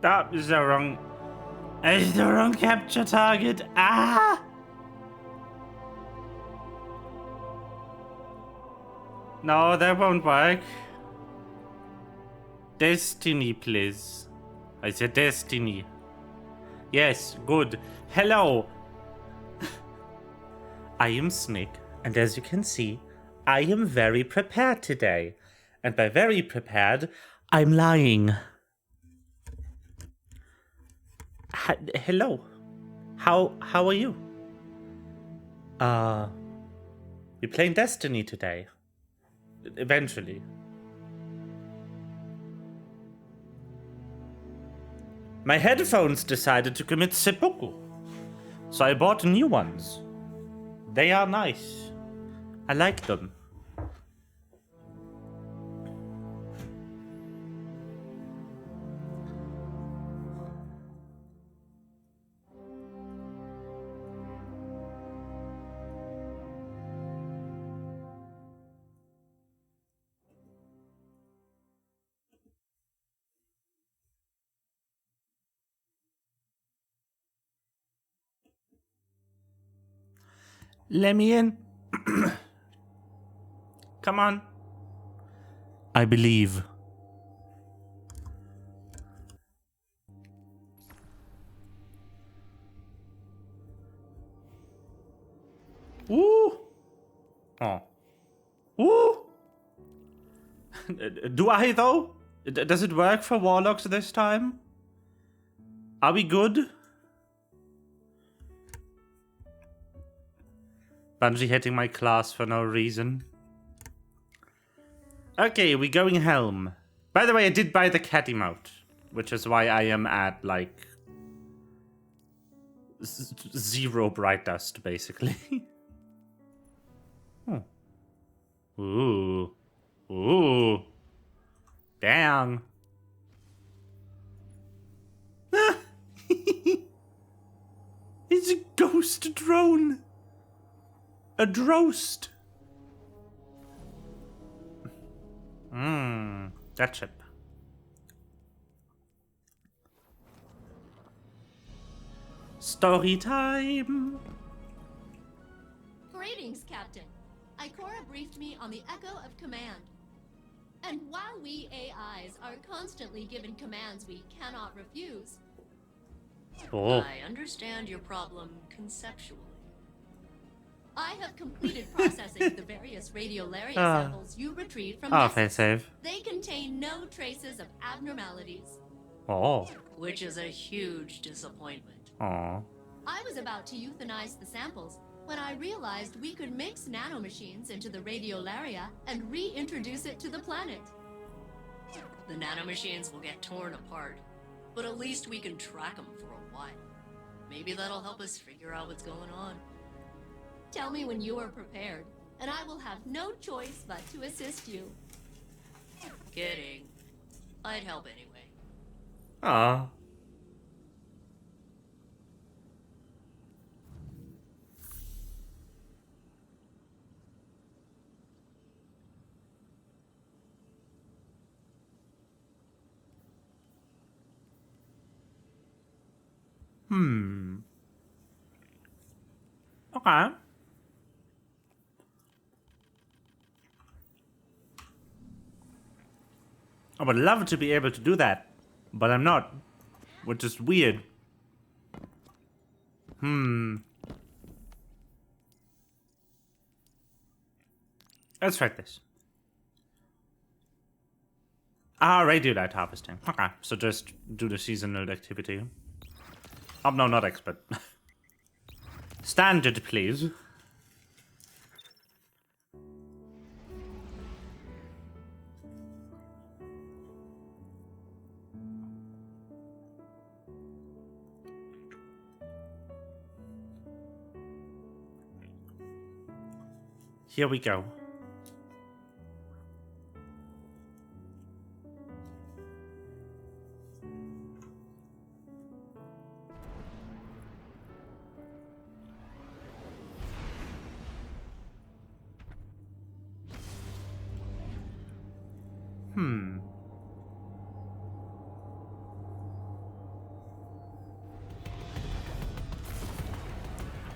That is the wrong... It's the wrong capture target. Ah! No, that won't work. Destiny, please. I said destiny. Yes, good. Hello. I am Snake, and as you can see, I am very prepared today. And by very prepared, I'm lying. Hello. How are you? We're playing Destiny today. Eventually. My headphones decided to commit seppuku, so I bought new ones. They are nice. I like them. Let me in. Come on. I believe. Ooh. Oh. Ooh. Do I, though? Does it work for Warlocks this time? Are we good? Bungie hitting my class for no reason. Okay, we're going Helm. By the way, I did buy the cat emote, which is why I am at, like, 0 bright dust, basically. Oh. Ooh. Ooh. Dang. It's a ghost drone. A drost. That chip. Story time. Greetings, Captain. Ikora briefed me on the Echo of Command. And while we AIs are constantly given commands we cannot refuse, Oh. I understand your problem conceptually. I have completed processing the various radiolaria samples you retrieved from Nessus. Save. They contain no traces of abnormalities. Oh. Which is a huge disappointment. Oh. I was about to euthanize the samples when I realized we could mix nanomachines into the radiolaria and reintroduce it to the planet. The nanomachines will get torn apart, but at least we can track them for a while. Maybe that'll help us figure out what's going on. Tell me when you are prepared, and I will have no choice but to assist you. Kidding. I'd help anyway. Ah. Okay. I would love to be able to do that, but I'm not, which is weird. Let's try this. Radiolite harvesting. Okay, so just do the seasonal activity. Oh, no, not expert. Standard, please. Here we go.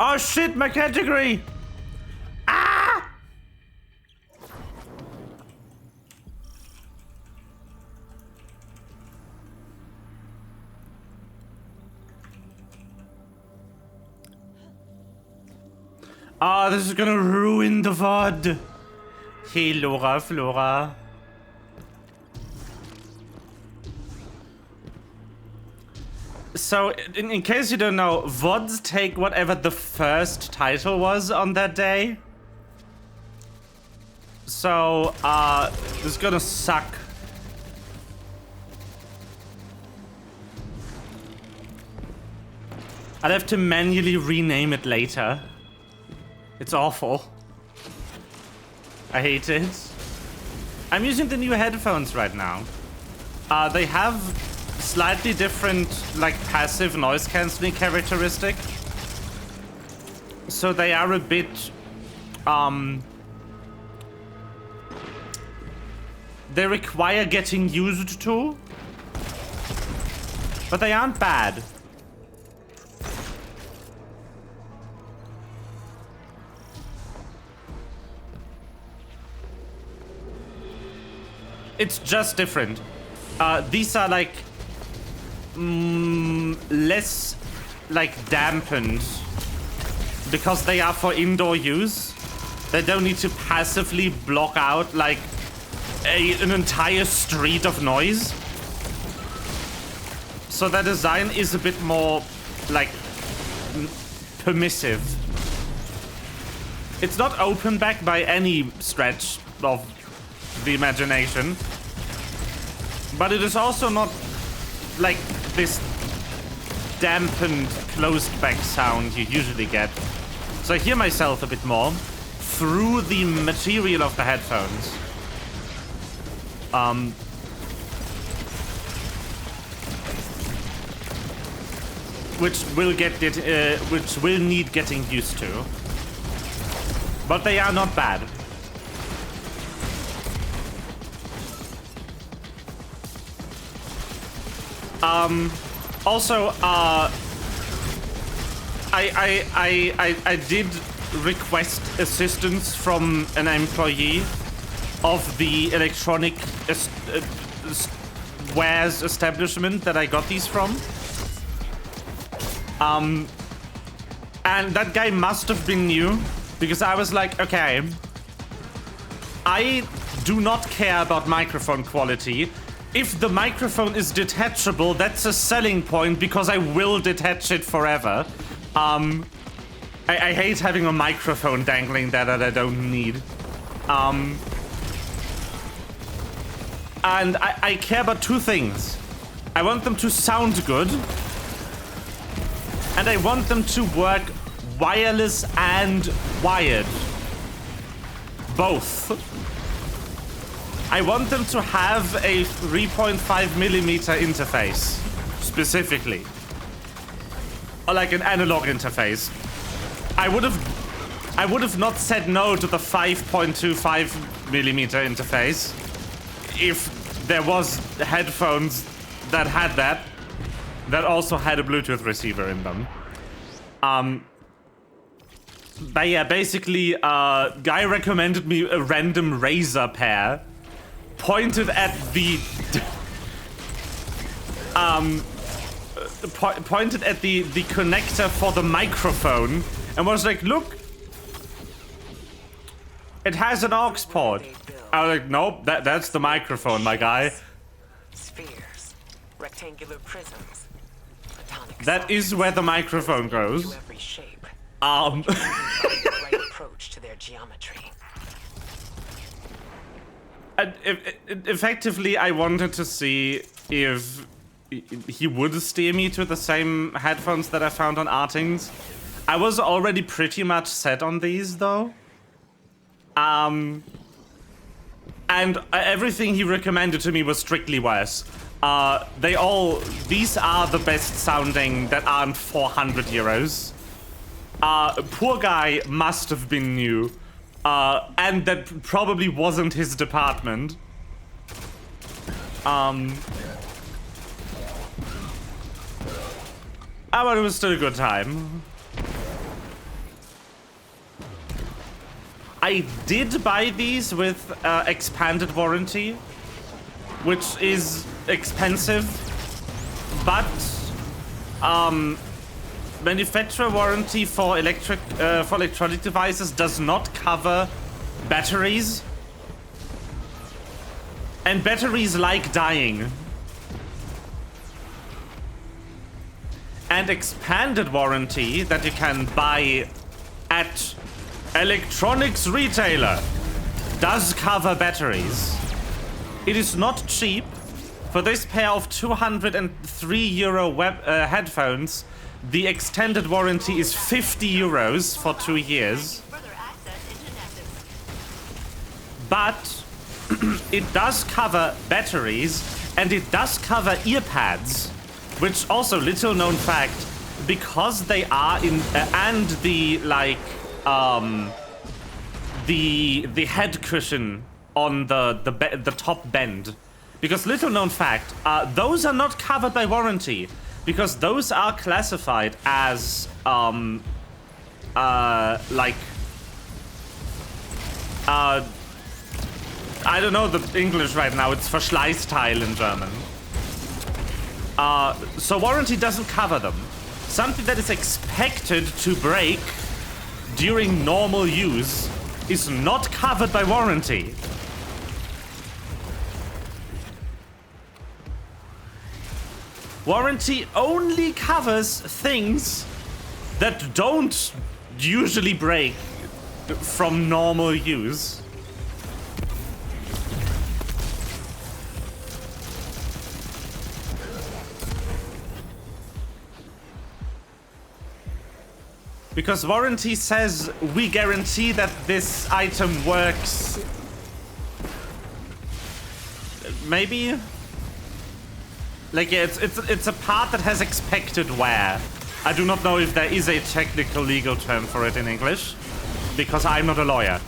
Oh shit, my category! Ah! Ah, this is gonna ruin the VOD. Hey, Laura, Flora. So, in case you don't know, VODs take whatever the first title was on that day. So, this is gonna suck. I'll have to manually rename it later. It's awful. I hate it. I'm using the new headphones right now. They have slightly different, like, passive noise cancelling characteristic. So they are a bit, they require getting used to, but they aren't bad. It's just different. These are like less like dampened because they are for indoor use. They don't need to passively block out like an entire street of noise. So the design is a bit more like permissive. It's not open back by any stretch of the imagination, but it is also not like this dampened closed back sound you usually get. So I hear myself a bit more through the material of the headphones. Which will need getting used to, but they are not bad. Also, I did request assistance from an employee of the electronic wares establishment that I got these from. And that guy must have been new, because I was like, okay, I do not care about microphone quality. If the microphone is detachable, that's a selling point because I will detach it forever. I hate having a microphone dangling there that I don't need. And I care about two things. I want them to sound good, and I want them to work wireless and wired. Both. I want them to have a 3.5mm interface, specifically. Or like an analog interface. I would have not said no to the 5.25mm interface if there was headphones that had that also had a Bluetooth receiver in them. But yeah, basically, guy recommended me a random Razer pair, pointed at the pointed at the connector for the microphone and was like, look, it has an aux port. I was like, nope, that's the microphone, my guy. Spheres, rectangular prisms, that is where the microphone goes. right approach to their geometry. And effectively, I wanted to see if he would steer me to the same headphones that I found on Artings. I was already pretty much set on these, though. And everything he recommended to me was strictly worse. These are the best sounding that aren't 400 euros. Poor guy must have been new. And that probably wasn't his department. But it was still a good time. I did buy these with expanded warranty, which is expensive, but manufacturer warranty for electronic devices does not cover batteries, and batteries like dying. And expanded warranty that you can buy at electronics retailer does cover batteries. It is not cheap. For this pair of 203 euro headphones, the extended warranty is 50 euros for 2 years. But it does cover batteries, and it does cover ear pads, which also, little known fact, because they are in and the like the head cushion on the top bend, because little known fact, those are not covered by warranty, because those are classified as like I don't know the English right now. It's Verschleißteil in German. So warranty doesn't cover them. Something that is expected to break during normal use is not covered by warranty. Warranty only covers things that don't usually break from normal use. Because warranty says we guarantee that this item works. Maybe? Like, yeah, it's a part that has expected wear. I do not know if there is a technical legal term for it in English, because I'm not a lawyer.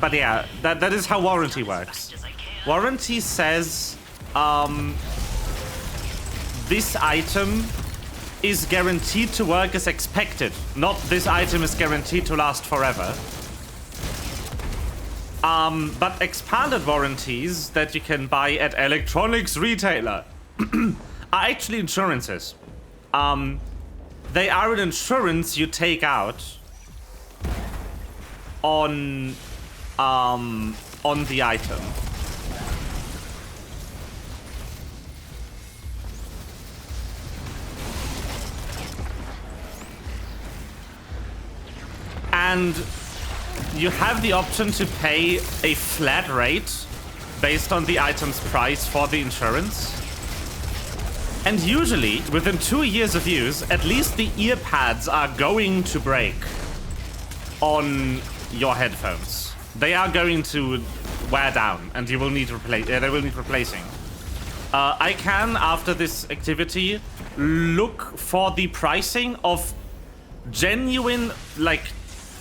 But yeah, that is how warranty works. Warranty says this item is guaranteed to work as expected, not this item is guaranteed to last forever. But expanded warranties that you can buy at electronics retailer are actually insurances. They are an insurance you take out on the item. And you have the option to pay a flat rate based on the item's price for the insurance. And usually, within 2 years of use, at least the ear pads are going to break on your headphones. They are going to wear down, and you will need they will need replacing. I can, after this activity, look for the pricing of genuine, like,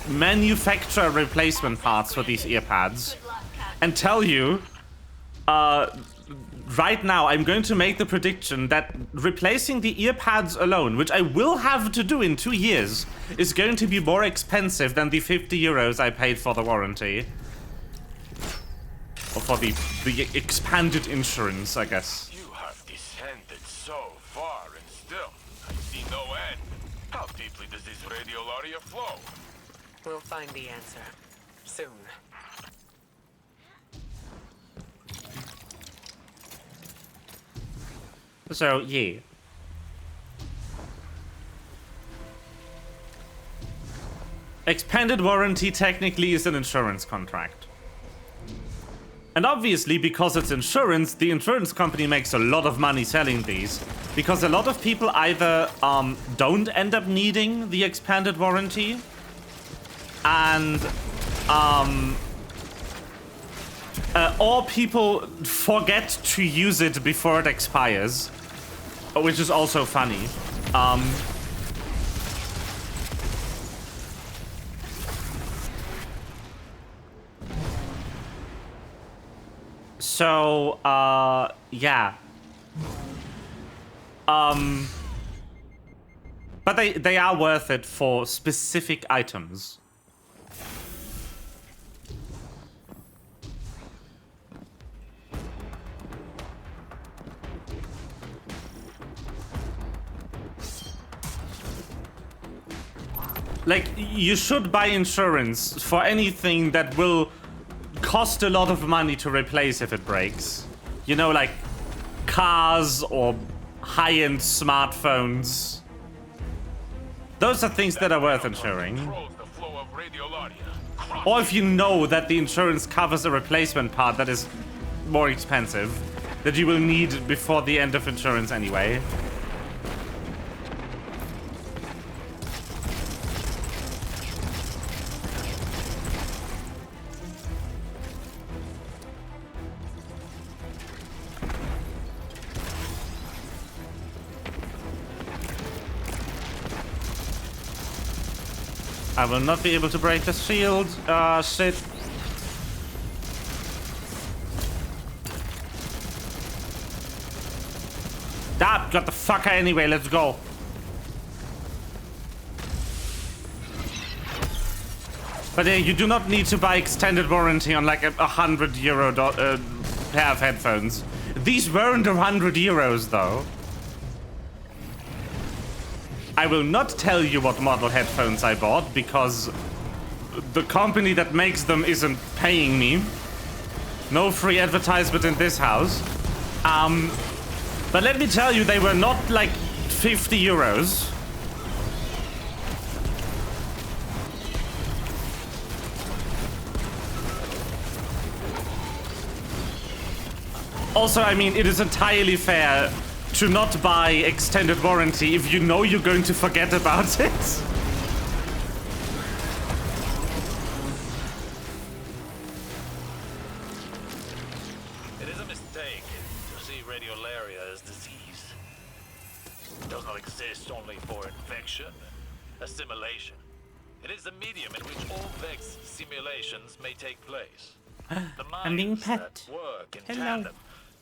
manufacturer replacement parts for these ear pads and tell you right now I'm going to make the prediction that replacing the ear pads alone, which I will have to do in 2 years, is going to be more expensive than the 50 euros I paid for the warranty, or for the expanded insurance, I guess. You have descended so far and still I see no end. How deeply does this radiolaria flow? We'll find the answer. Soon. So, yeah. Expanded warranty technically is an insurance contract. And obviously, because it's insurance, the insurance company makes a lot of money selling these. Because a lot of people either don't end up needing the expanded warranty, and or people forget to use it before it expires, which is also funny. So, yeah. But they are worth it for specific items. Like, you should buy insurance for anything that will cost a lot of money to replace if it breaks. You know, like cars or high-end smartphones. Those are things that are worth insuring. Or if you know that the insurance covers a replacement part that is more expensive, that you will need before the end of insurance anyway. I will not be able to break the shield. Shit. Ah, got the fucker anyway, let's go. But you do not need to buy extended warranty on like €100 pair of headphones. These weren't €100 though. I will not tell you what model headphones I bought because the company that makes them isn't paying me. No free advertisement in this house. But let me tell you, they were not like €50. Also, I mean, it is entirely fair to not buy extended warranty if you know you're going to forget about it. It is a mistake to see radiolaria as disease. It does not exist only for infection, assimilation. It is the medium in which all Vex simulations may take place. The I'm being minds pet. that work in Hello. tandem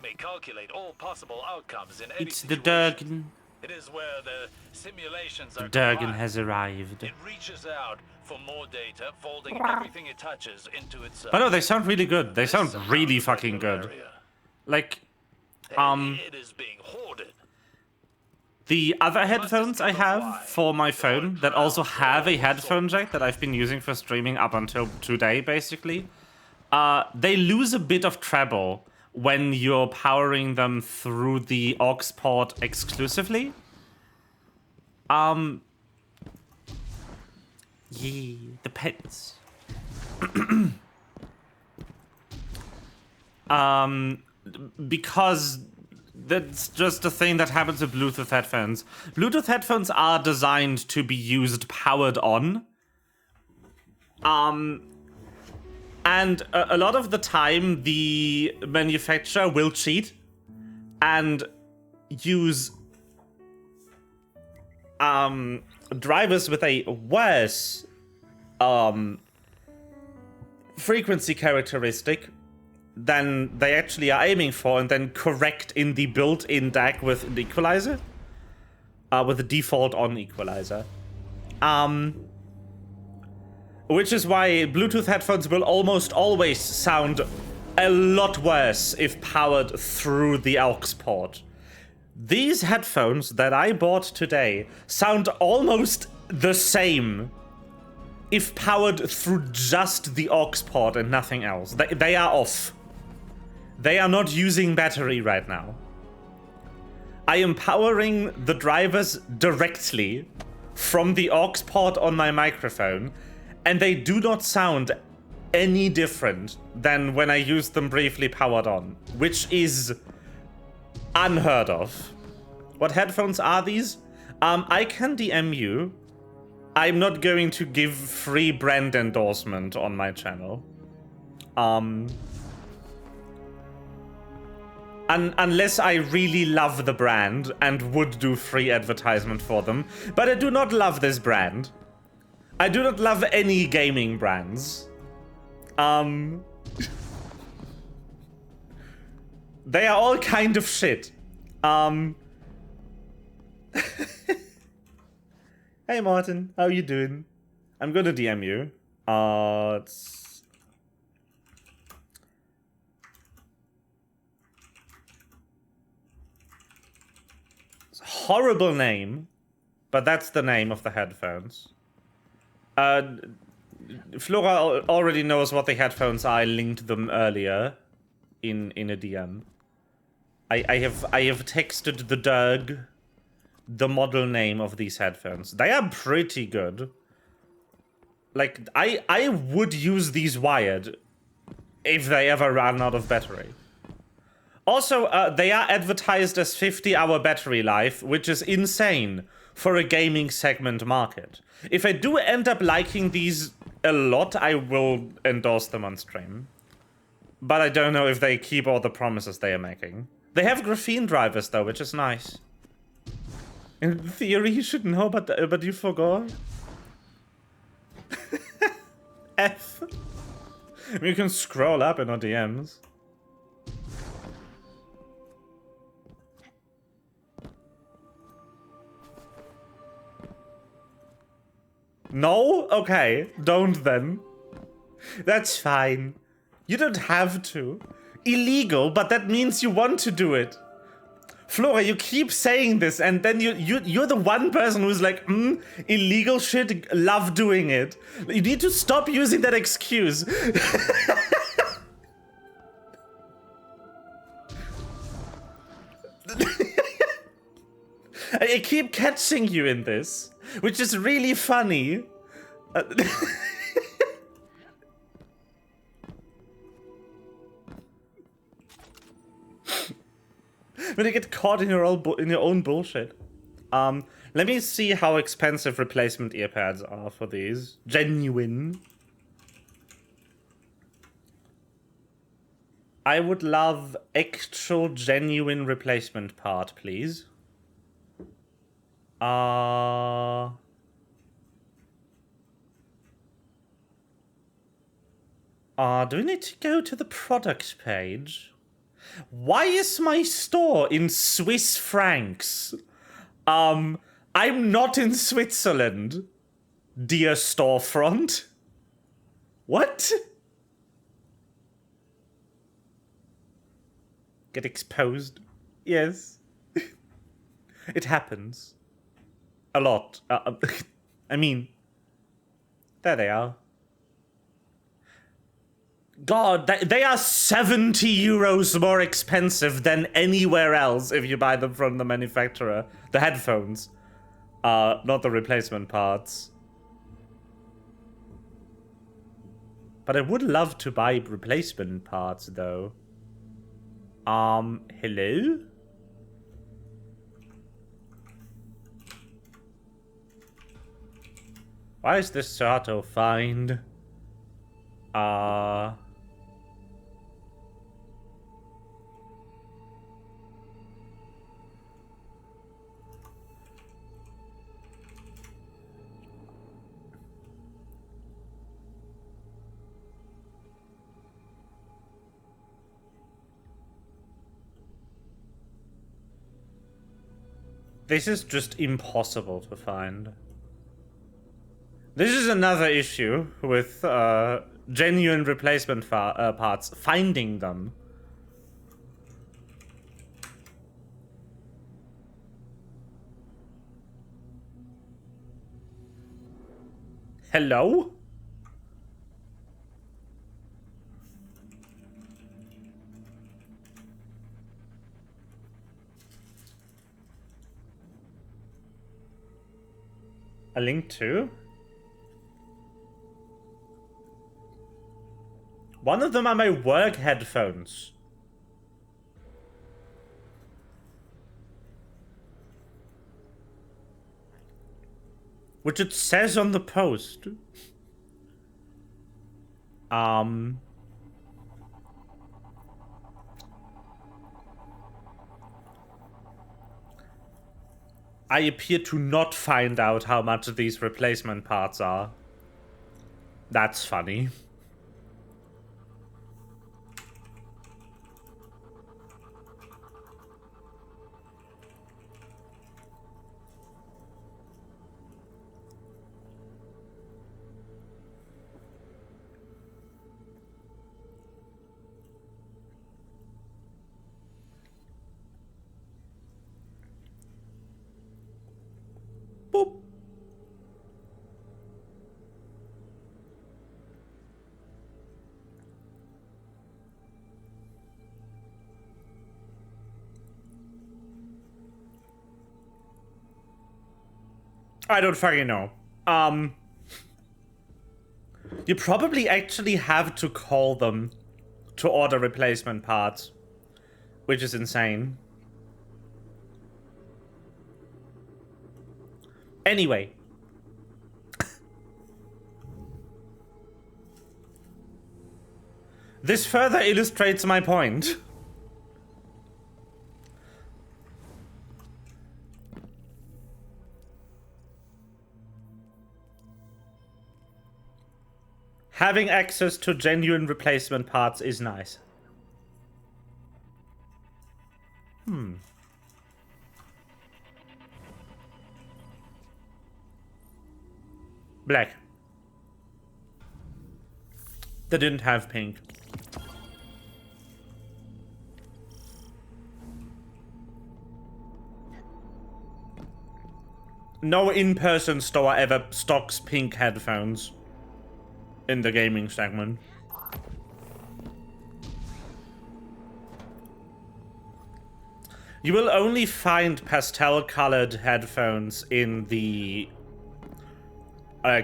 may calculate all possible outcomes in any It's the situation. Durgan. It is where the simulations are Durgan combined. has arrived. It reaches out for more data, folding everything it touches into itself. But no, they sound really good. They This sound is a really house fucking good. area. Like, It is being hoarded. the other headphones I have for my phone that also have a headphone jack that I've been using for streaming up until today, basically, they lose a bit of treble when you're powering them through the aux port exclusively. Yeah, the pets. Because that's just a thing that happens with Bluetooth headphones. Bluetooth headphones are designed to be used powered on. And a lot of the time, the manufacturer will cheat and use drivers with a worse frequency characteristic than they actually are aiming for, and then correct in the built-in DAC with an equalizer, with a default on equalizer. Which is why Bluetooth headphones will almost always sound a lot worse if powered through the aux port. These headphones that I bought today sound almost the same if powered through just the aux port and nothing else. They are off. They are not using battery right now. I am powering the drivers directly from the aux port on my microphone, and they do not sound any different than when I used them briefly powered on, which is unheard of. What headphones are these? I can DM you. I'm not going to give free brand endorsement on my channel. Unless I really love the brand and would do free advertisement for them. But I do not love this brand. I do not love any gaming brands. They are all kind of shit. Hey Martin, how you doing? I'm gonna DM you. It's a horrible name, but that's the name of the headphones. Flora already knows what the headphones are. I linked them earlier in a DM. I have texted the Doug the model name of these headphones. They are pretty good. Like, I would use these wired if they ever run out of battery. Also, they are advertised as 50-hour battery life, which is insane for a gaming segment market. If I do end up liking these a lot, I will endorse them on stream. But I don't know if they keep all the promises they are making. They have graphene drivers though, which is nice. In theory, you should know, but you forgot. F. You can scroll up in our DMs. No? Okay, don't then. That's fine. You don't have to. Illegal, but that means you want to do it. Flora, you keep saying this, and then you're the one person who's like, illegal shit, love doing it. You need to stop using that excuse. I keep catching you in this, which is really funny. When you get caught in your own bullshit. Let me see how expensive replacement earpads are for these. Genuine. I would love actual genuine replacement part, please. Do we need to go to the product page? Why is my store in Swiss francs? I'm not in Switzerland, dear storefront. What? Get exposed? Yes. It happens. A lot. I mean, there they are. God, they are 70 euros more expensive than anywhere else if you buy them from the manufacturer. The headphones. Not the replacement parts. But I would love to buy replacement parts, though. Hello? Why is this so hard to find? This is just impossible to find. This is another issue with genuine replacement parts. Finding them. Hello? A link to? One of them are my work headphones. Which it says on the post. I appear to not find out how much these replacement parts are. That's funny. I don't fucking know. You probably actually have to call them to order replacement parts, which is insane. Anyway. This further illustrates my point. Having access to genuine replacement parts is nice. Black. They didn't have pink. No in-person store ever stocks pink headphones in the gaming segment. You will only find pastel-colored headphones in the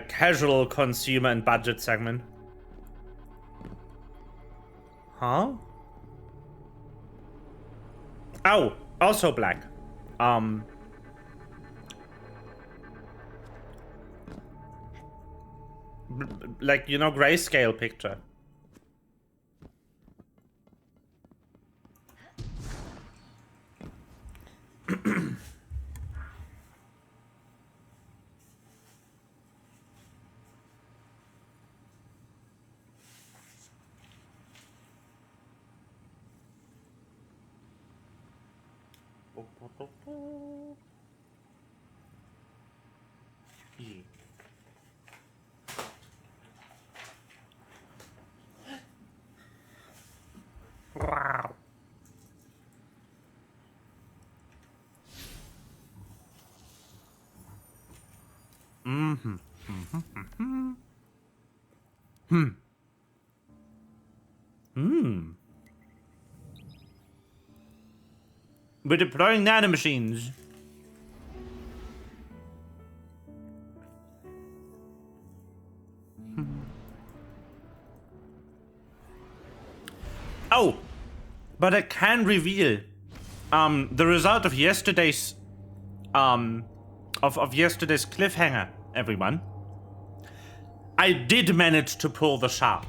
casual consumer and budget segment. Huh? Oh, also black. Like, you know, grayscale picture. Wow. We're deploying nanomachines. Oh, but I can reveal the result of yesterday's of yesterday's cliffhanger, everyone. I did manage to pull the shark.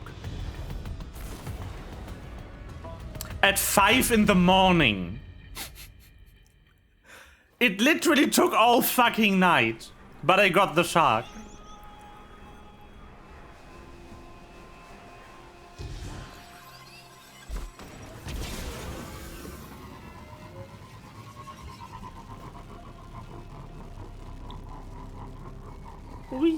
At 5 in the morning. It literally took all fucking night, but I got the shark. Whee!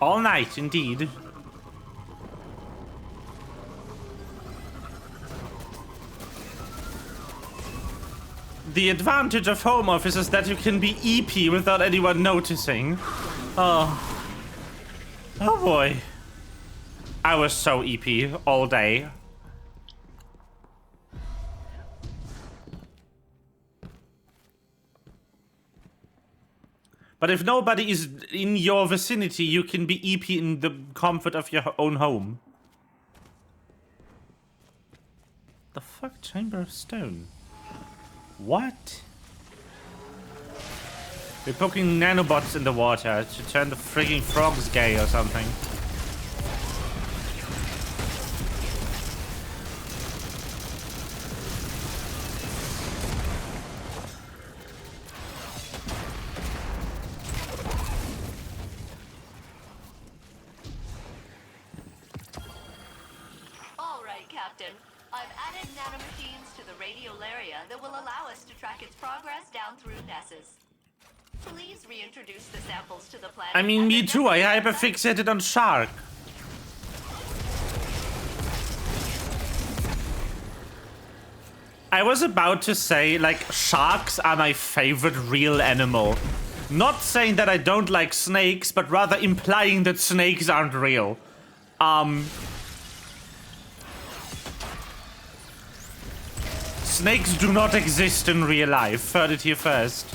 All night, indeed. The advantage of home office is that you can be EP without anyone noticing. Oh. Oh boy. I was so EP all day. But if nobody is in your vicinity, you can be EP in the comfort of your own home. The fuck? Chamber of Stone? What? We're poking nanobots in the water to turn the frigging frogs gay or something. All right, Captain. I've added nanomachines to the radiolaria that will allow us to track its progress down through Nessus. Please reintroduce the samples to the planet. I mean, me too. I hyperfixated on shark. I was about to say, like, sharks are my favorite real animal. Not saying that I don't like snakes, but rather implying that snakes aren't real. Snakes do not exist in real life. Heard it here first.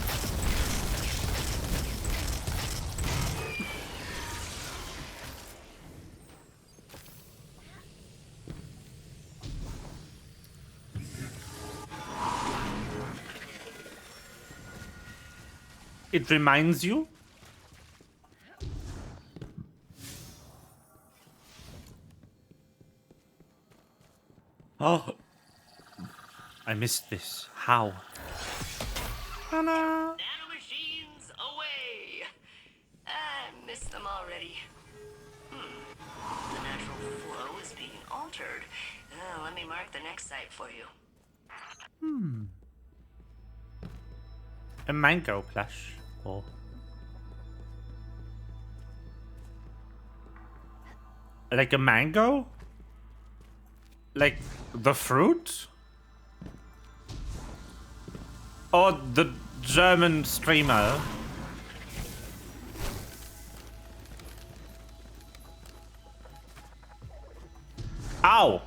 It reminds you? Oh. I missed this. How? Nanomachines away! I missed them already. The natural flow is being altered. Let me mark the next site for you. A mango plush. Oh. Like a mango? Like the fruit? Or the German streamer? Ow!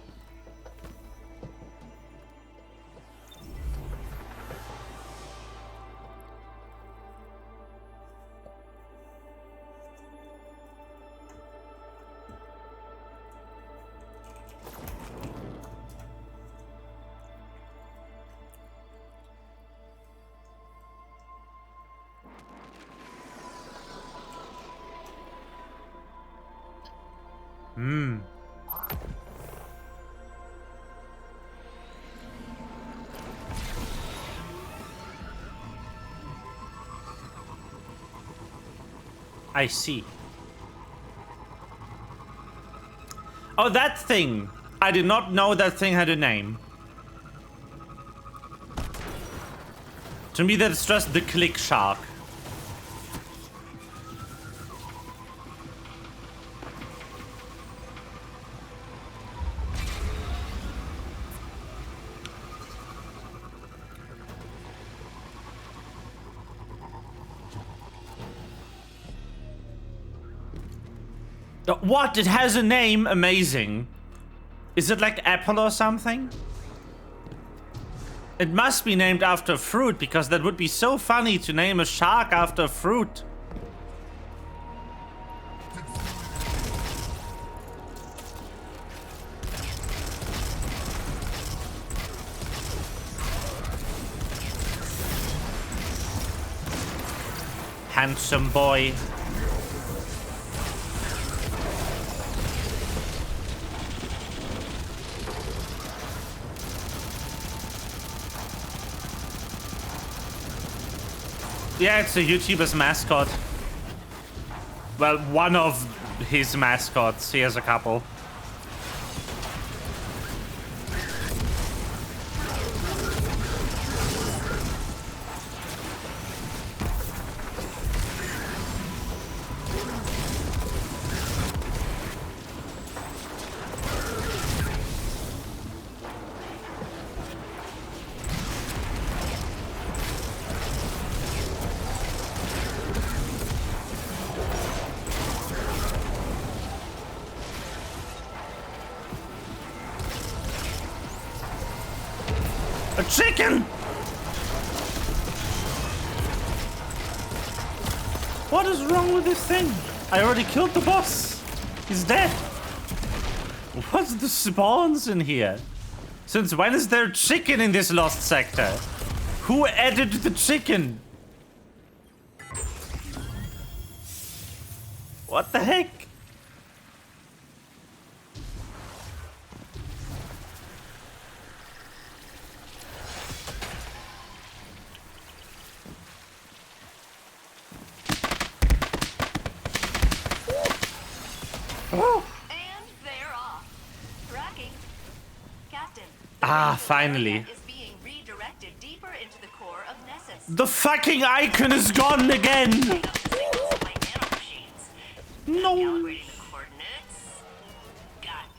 I see. Oh, that thing! I did not know that thing had a name. To me, that's just the click shark. What? It has a name? Amazing. Is it like apple or something? It must be named after fruit, because that would be so funny to name a shark after fruit. Handsome boy. Yeah, it's a YouTuber's mascot. Well, one of his mascots. He has a couple. A chicken! What is wrong with this thing? I already killed the boss. He's dead. What's the spawns in here? Since when is there chicken in this lost sector? Who added the chicken? What the heck? And they're off. Tracking. Captain. Ah, finally. Is being redirected deeper into the core of Nessus. The fucking icon is gone again! Picking up the signals of my nanomachines. No. Calibrating the coordinates. Got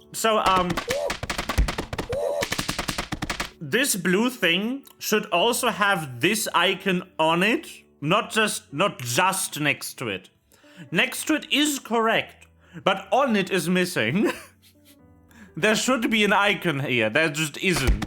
it. So, this blue thing should also have this icon on it, not just next to it. Next to it is correct, But on it is missing. There should be an icon here. There just isn't.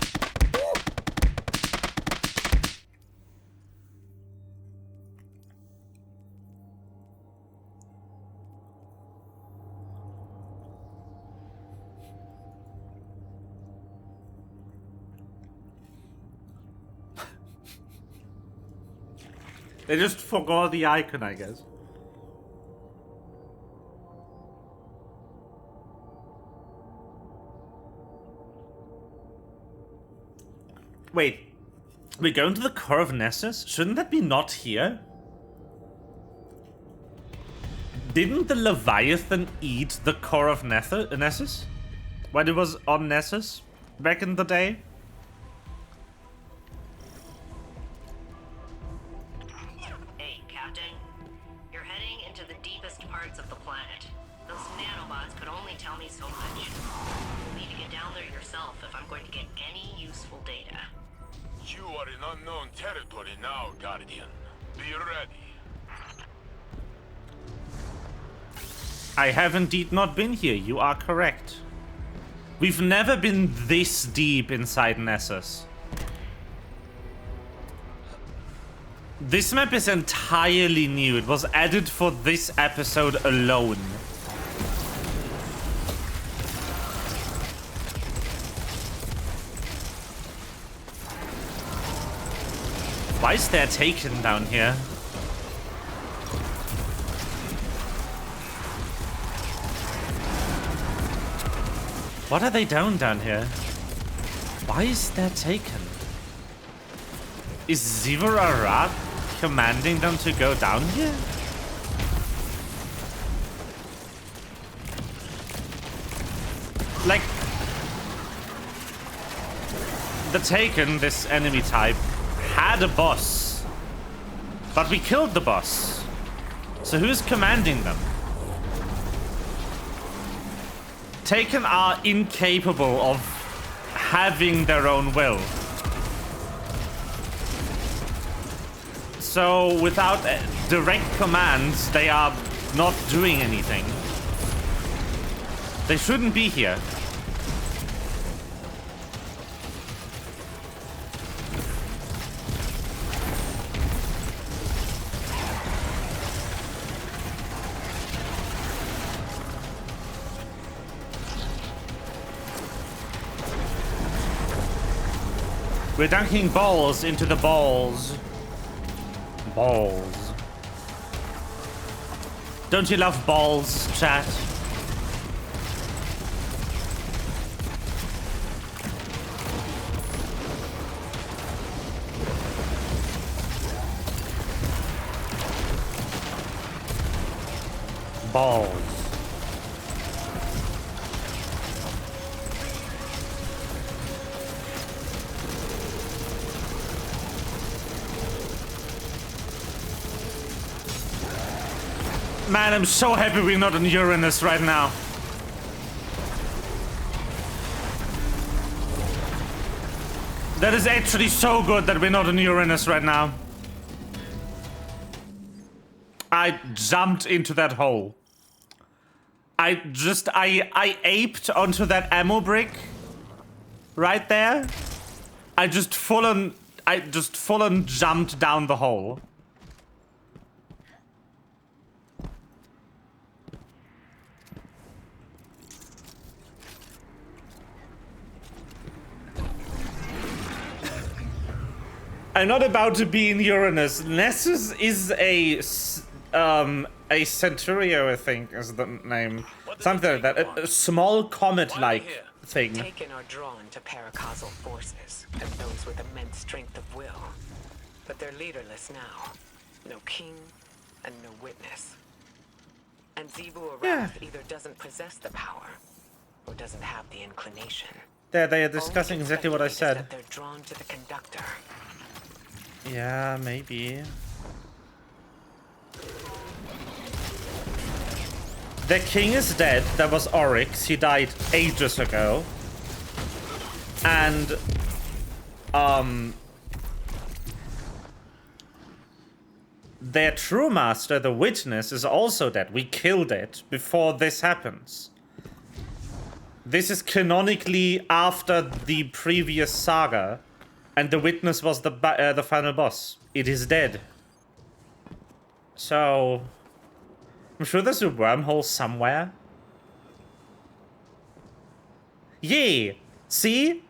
They just forgot the icon, I guess. Wait, we're going to the core of Nessus? Shouldn't that be not here? Didn't the Leviathan eat the core of Nessus? When it was on Nessus? Back in the day? Hey, Captain. You're heading into the deepest parts of the planet. Those nanobots could only tell me so much. You'll need to get down there yourself if I'm going to get any useful data. You are in unknown territory now, Guardian. Be ready. I have indeed not been here, you are correct. We've never been this deep inside Nessus. This map is entirely new. It was added for this episode alone. Why is there Taken down here? What are they down here? Why is there Taken? Is Ziva commanding them to go down here? Like, the Taken, this enemy type, had a boss, but we killed the boss. So who's commanding them? Taken are incapable of having their own will. So without direct commands, they are not doing anything. They shouldn't be here. We're dunking balls into the balls. Balls. Don't you love balls, chat? Balls. Man, I'm so happy we're not on Uranus right now. That is actually so good that we're not on Uranus right now. I jumped into that hole. I aped onto that ammo brick right there. I just full on jumped down the hole. I'm not about to be in Uranus. Nessus is a Centurio, I think, is the name. Something like that. A small comet-like thing. Taken are drawn to paracausal forces and those with immense strength of will. But they're leaderless now. No king and no witness. And Zebu Arath either doesn't possess the power or doesn't have the inclination. They are discussing exactly what I said. That they're drawn to the conductor. Yeah, maybe. The king is dead. That was Oryx. He died ages ago. And their true master, the Witness, is also dead. We killed it before this happens. This is canonically after the previous saga, and the Witness was the final boss. It is dead. So, I'm sure there's a wormhole somewhere. Yeah, see?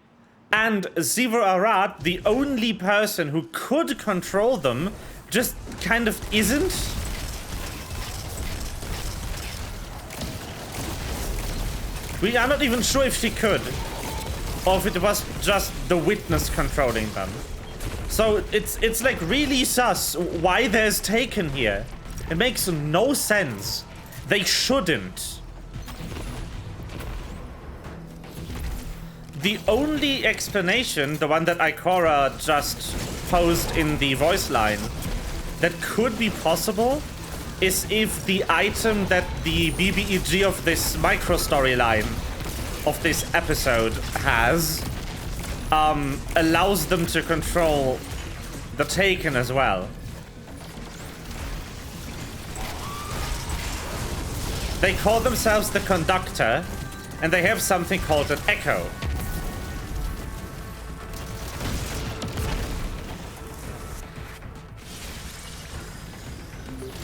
And Zivor Arad, the only person who could control them, just kind of isn't. We are not even sure if she could, or if it was just the Witness controlling them. So it's like really sus why there's Taken here. It makes no sense. They shouldn't. The only explanation, the one that Ikora just posed in the voice line, that could be possible is if the item that the BBEG of this micro storyline of this episode has allows them to control the Taken as well. They call themselves the Conductor, and they have something called an Echo.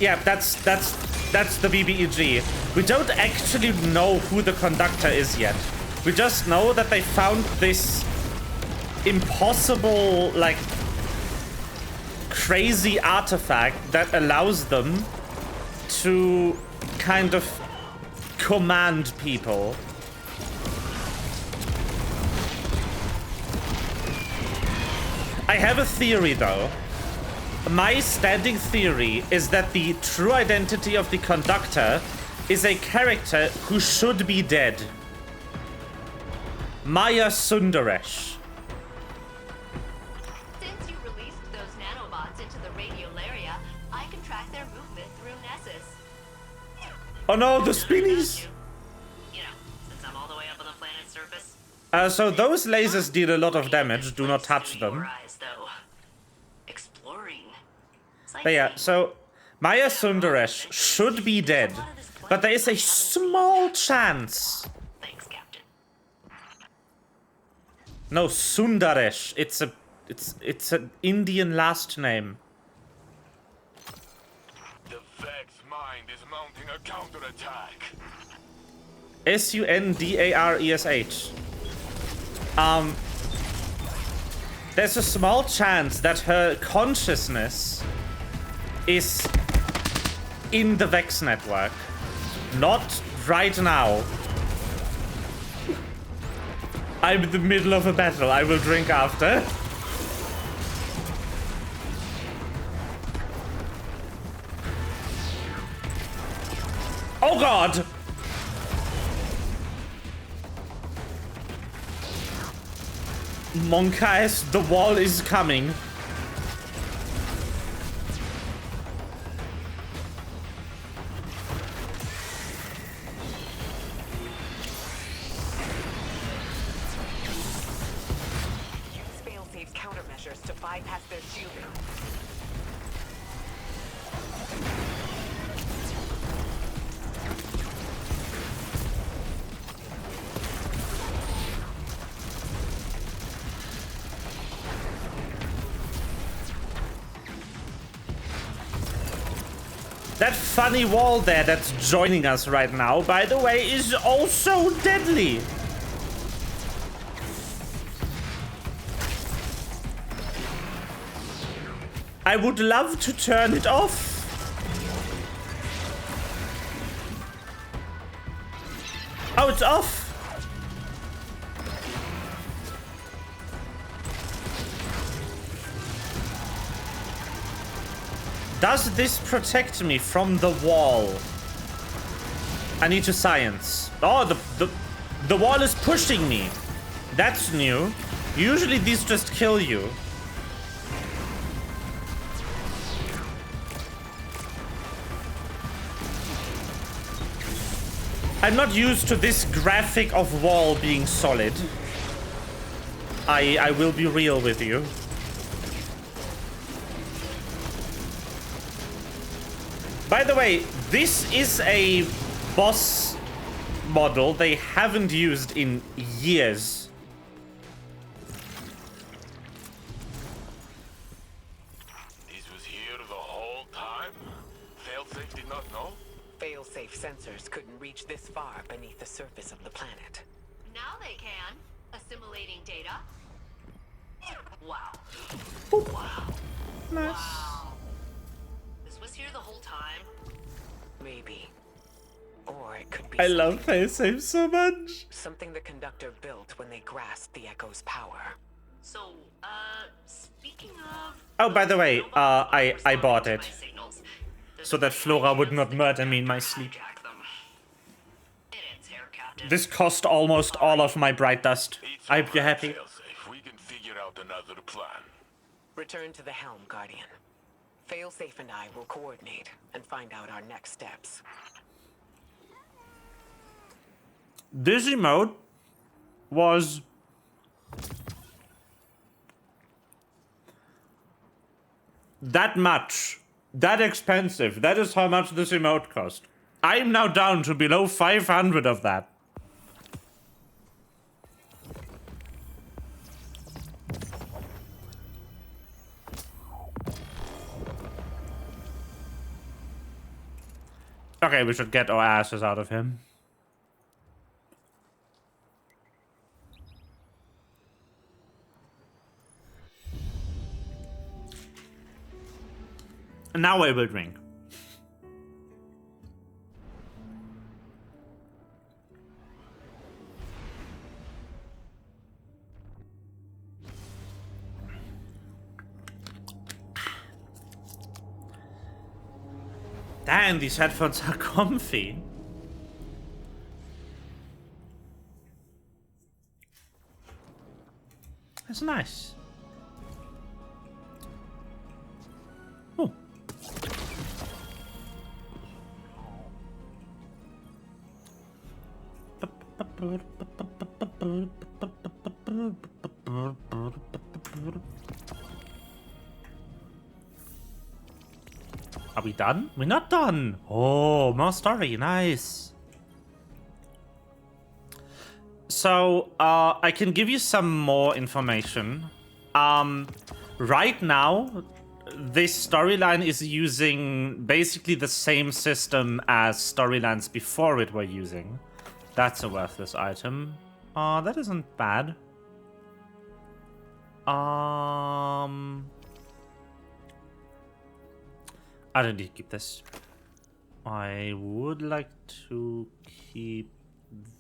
Yeah, that's the BBEG. We don't actually know who the Conductor is yet. We just know that they found this impossible, like, crazy artifact that allows them to kind of command people. I have a theory, though. My standing theory is that the true identity of the Conductor is a character who should be dead. Maya Sundaresh. Since you released those nanobots into the radiolaria, I can track their movement through Nessus. Oh no, the spinnies! You know, since I'm all the way up on the planet's surface. So those lasers deal a lot of damage. Do not touch them. But yeah, so Maya Sundaresh should be dead, but there is a small chance. Thanks, Captain. No, Sundaresh. It's an Indian last name. The Vex mind is mounting a counterattack. Sundaresh. There's a small chance that her consciousness is in the Vex network. Not right now. I'm in the middle of a battle. I will drink after. Oh god! Monkaes, the wall is coming. to bypass their shielding. That funny wall there that's joining us right now, by the way, is also deadly. I would love to turn it off. Oh, it's off. Does this protect me from the wall? I need to science. Oh, the wall is pushing me. That's new. Usually these just kill you. I'm not used to this graphic of wall being solid. I will be real with you. By the way, this is a boss model they haven't used in years. This was here the whole time? Failsafe did not know? Failsafe sensors couldn't reach this far beneath the surface of the planet. Now they can. Assimilating data. Wow. Wow. Nice. Wow. This was here the whole time. Maybe. Or it could be I love Failsafe so much. something the conductor built when they grasped the Echo's power. So, speaking of... Oh, by the way, I bought responding it to my signals, there's so a that pretty Flora high would chance not the murder me in my conductor sleep. hijacked them. It ends here, Captain. This cost almost all of my bright dust. It's I hope you're alright, happy. Failsafe. We can figure out another plan. Return to the helm, Guardian. Failsafe and I will coordinate and find out our next steps. This emote was that much, that expensive. That is how much this emote cost. I am now down to below 500 of that. Okay, we should get our asses out of him. Now I will drink. Damn, these headphones are comfy. That's nice. Oh. Are we done? We're not done. Oh, more story. Nice. So, I can give you some more information. Right now, this storyline is using basically the same system as storylines before it were using. That's a worthless item. That isn't bad. I don't need to keep this. I would like to keep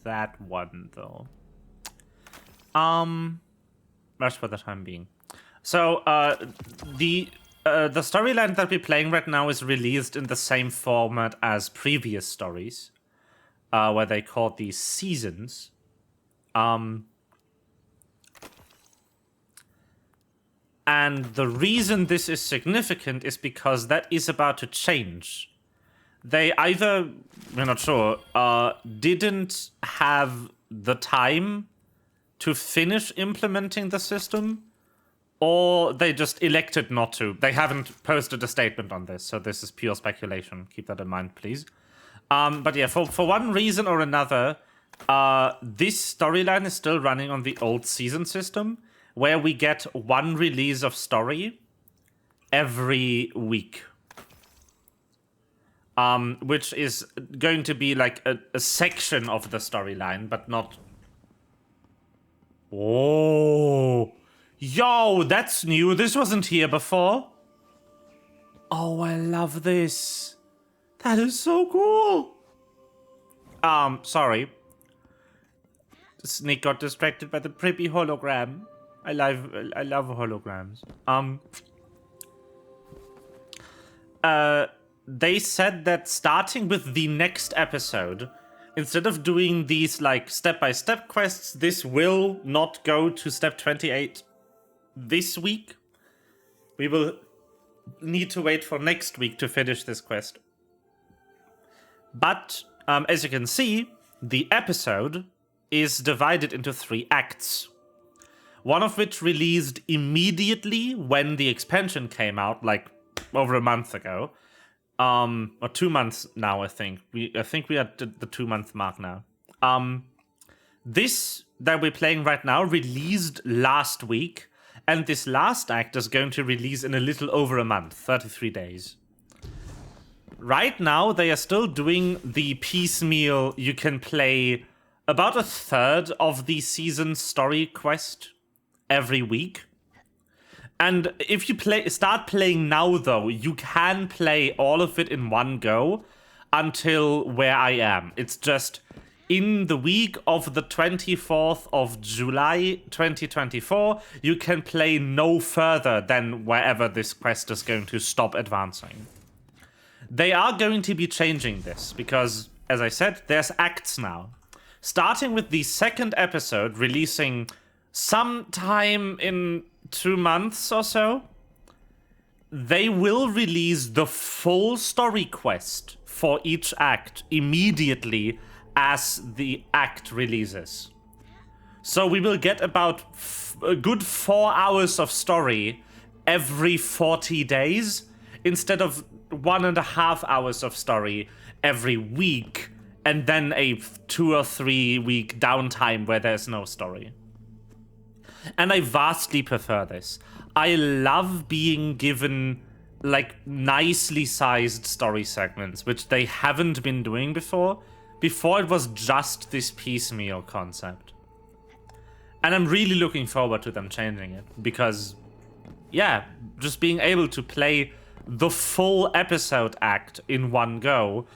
that one though. That's for the time being. So the storyline that we're playing right now is released in the same format as previous stories, where they called these seasons. And the reason this is significant is because that is about to change. They either, we're not sure, didn't have the time to finish implementing the system, or they just elected not to. They haven't posted a statement on this, so this is pure speculation. Keep that in mind, please. But yeah, for one reason or another, this storyline is still running on the old season system, where we get one release of story every week. Which is going to be like a section of the storyline, but not... Oh, yo, that's new. This wasn't here before. Oh, I love this. That is so cool. Sorry. Sneak got distracted by the pretty hologram. I love holograms. They said that starting with the next episode, instead of doing these like step-by-step quests, this will not go to step 28 this week. We will need to wait for next week to finish this quest. But as you can see, the episode is divided into 3 acts. One of which released immediately when the expansion came out, like over a month ago. Or 2 months now, I think. I think we are at the 2-month mark now. This that we're playing right now released last week, and this last act is going to release in a little over a month, 33 days. Right now, they are still doing the piecemeal. You can play about a third of the season story quest every week. And if you start playing now, though, you can play all of it in one go until where I am. It's just in the week of the 24th of July 2024, you can play no further than wherever this quest is going to stop advancing. They are going to be changing this because, as I said, there's acts now. Starting with the second episode, releasing sometime in 2 months or so, they will release the full story quest for each act immediately as the act releases. So we will get about a good 4 hours of story every 40 days instead of 1.5 hours of story every week, and then a 2 or 3 week downtime where there's no story. And I vastly prefer this. I love being given like nicely sized story segments, which they haven't been doing before. Before it was just this piecemeal concept. And I'm really looking forward to them changing it because, yeah, just being able to play the full episode act in one go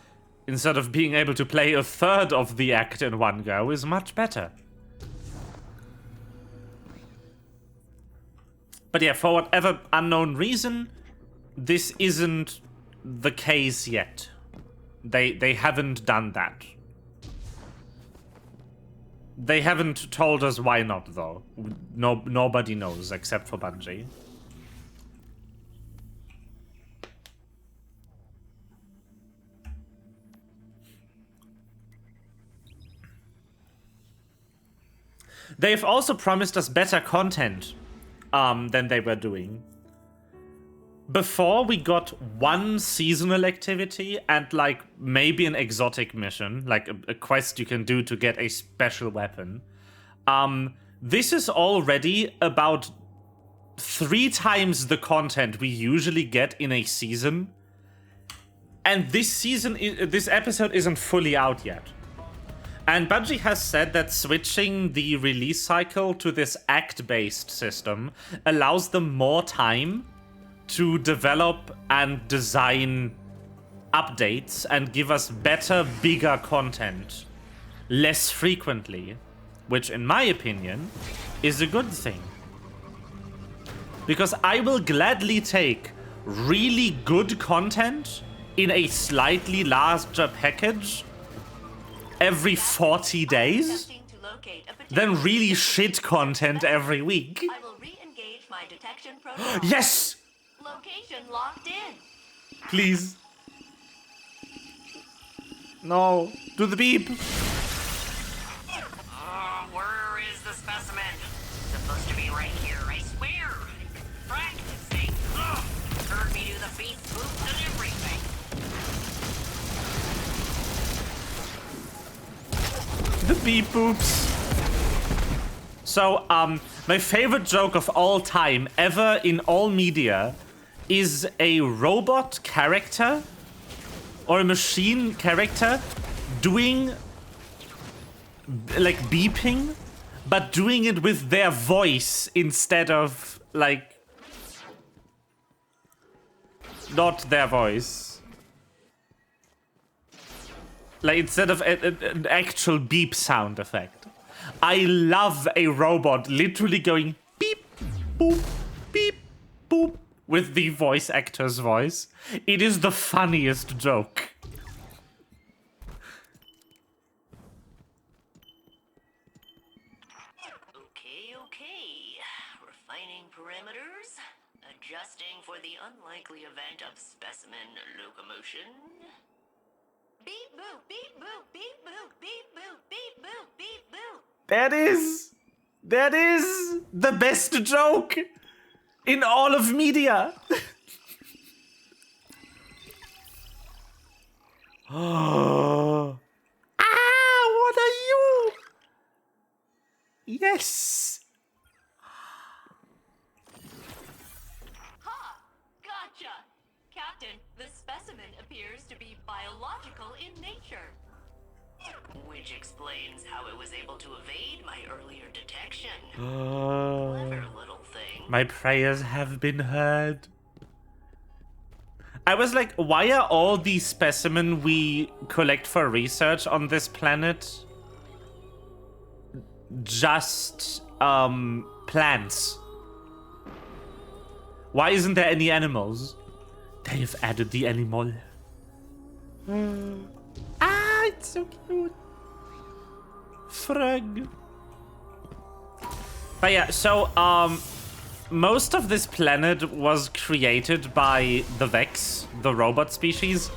instead of being able to play a third of the act in one go is much better. But yeah, for whatever unknown reason, this isn't the case yet. They haven't done that. They haven't told us why not, though. Nobody knows except for Bungie. They've also promised us better content than they were doing. Before, we got one seasonal activity and like maybe an exotic mission, like a quest you can do to get a special weapon. This is already about 3 times the content we usually get in a season. And this episode isn't fully out yet. And Bungie has said that switching the release cycle to this act-based system allows them more time to develop and design updates and give us better, bigger content less frequently, which in my opinion is a good thing. Because I will gladly take really good content in a slightly larger package every 40 days than really shit content every week. I will re-engage my detection protocol. Yes! Location locked in. Please. No. Do the beep. Where is the specimen? It's supposed to be right here, I swear. Practicing. Heard me do the beat moves and everything. The beep boops. So, my favorite joke of all time, ever in all media, is a robot character or a machine character doing like beeping, but doing it with their voice instead of like not their voice. Like instead of an actual beep sound effect. I love a robot literally going beep, boop, beep, boop with the voice actor's voice. It is the funniest joke. Okay. Refining parameters. Adjusting for the unlikely event of specimen locomotion. Beep boop, beep boop, beep boop, beep boop, beep boop, beep boop. That is the best joke in all of media. Oh. Ah, what are you? Yes. Ha! Gotcha! Captain, the specimen appears to be biological in nature. Which explains how it was able to evade my earlier detection. Clever little thing. My prayers have been heard. I was like, why are all these specimens we collect for research on this planet just plants? Why isn't there any animals? They have added the animal. Ah, it's so cute. Frog. But yeah, so most of this planet was created by the Vex, the robot species.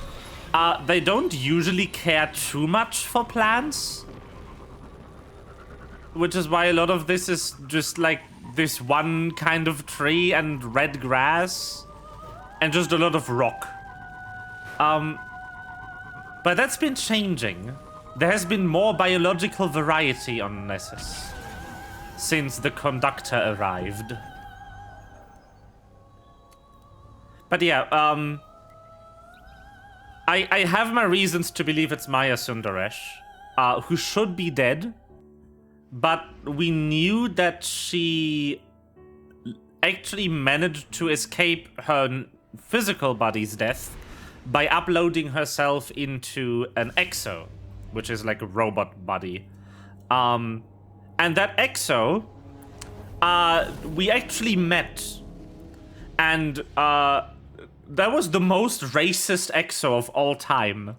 They don't usually care too much for plants, which is why a lot of this is just like this one kind of tree and red grass and just a lot of rock. But that's been changing. There has been more biological variety on Nessus since the conductor arrived. But yeah, I have my reasons to believe it's Maya Sundaresh, who should be dead, but we knew that she actually managed to escape her physical body's death by uploading herself into an exo, which is like a robot body. And that exo, we actually met, and that was the most racist exo of all time.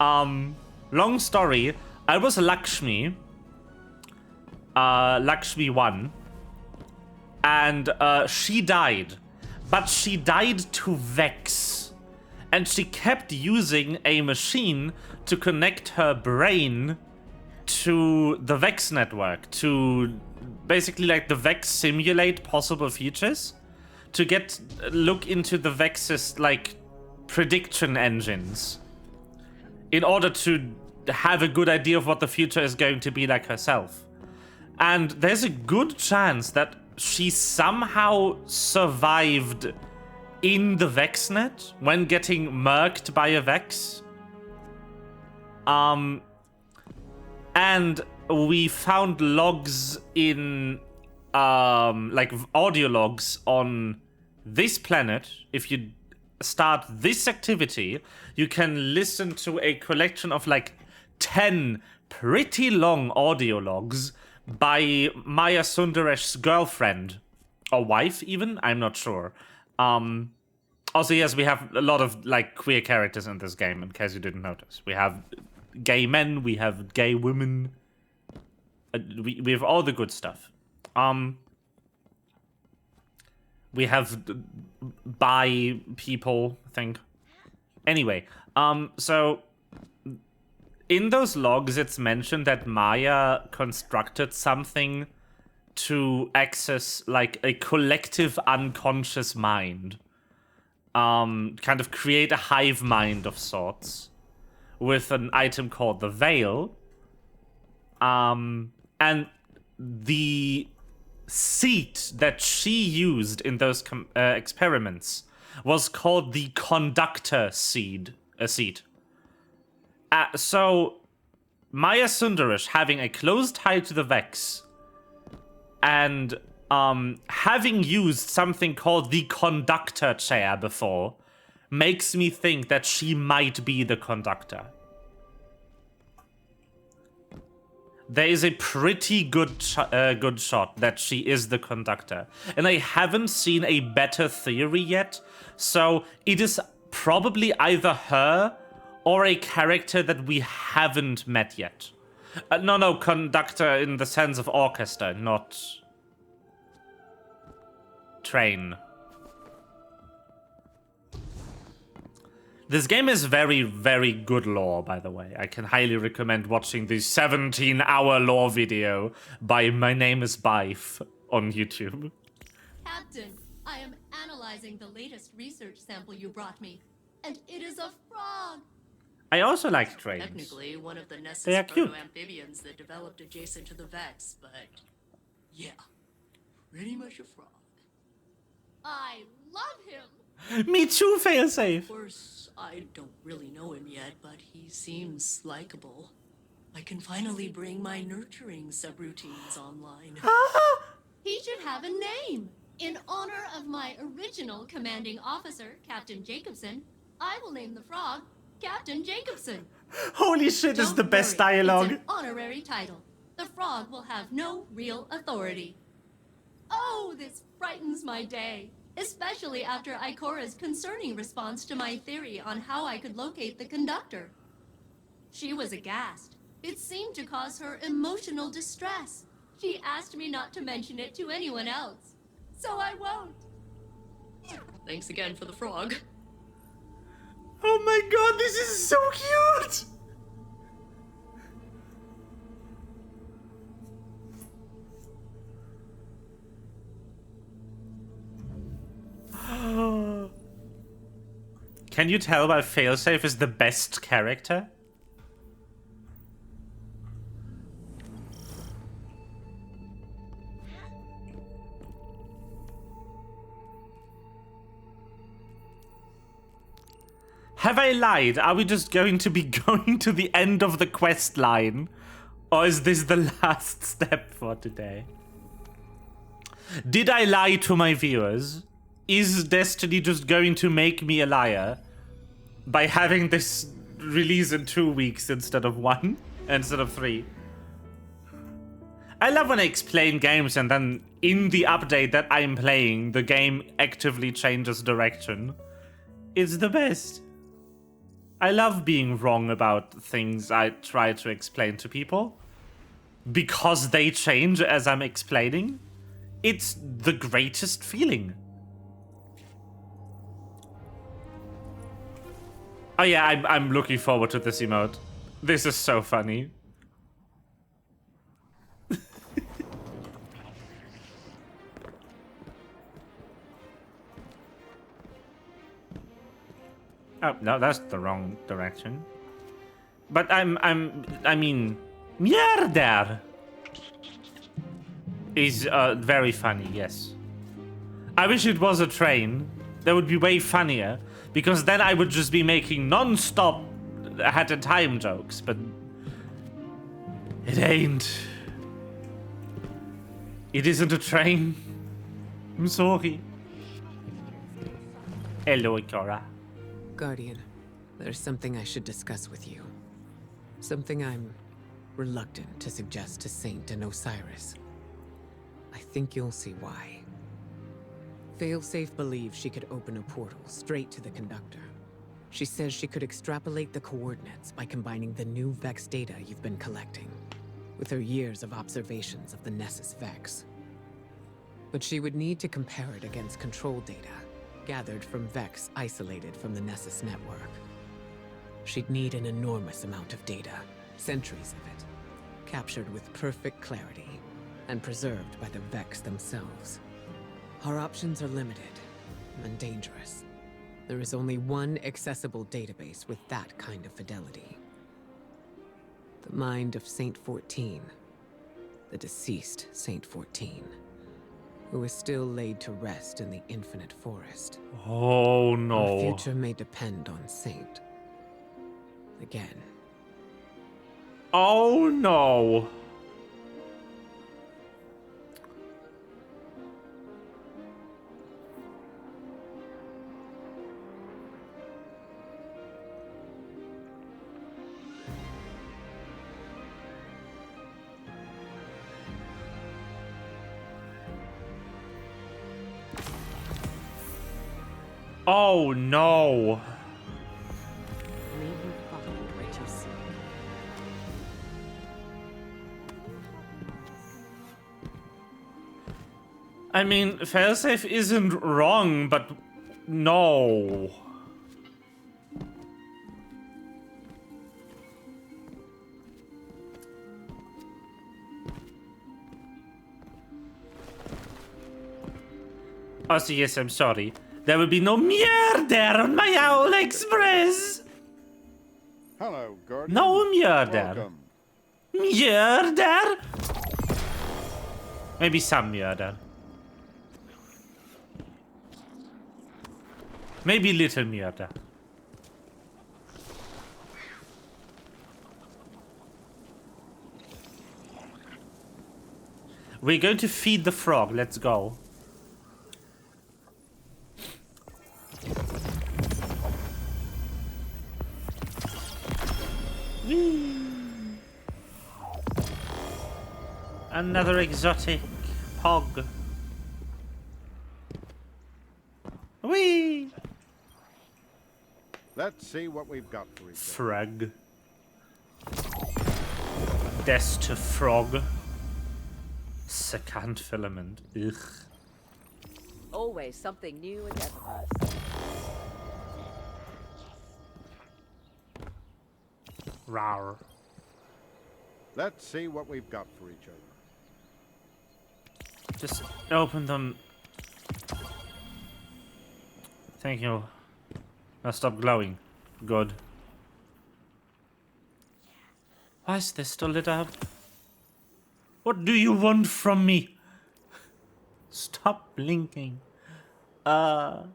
Long story, I was Lakshmi, Lakshmi 1, and she died, but she died to Vex, and she kept using a machine to connect her brain to the Vex network, to basically like the Vex simulate possible futures, to look into the Vex's like prediction engines in order to have a good idea of what the future is going to be like herself. And there's a good chance that she somehow survived in the VexNet when getting murked by a Vex. And we found logs in like audio logs on this planet. If you start this activity, you can listen to a collection of like 10 pretty long audio logs by Maya Sundaresh's girlfriend or wife even, I'm not sure. Also, yes, we have a lot of like queer characters in this game, in case you didn't notice. We have gay men, we have gay women, we have all the good stuff. We have bi people, I think. Anyway, so in those logs, it's mentioned that Maya constructed something to access like a collective unconscious mind. Kind of create a hive mind of sorts with an item called the Veil. And the seat that she used in those experiments was called the conductor seat. So Maya Sundaresh, having a close tie to the Vex, and having used something called the conductor chair before, makes me think that she might be the conductor. There is a pretty good shot that she is the conductor. And I haven't seen a better theory yet, so it is probably either her or a character that we haven't met yet. No, conductor in the sense of orchestra, not train. This game is very, very good lore, by the way. I can highly recommend watching the 17-hour lore video by My Name is Bife on YouTube. Captain, I am analyzing the latest research sample you brought me, and it is a frog. I also like trains. Technically, one of the Nessus They are cute. proto-amphibians that developed adjacent to the Vex, but yeah, pretty much a frog. I love him! Me too, failsafe. Of course, I don't really know him yet, but he seems likable. I can finally bring my nurturing subroutines online. He should have a name! In honor of my original commanding officer, Captain Jacobson, I will name the frog Captain Jacobson. Holy shit, this is the Don't best worry, dialogue. It's an honorary title. The frog will have no real authority. Oh, this brightens my day. Especially after Ikora's concerning response to my theory on how I could locate the conductor. She was aghast. It seemed to cause her emotional distress. She asked me not to mention it to anyone else. So I won't. Thanks again for the frog. Oh my god, this is so cute! Can you tell why Failsafe is the best character? Have I lied? Are we just going to be going to the end of the quest line? Or is this the last step for today? Did I lie to my viewers? Is Destiny just going to make me a liar by having this release in 2 weeks instead of 1, instead of 3? I love when I explain games and then in the update that I'm playing, the game actively changes direction. It's the best. I love being wrong about things I try to explain to people because they change as I'm explaining. It's the greatest feeling. Oh yeah, I'm looking forward to this emote. This is so funny. Oh, no, that's the wrong direction. But I mean, mierda is very funny, yes. I wish it was a train. That would be way funnier, because then I would just be making non-stop Hat in Time jokes, but it ain't. It isn't a train. I'm sorry. Hello, Ikora. Guardian, there's something I should discuss with you. Something I'm reluctant to suggest to Saint and Osiris. I think you'll see why. Failsafe believes she could open a portal straight to the conductor. She says she could extrapolate the coordinates by combining the new Vex data you've been collecting with her years of observations of the Nessus Vex. But she would need to compare it against control data gathered from Vex isolated from the Nessus network. She'd need an enormous amount of data, centuries of it, captured with perfect clarity and preserved by the Vex themselves. Our options are limited and dangerous. There is only one accessible database with that kind of fidelity. The mind of Saint 14, the deceased Saint 14. Who is still laid to rest in the infinite forest. Oh no. Our future may depend on Saint. Again. Oh no. Oh no. May you find what you seek. I mean, Failsafe isn't wrong, but no. Oh, so yes, I'm sorry. There will be no murder on my Owl Express. Hello. Hello, Guardian. No murder. Welcome. Murder? Maybe some murder. Maybe little murder. We're going to feed the frog. Let's go. Whee! Another exotic pog. Whee! Let's see what we've got for each other. Frog. Death to frog. Second filament. Ugh. Always something new and effortless. Rawr. Let's see what we've got for each other. Just open them. Thank you. Now stop glowing. Good. Why is this still lit up? What do you want from me? Stop blinking. Okay,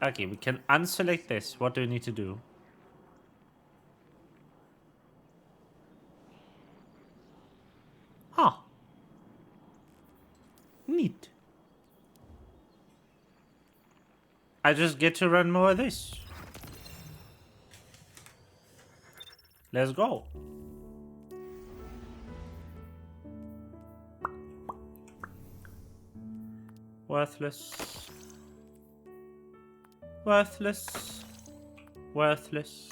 we can unselect this. What do we need to do? Huh. Neat. I just get to run more of this. Let's go. Worthless. Worthless. Worthless.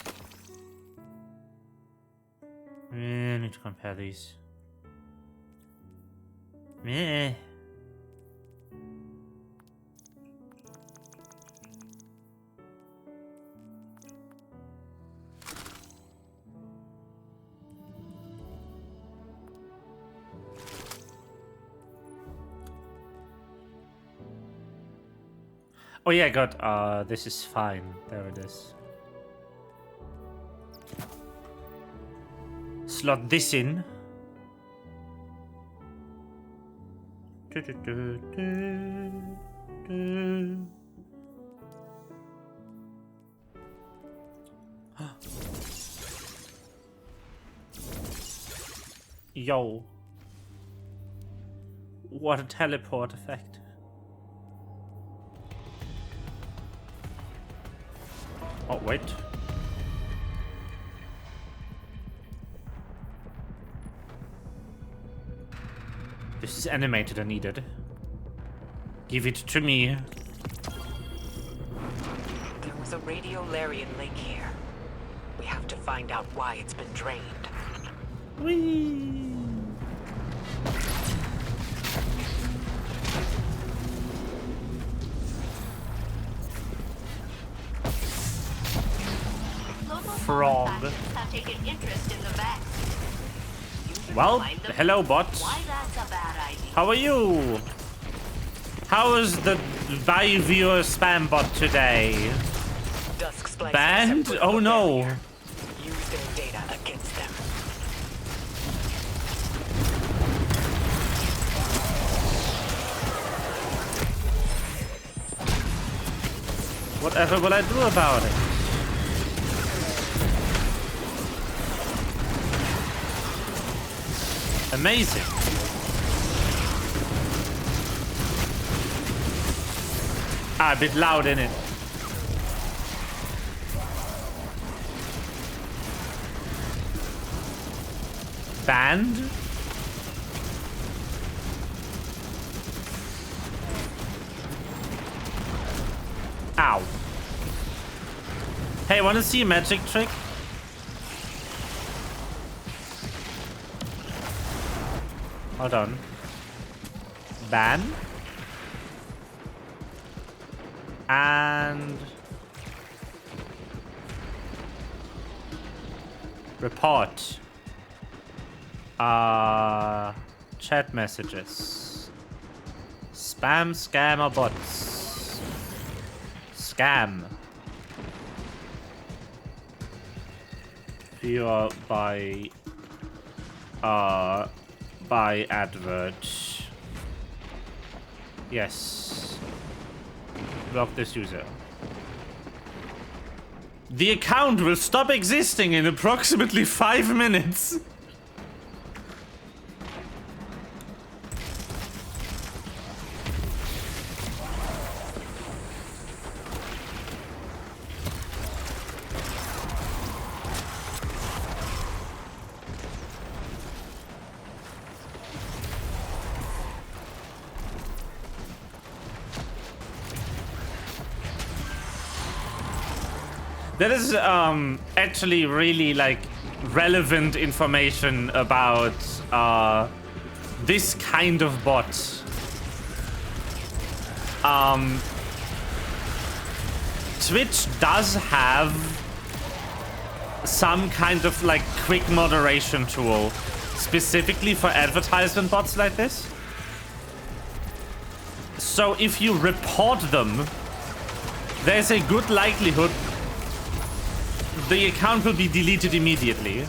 I need to compare these. Meh. Oh yeah, God, this is fine. There it is. Slot this in. Yo. What a teleport effect. Oh, wait. This is animated, I need it. Give it to me. There was a radiolarian lake here. We have to find out why it's been drained. Whee! Frog. Have taken interest in the vat. Well, hello, bot. Why that's a bad idea. How are you? How is the viewer spam bot today? Dusk splicers Banned? have put Oh up a no. barrier. Use their data against them. Whatever will I do about it? Amazing. Ah, a bit loud in it. Banned? Ow. Hey, wanna see a magic trick? Hold on. Ban. And report. Chat messages. Spam, scam, or bots. Scam. Pure by advert. Yes. Block this user. The account will stop existing in approximately 5 minutes. That is actually really like relevant information about this kind of bot. Twitch does have some kind of like quick moderation tool specifically for advertisement bots like this. So if you report them, there's a good likelihood the account will be deleted immediately.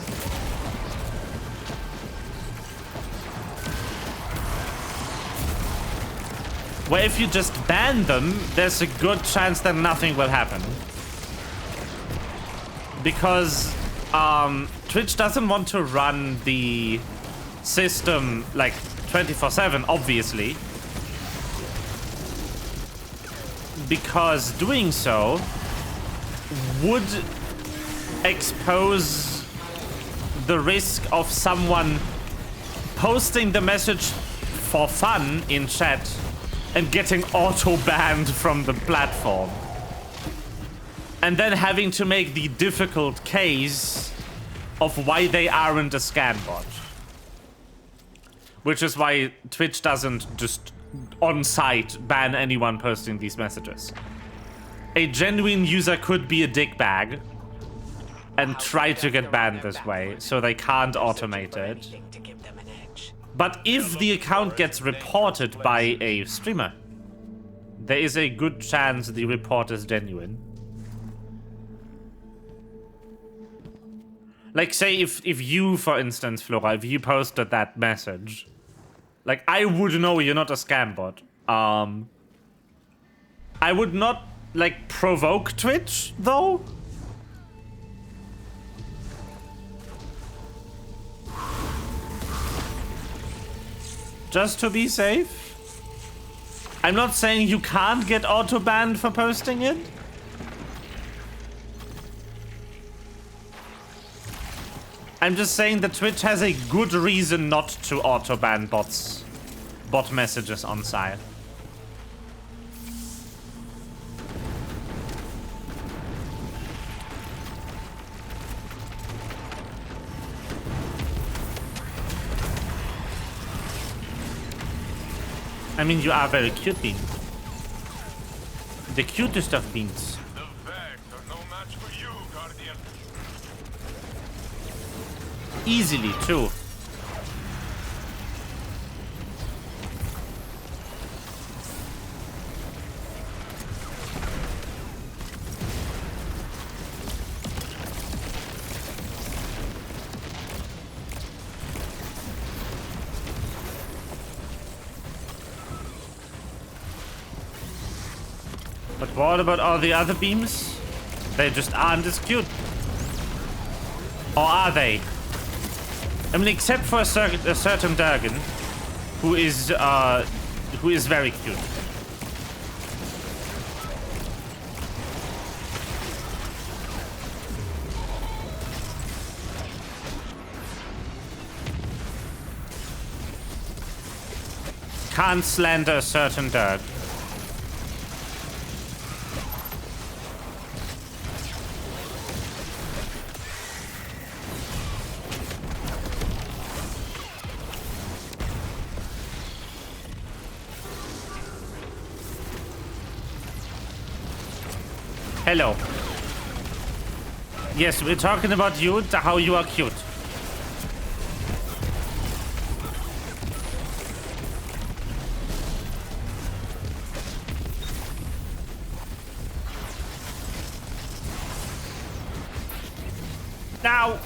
Where if you just ban them, there's a good chance that nothing will happen. Because Twitch doesn't want to run the system like 24/7, obviously. Because doing so would expose the risk of someone posting the message for fun in chat and getting auto-banned from the platform. And then having to make the difficult case of why they aren't a scan bot. Which is why Twitch doesn't just on-site ban anyone posting these messages. A genuine user could be a dickbag and try to get banned this way, so they can't automate it. But if the account gets reported by a streamer, there is a good chance the report is genuine. Like, say if you, for instance, Flora, if you posted that message, like, I would know you're not a scam bot. I would not, like, provoke Twitch, though. Just to be safe. I'm not saying you can't get auto-banned for posting it. I'm just saying that Twitch has a good reason not to auto-ban bot messages on site. I mean, you are very cute, Bean. The cutest of beans. The facts are no match for you, Guardian. Easily, too. But what about all the other beams? They just aren't as cute. Or are they? I mean, except for a certain Durgan, who is very cute. Can't slander a certain Durg. Hello. Yes, we're talking about you, how you are cute. Now,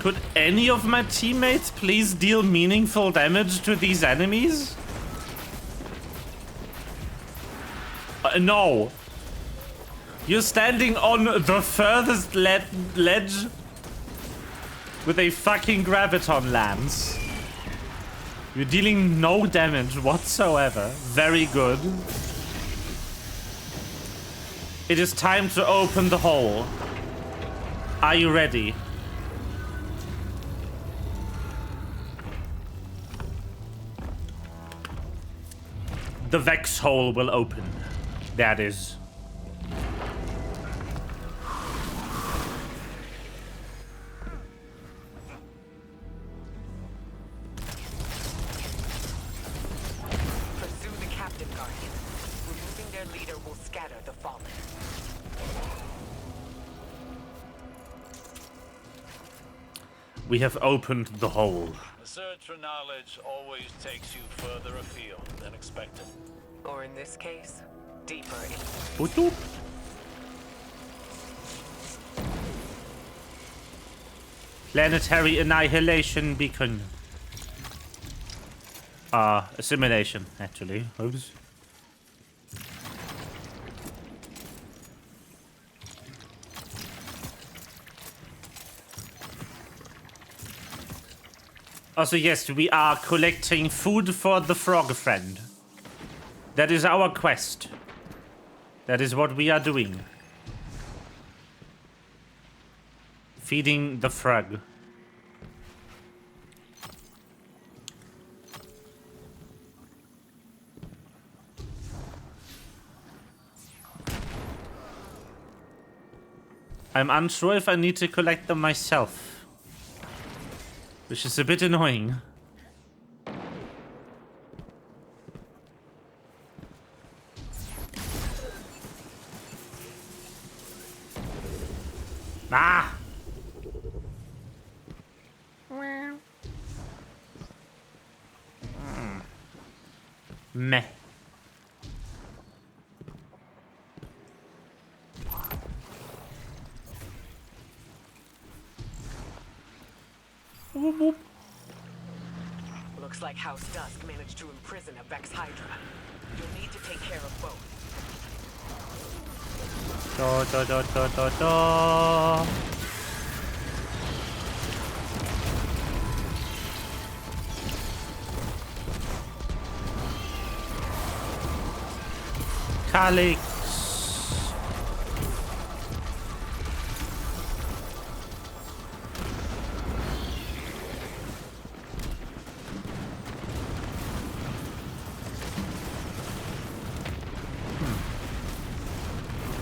Could any of my teammates please deal meaningful damage to these enemies? No. You're standing on the furthest ledge with a fucking graviton lance. You're dealing no damage whatsoever. Very good. It is time to open the hole. Are you ready? The Vex hole will open. That is. Pursue the captive guardian. Removing their leader will scatter the fallen. We have opened the hole. The search for knowledge always takes you further afield than expected. Or in this case, deeper in. Boop, boop. Planetary annihilation beacon. Assimilation, actually. Oops. Also, yes, we are collecting food for the frog friend. That is our quest. That is what we are doing. Feeding the frog. I'm unsure if I need to collect them myself, which is a bit annoying. Ah! Meh. Whoop, whoop. Looks like House Dusk managed to imprison a Vex Hydra. You'll need to take care of both. Da, da, da, da, da, da. Calyx.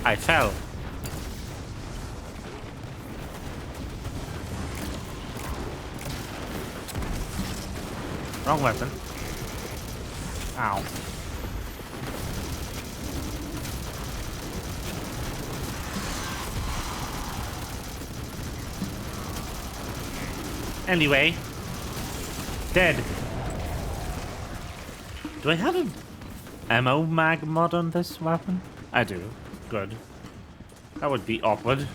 I fell. Wrong weapon. Ow. Anyway. Dead. Do I have an ammo mag mod on this weapon? I do. Good. That would be awkward.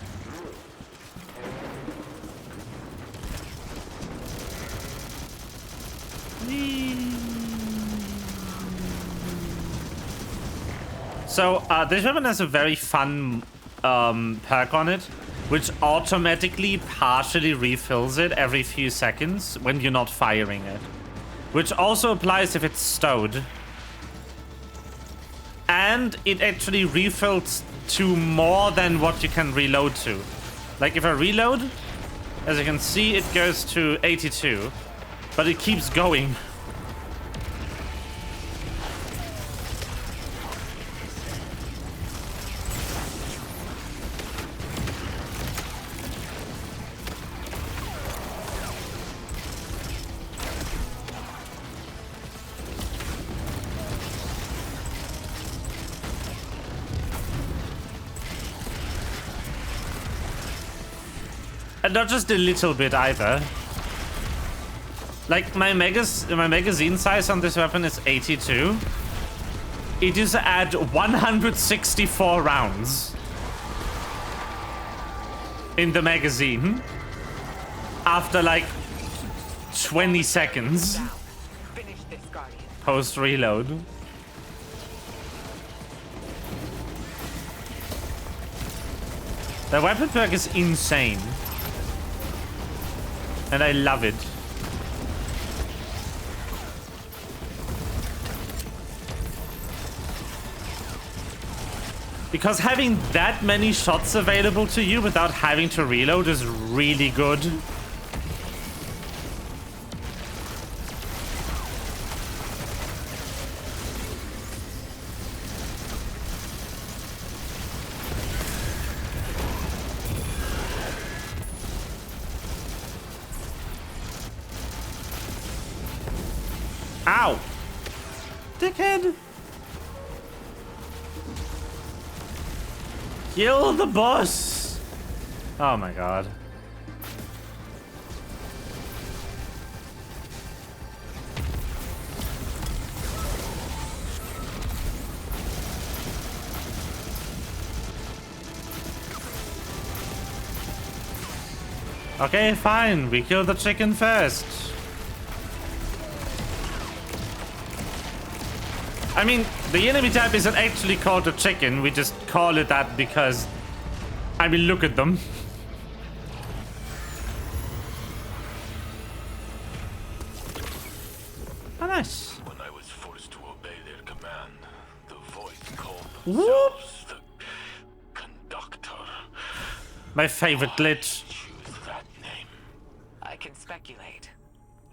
So, this weapon has a very fun perk on it, which automatically partially refills it every few seconds when you're not firing it. Which also applies if it's stowed. And it actually refills to more than what you can reload to. Like if I reload, as you can see, it goes to 82, but it keeps going. And not just a little bit either. Like my magazine size on this weapon is 82. It is at 164 rounds in the magazine. after like 20 seconds Down. Finish this, Guardian. post reload. The weapon perk is insane. And I love it. Because having that many shots available to you without having to reload is really good. Ow! Dickhead! Kill the boss! Oh my god. Okay, fine. We kill the chicken first. I mean, the enemy type isn't actually called a chicken. We just call it that because, I mean, look at them. Oh, nice. When I was forced to obey their command, the voice called Whoop. themselves the Conductor. My favorite glitch. Choose that name. I can speculate.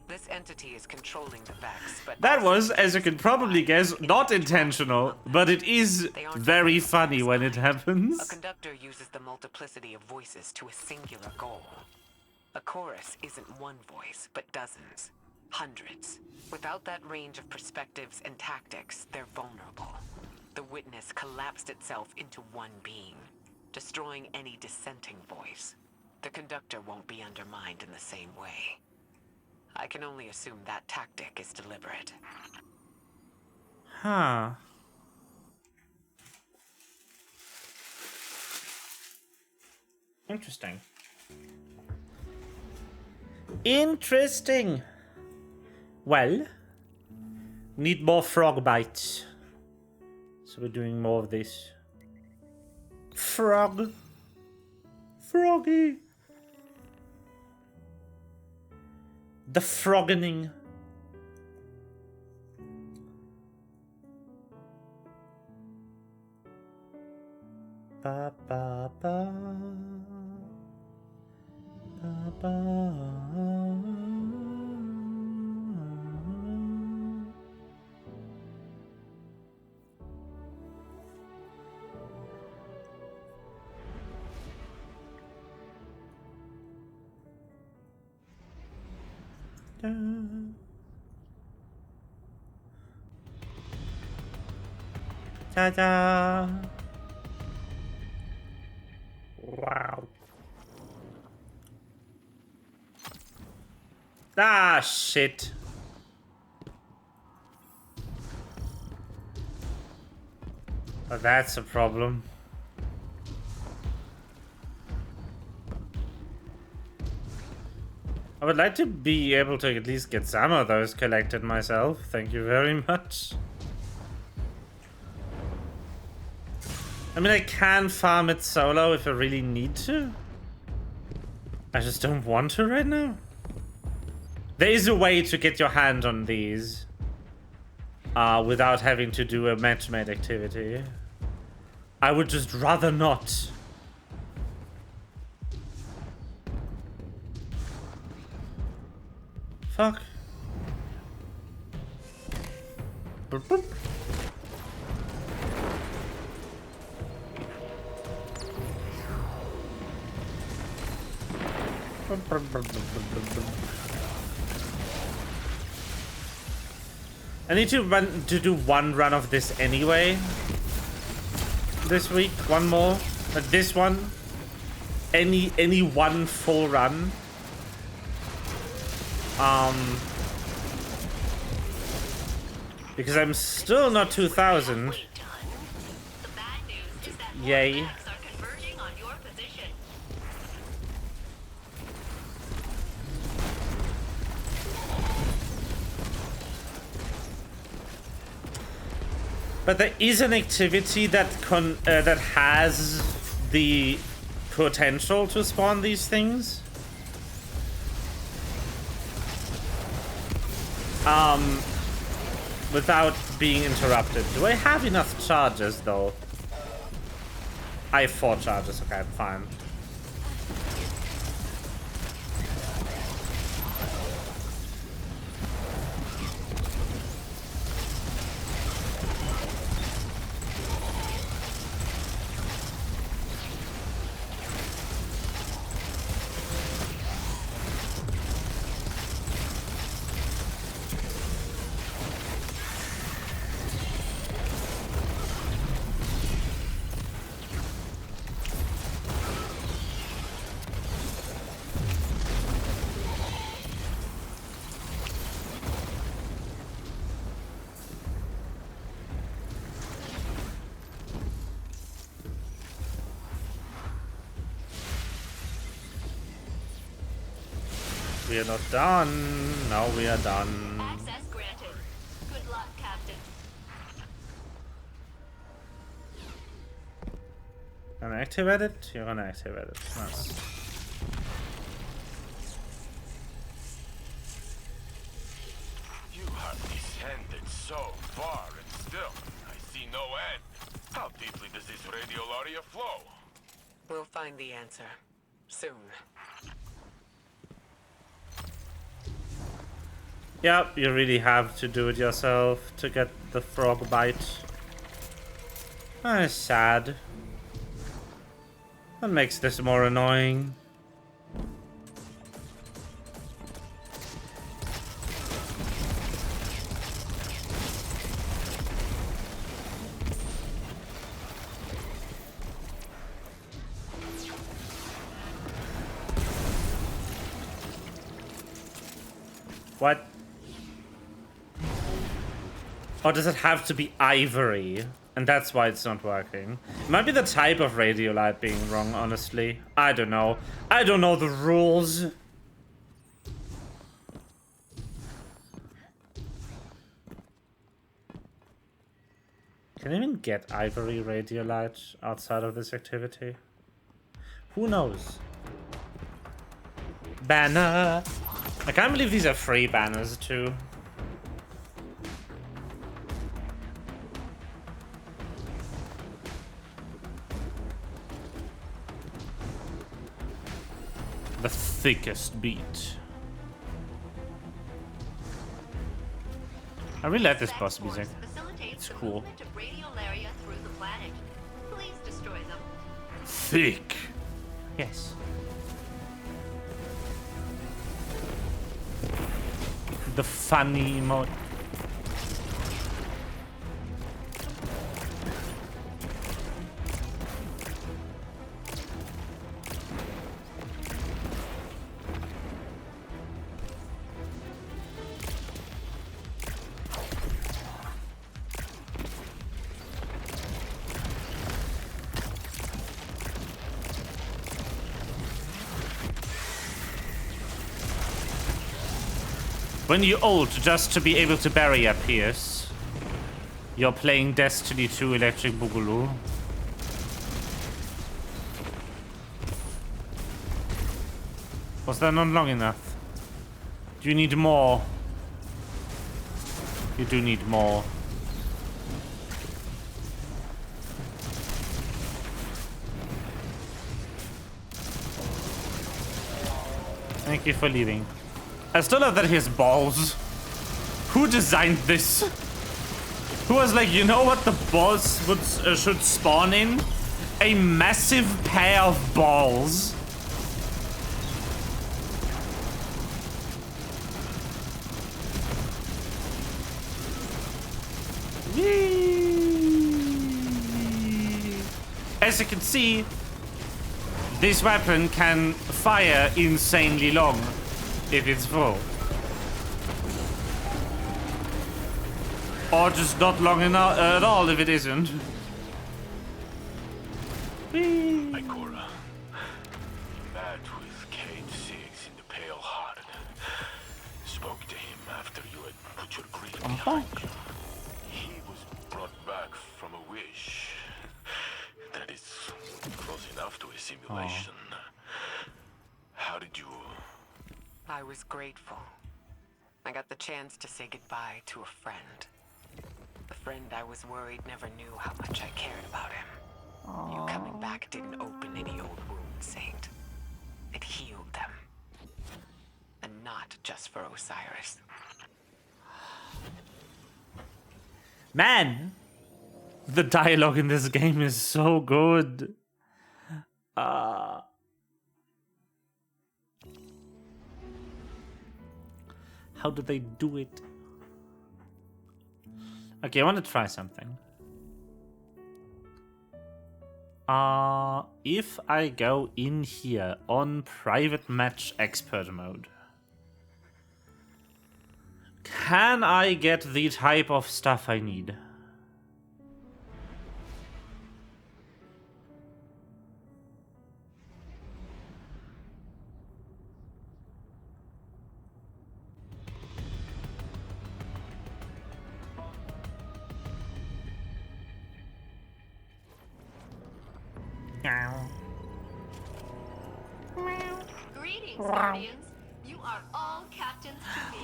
This entity is controlling the Vex, but That was, as you can probably guess, not intentional, but it is very funny when it a happens. conductor uses the multiplicity of voices to a singular goal. A chorus isn't one voice, but dozens, hundreds. Without that range of perspectives and tactics, they're vulnerable. The witness collapsed itself into one being, destroying any dissenting voice. The conductor won't be undermined in the same way. I can only assume that tactic is deliberate. Huh. Interesting. Interesting. Well, need more frog bites. So we're doing more of this. Frog. Froggy. The froggening. Ba ba ba. Ba ba. Ta-da! Wow. Ah, shit. Oh, that's a problem. I would like to be able to at least get some of those collected myself. Thank you very much. I mean, I can farm it solo if I really need to. I just don't want to right now. There is a way to get your hand on these without having to do a match-made activity. I would just rather not. Fuck. Boop, boop. I need to do one run of this anyway. This week, one more. But this one, any one full run. Because I'm still not 2,000. Yay. But there is an activity that that has the potential to spawn these things. Without being interrupted. Do I have enough charges though? I have 4 charges. Okay, I'm fine. We are not done. Now we are done. Access granted. Good luck, Captain. Gonna activate it? You're gonna activate it. Nice. You have descended so far and still I see no end. How deeply does this radiolaria flow? We'll find the answer. Soon. Yep, you really have to do it yourself to get the frog bite. That's sad. That makes this more annoying. What? Or does it have to be ivory? And that's why it's not working. It might be the type of radiolite being wrong, honestly. I don't know. I don't know the rules. Can I even get ivory radiolite outside of this activity? Who knows? Banner! I can't believe these are free banners too. The thickest beat. I really like this boss music. It's cool. Thick. Yes. The funny emote. When you're old, just to be able to bury a Pierce, you're playing Destiny 2 Electric Boogaloo. Was that not long enough? Do you need more? You do need more. Thank you for leaving. I still love that he has balls. Who designed this? Who was like, you know what the boss would, should spawn in? A massive pair of balls. Yee. As you can see, this weapon can fire insanely long. If it's full. Or just not long enough at all if it isn't. Ikora, met with Kate Siggs in the Pale Heart. Spoke to him after you had put your grief behind you. He was brought back close enough to a simulation. How did you... I was grateful. I got the chance to say goodbye to a friend. A friend I was worried never knew how much I cared about him. You coming back didn't open any old wounds, Saint. It healed them. And not just for Osiris. Man! The dialogue in this game is so good. How do they do it? Okay, I want to try something. If I go in here on private match expert mode, can I get the type of stuff I need? Greetings, Guardians. You are all captains to be.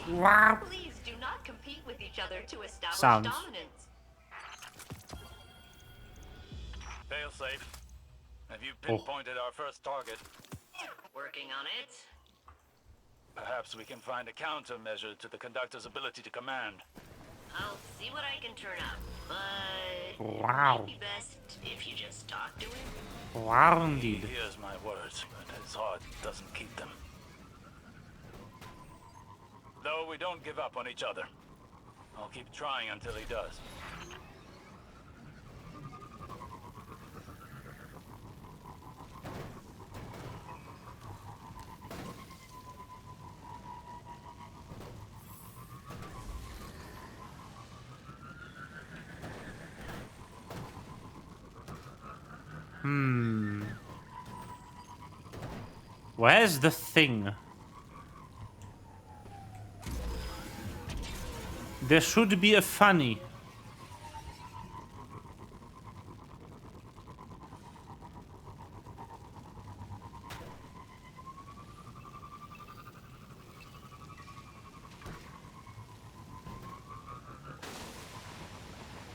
Please do not compete with each other to establish Sounds. dominance. Failsafe. Have you pinpointed our first target? Working on it. Perhaps we can find a countermeasure to the conductor's ability to command. I'll see what I can turn up, but it Wow. might be best if you just talk to him. Wow, He indeed. hears my words, but his heart doesn't keep them. Though we don't give up on each other. I'll keep trying until he does. Where's the thing? There should be a funny.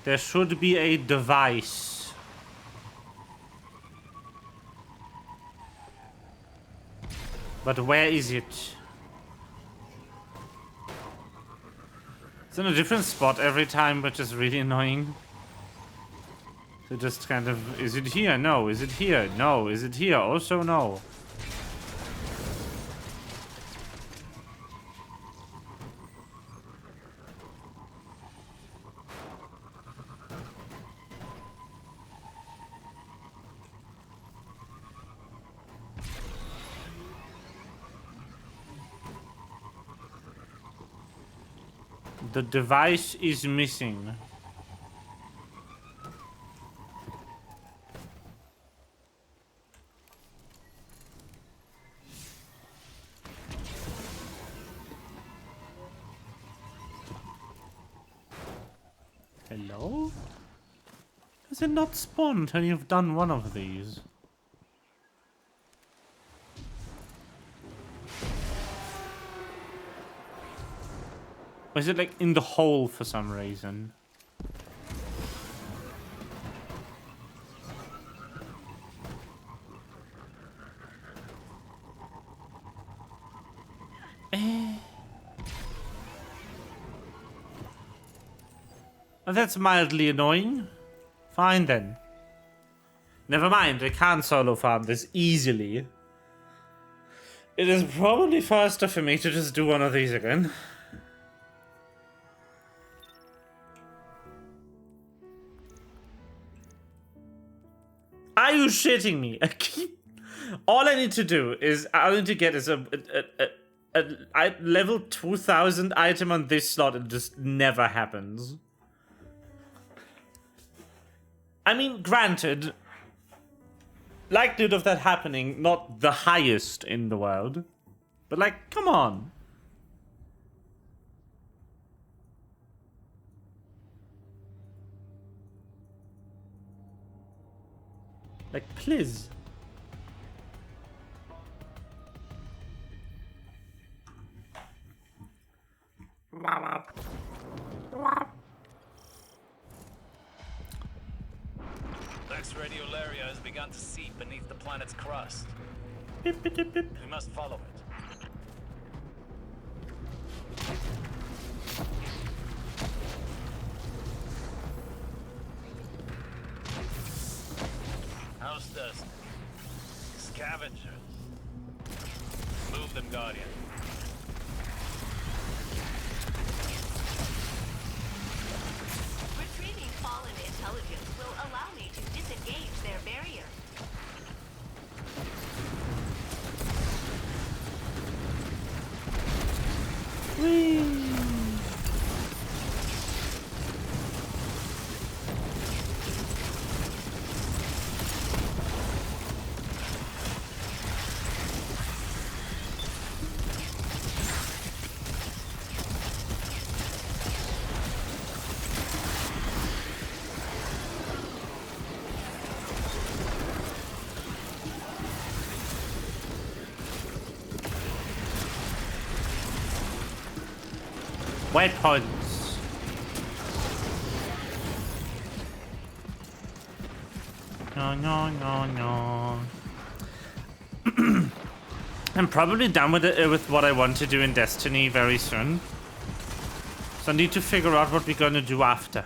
There should be a device. But where is it? It's in a different spot every time, which is really annoying. So just kind of, is it here? No. Is it here? No. Is it here? Also no. The device is missing. Hello? Does it not spawn until you've done one of these? Or is it like in the hole for some reason? Oh, that's mildly annoying. Fine then. Never mind, I can't solo farm this easily. It is probably faster for me to just do one of these again. Are you shitting me? All I need to do is, all I need to get is a level 2000 item on this slot, and it just never happens. I mean, granted, likelihood of that happening, not the highest in the world. But like, come on. Like, please. begun to seep beneath the planet's crust. Beep, beep, beep, beep. We must follow it. House dust. Scavengers. Move them, Guardian. Retrieving fallen intelligence will allow me to disengage their barrier. Weapons. No, no, no, no. I'm probably done with it, with what I want to do in Destiny very soon. So I need to figure out what we're gonna do after.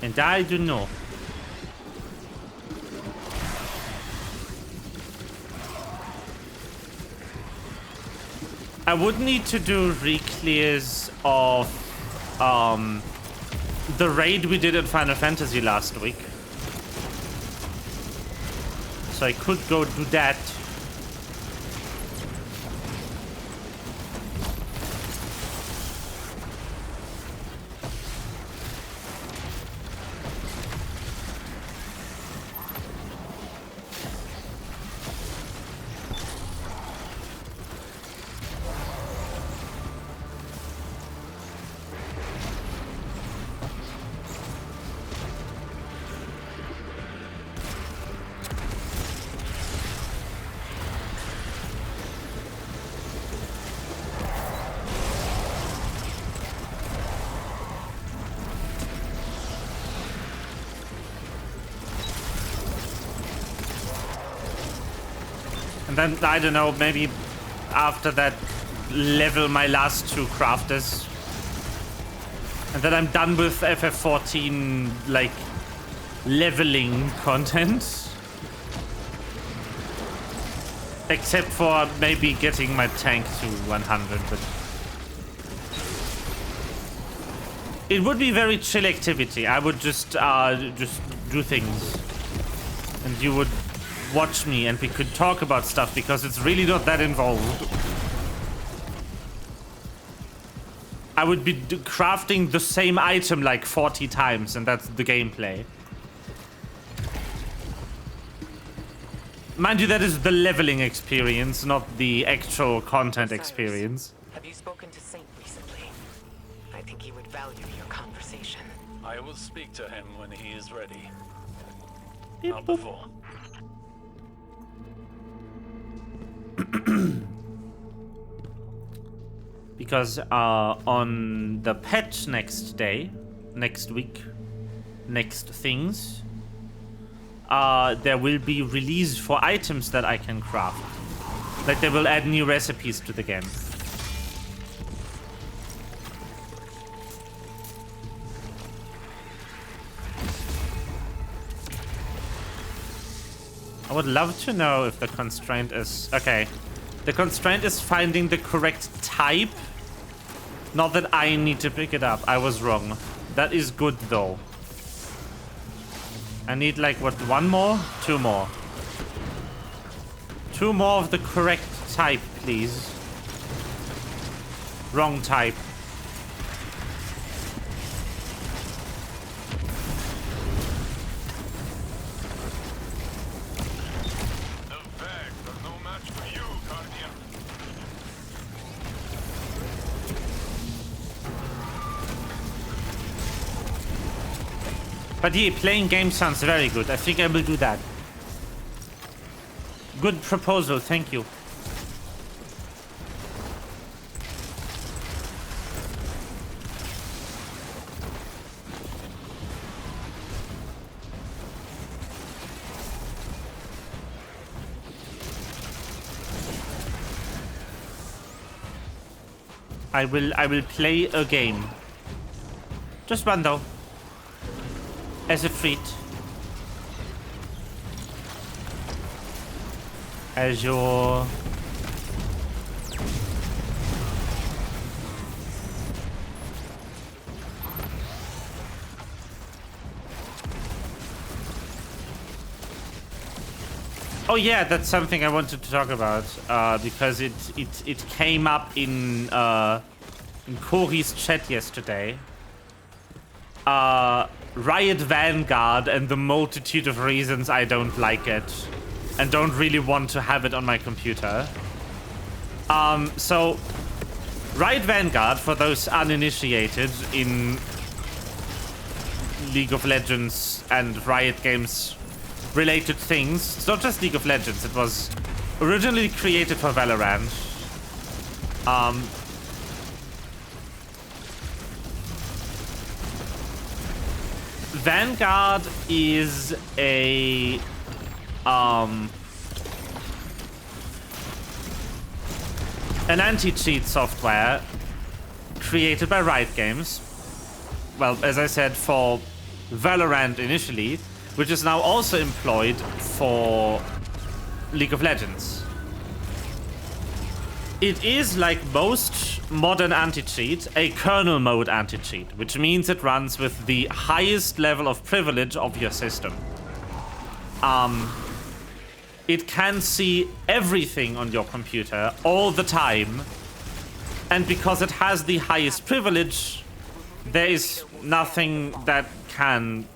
And I do know. I would need to do re-clears of the raid we did in Final Fantasy last week. So I could go do that. And then, I don't know, maybe after that, level my last two crafters. And then I'm done with FF14, like, leveling content. Except for maybe getting my tank to 100, but... It would be very chill activity. I would just do things. And you would watch me and we could talk about stuff because it's really not that involved. I would be crafting the same item like 40 times and that's the gameplay. Mind you, that is the leveling experience, not the actual content experience. Have you spoken to Saint recently? I think he would value your conversation. I will speak to him when he is ready. Beep, Not boop. before. Because on the patch next week, next things, there will be release for items that I can craft. Like they will add new recipes to the game. I would love to know if the constraint is... Okay. The constraint is finding the correct type. Not that I need to pick it up. I was wrong. That is good, though. I need, like, what, one more? Two more. Two more of the correct type, please. Wrong type. But yeah, playing games sounds very good. I think I will do that. Good proposal, thank you. I will play a game. Just one though. As a treat. As your... Oh yeah, that's something I wanted to talk about, because it came up in Corey's chat yesterday. Riot Vanguard and the multitude of reasons I don't like it and don't really want to have it on my computer. So Riot Vanguard, for those uninitiated in League of Legends and Riot Games related things. It's not just League of Legends. It was originally created for Valorant. Vanguard is a an anti-cheat software created by Riot Games. Well, as I said, for Valorant initially, which is now also employed for League of Legends. It is, like most modern anti-cheat, a kernel mode anti-cheat, which means it runs with the highest level of privilege of your system. It can see everything on your computer all the time, and because it has the highest privilege, there is nothing that can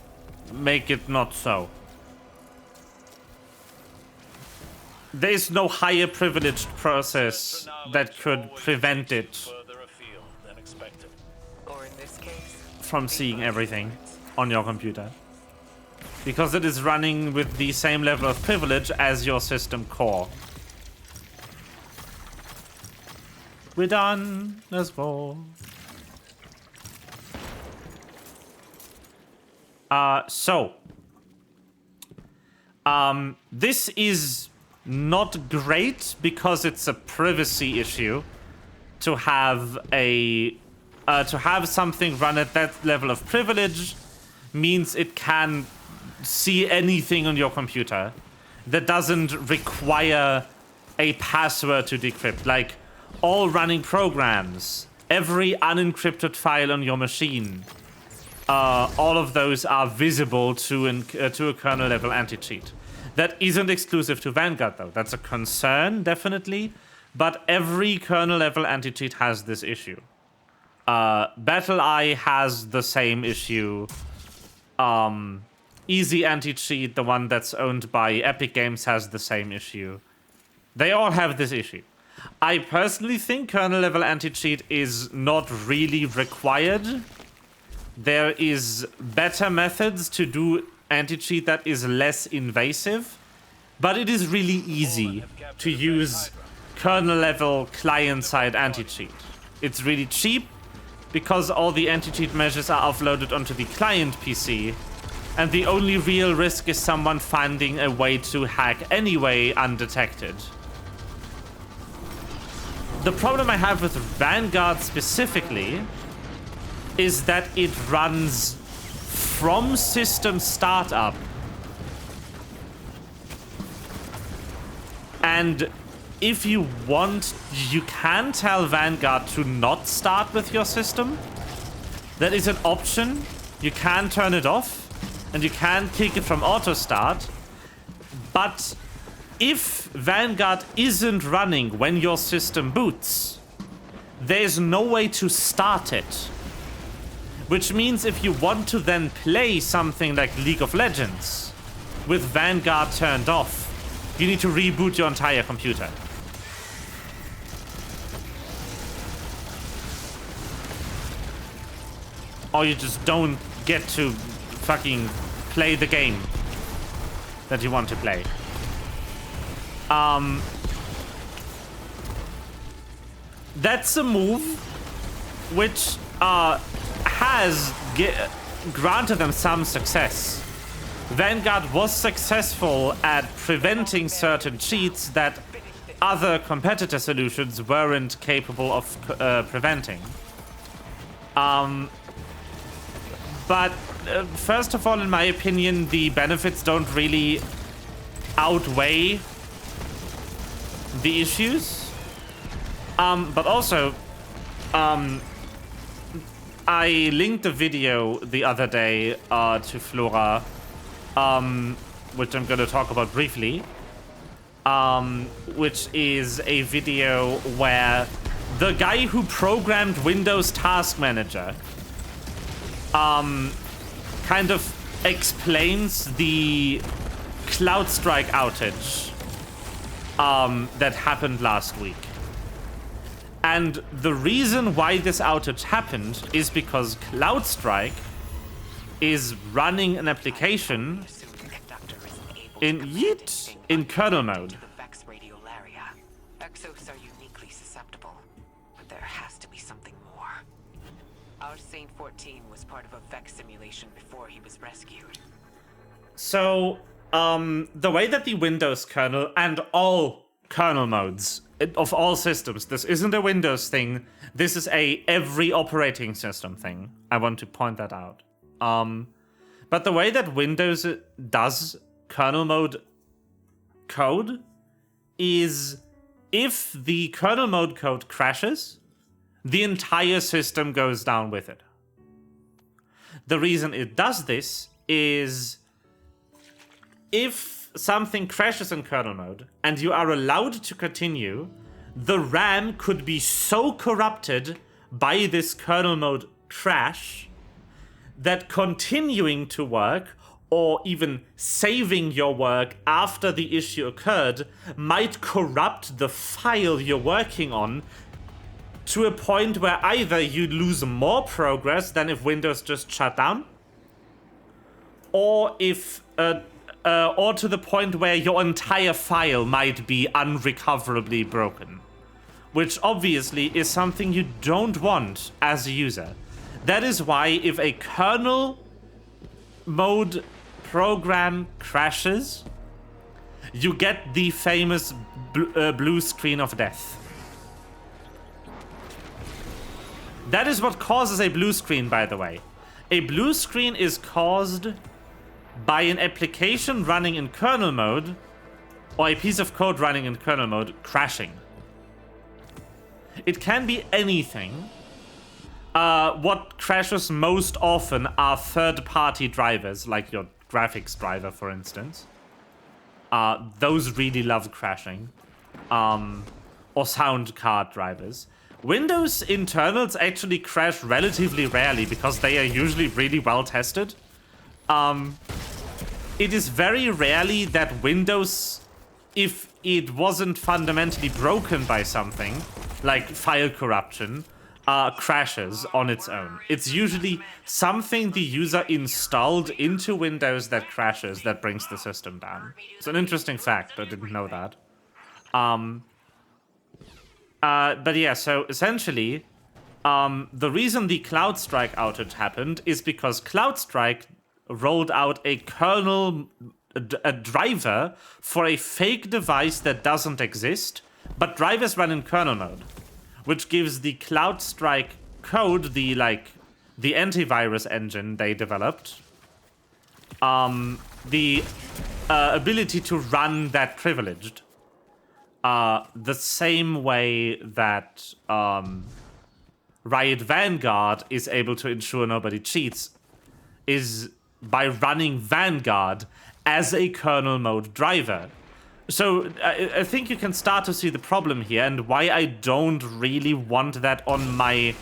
make it not so. There is no higher privileged process that could prevent it from seeing everything on your computer. Because it is running with the same level of privilege as your system core. We're done. Let's go. This is not great because it's a privacy issue to have something run at that level of privilege. Means it can see anything on your computer that doesn't require a password to decrypt. Like all running programs, every unencrypted file on your machine. All of those are visible to a kernel level anti-cheat. That isn't exclusive to Vanguard though. That's a concern, definitely. But every kernel level anti-cheat has this issue. BattleEye has the same issue. Easy anti-cheat, the one that's owned by Epic Games, has the same issue. They all have this issue. I personally think kernel level anti-cheat is not really required. There is better methods to do anti-cheat that is less invasive, but it is really easy to use kernel-level client-side anti-cheat. It's really cheap because all the anti-cheat measures are offloaded onto the client PC, and the only real risk is someone finding a way to hack anyway undetected. The problem I have with Vanguard specifically is that it runs from system startup. And if you want, you can tell Vanguard to not start with your system. That is an option. You can turn it off, and you can kick it from auto start. But if Vanguard isn't running when your system boots, there's no way to start it. Which means if you want to then play something like League of Legends with Vanguard turned off, you need to reboot your entire computer. Or you just don't get to fucking play the game that you want to play. That's a move which has granted them some success. Vanguard was successful at preventing certain cheats that other competitor solutions weren't capable of preventing. But first of all, in my opinion, the benefits don't really outweigh the issues. But also, I linked a video the other day to Flora, which I'm going to talk about briefly, which is a video where the guy who programmed Windows Task Manager kind of explains the CloudStrike outage that happened last week. And the reason why this outage happened is because CloudStrike is running an application in kernel mode. Exos are uniquely susceptible, but there has to be something more. Our Saint 14 was part of a Vex simulation before he was rescued. So, the way that the Windows kernel and all kernel modes of all systems, this isn't a Windows thing, this is a every operating system thing. I want to point that out. But the way that Windows does kernel mode code is if the kernel mode code crashes, the entire system goes down with it. The reason it does this is if something crashes in kernel mode and you are allowed to continue, the RAM could be so corrupted by this kernel mode crash that continuing to work or even saving your work after the issue occurred might corrupt the file you're working on to a point where either you lose more progress than if Windows just shut down, or or to the point where your entire file might be unrecoverably broken, which obviously is something you don't want as a user. That is why if a kernel mode program crashes, you get the famous blue screen of death. That is what causes a blue screen, by the way. A blue screen is caused by an application running in kernel mode or a piece of code running in kernel mode crashing. It can be anything. What crashes most often are third-party drivers, like your graphics driver, for instance. Those really love crashing. Or sound card drivers. Windows internals actually crash relatively rarely because they are usually really well tested. It is very rarely that Windows, if it wasn't fundamentally broken by something, like file corruption, crashes on its own. It's usually something the user installed into Windows that crashes that brings the system down. It's an interesting fact, I didn't know that. But yeah, so essentially, the reason the CloudStrike outage happened is because CloudStrike rolled out a driver for a fake device that doesn't exist, but drivers run in kernel mode, which gives the CloudStrike code, the antivirus engine they developed, the ability to run that privileged. The same way that Riot Vanguard is able to ensure nobody cheats is by running Vanguard as a kernel mode driver. So I think you can start to see the problem here and why I don't really want that on my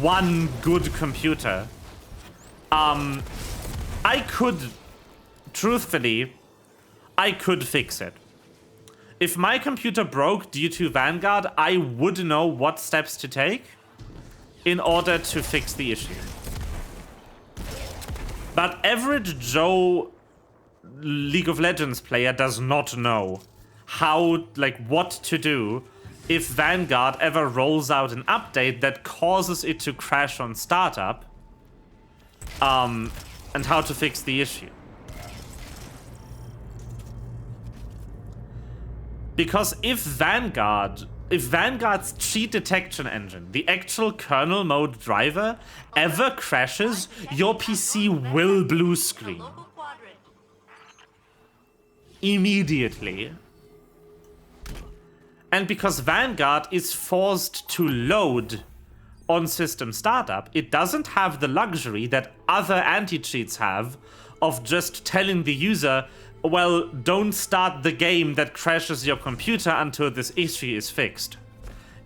one good computer. Truthfully, I could fix it. If my computer broke due to Vanguard, I would know what steps to take in order to fix the issue. But average Joe League of Legends player does not know what to do if Vanguard ever rolls out an update that causes it to crash on startup, and how to fix the issue. Because if Vanguard's cheat detection engine, the actual kernel mode driver, ever crashes, your PC will blue screen. Immediately. And because Vanguard is forced to load on system startup, it doesn't have the luxury that other anti-cheats have of just telling the user, well, don't start the game that crashes your computer until this issue is fixed.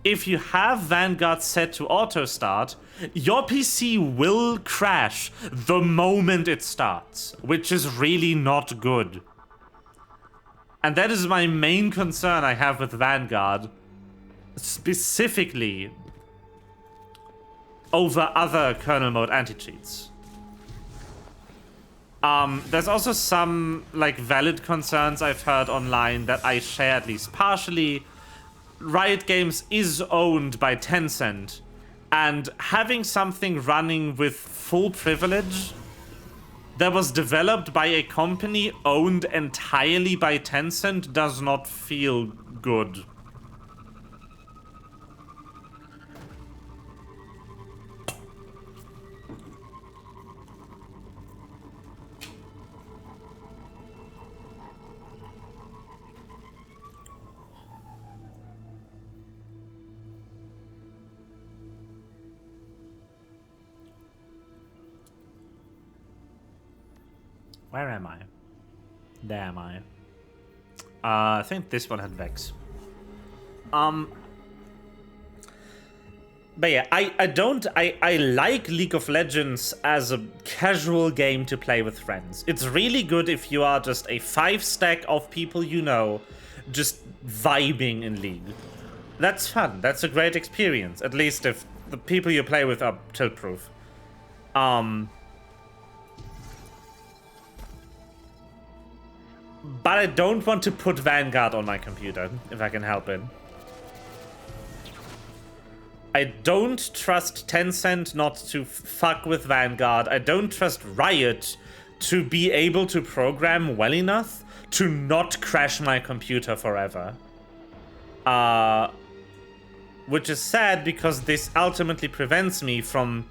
If you have Vanguard set to auto start, your PC will crash the moment it starts, which is really not good. And that is my main concern I have with Vanguard, specifically over other kernel mode anti-cheats. There's also some like valid concerns I've heard online that I share at least partially. Riot Games is owned by Tencent, and having something running with full privilege that was developed by a company owned entirely by Tencent does not feel good. Where am I? There am I. I think this one had Vex. But yeah, I like League of Legends as a casual game to play with friends. It's really good if you are just a 5-stack of people you know, just vibing in League. That's fun. That's a great experience. At least if the people you play with are tilt-proof. But I don't want to put Vanguard on my computer, if I can help it. I don't trust Tencent not to fuck with Vanguard. I don't trust Riot to be able to program well enough to not crash my computer forever. Which is sad because this ultimately prevents me from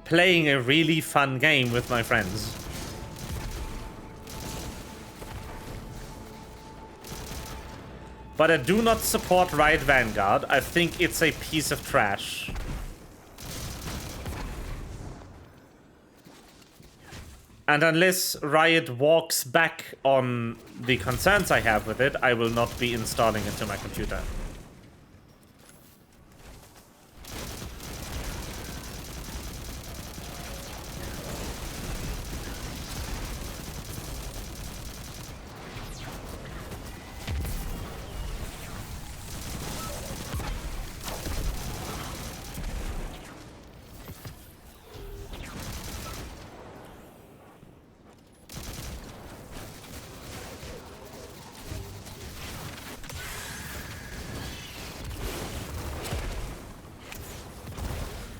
playing a really fun game with my friends. But I do not support Riot Vanguard. I think it's a piece of trash. And unless Riot walks back on the concerns I have with it, I will not be installing it to my computer.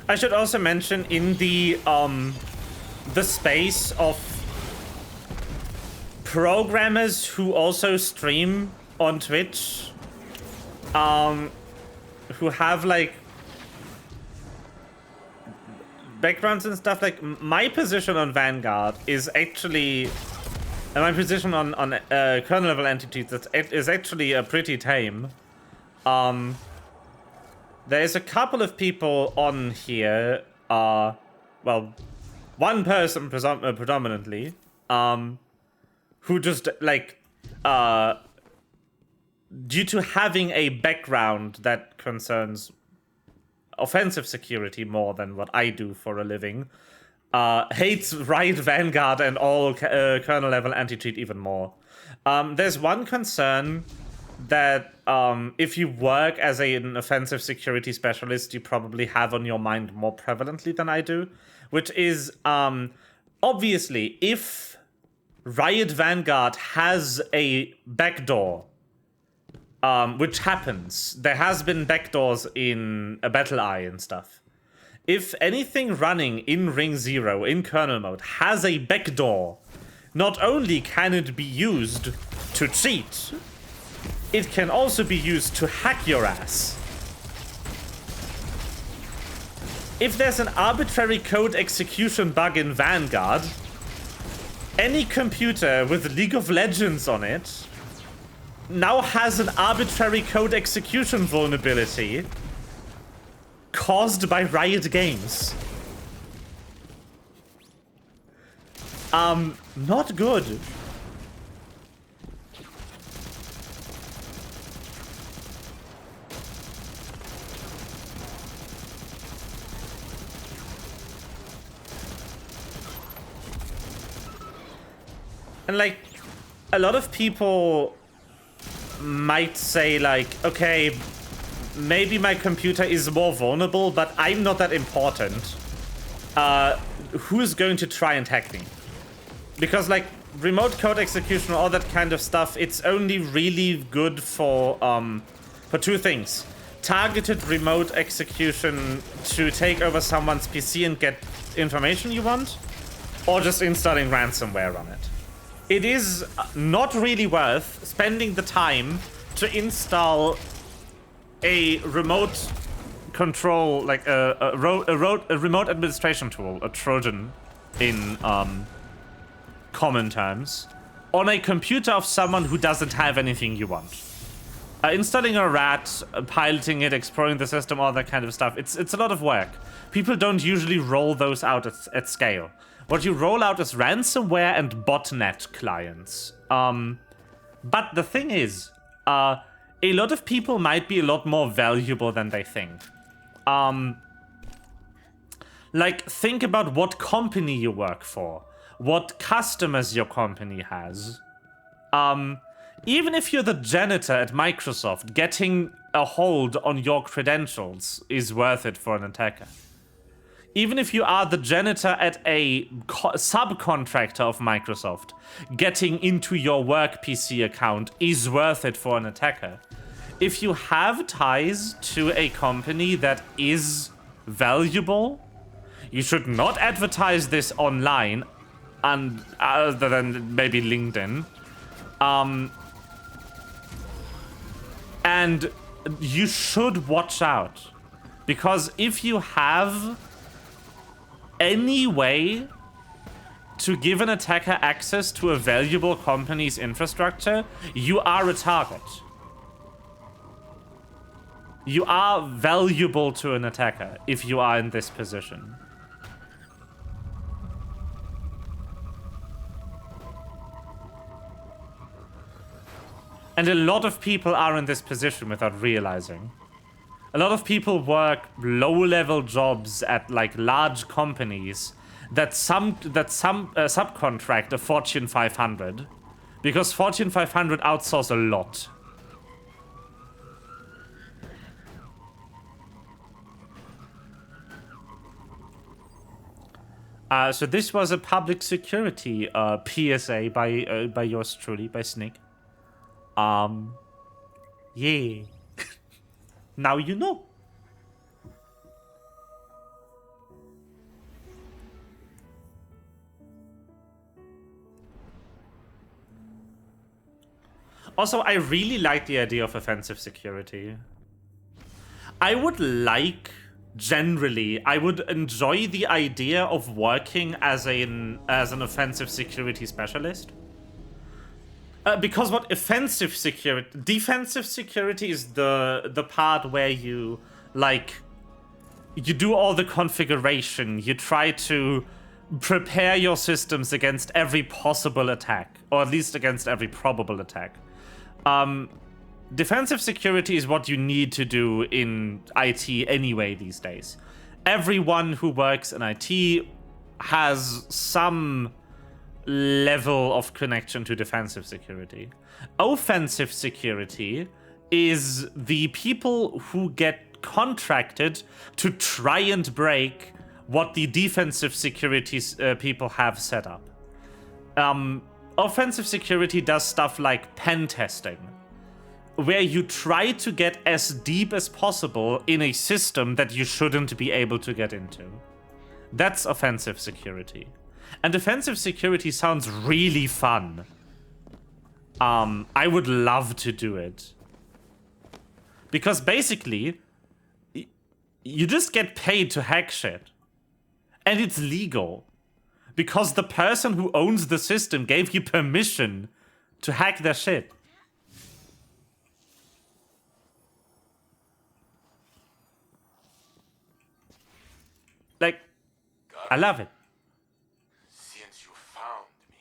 I should also mention in the space of programmers who also stream on Twitch, who have like backgrounds and stuff, like my position on Vanguard is actually, and my position on kernel level entities is actually pretty tame. There's a couple of people on here, well, one person predominantly, who just, like, due to having a background that concerns offensive security more than what I do for a living, hates Riot Vanguard and all kernel-level anti-cheat even more. There's one concern that if you work as an offensive security specialist, you probably have on your mind more prevalently than I do, which is, obviously, if Riot Vanguard has a backdoor, which happens, there has been backdoors in a BattleEye and stuff. If anything running in Ring Zero, in kernel mode, has a backdoor, not only can it be used to cheat, it can also be used to hack your ass. If there's an arbitrary code execution bug in Vanguard, any computer with League of Legends on it now has an arbitrary code execution vulnerability caused by Riot Games. Not good. And like, a lot of people might say like, okay, maybe my computer is more vulnerable, but I'm not that important. Who's going to try and hack me? Because like remote code execution, all that kind of stuff, it's only really good for two things. Targeted remote execution to take over someone's PC and get information you want, or just installing ransomware on it. It is not really worth spending the time to install a remote control, like a remote administration tool, a Trojan in common terms, on a computer of someone who doesn't have anything you want. Installing a rat, piloting it, exploring the system, all that kind of stuff, it's a lot of work. People don't usually roll those out at scale. What you roll out is ransomware and botnet clients. But the thing is, a lot of people might be a lot more valuable than they think. Like, think about what company you work for, what customers your company has. Even if you're the janitor at Microsoft, getting a hold on your credentials is worth it for an attacker. Even if you are the janitor at a subcontractor of Microsoft, getting into your work PC account is worth it for an attacker. If you have ties to a company that is valuable, you should not advertise this online, and other than maybe LinkedIn. And you should watch out, because if you have any way to give an attacker access to a valuable company's infrastructure, you are a target. You are valuable to an attacker if you are in this position. And a lot of people are in this position without realizing. A lot of people work low-level jobs at like large companies that subcontract a Fortune 500, because Fortune 500 outsource a lot. So this was a public security PSA by yours truly, by Snick. Yeah. Now you know. Also, I really like the idea of offensive security. I would enjoy the idea of working as an offensive security specialist. Because what defensive security is the part where you do all the configuration, you try to prepare your systems against every possible attack, or at least against every probable attack. Defensive security is what you need to do in IT anyway these days. Everyone who works in IT has some level of connection to defensive security. Offensive security is the people who get contracted to try and break what the defensive security people have set up. Offensive security does stuff like pen testing, where you try to get as deep as possible in a system that you shouldn't be able to get into. That's offensive security. And defensive security sounds really fun. I would love to do it. Because basically, you just get paid to hack shit. And it's legal. Because the person who owns the system gave you permission to hack their shit. Like, I love it. Since you found me,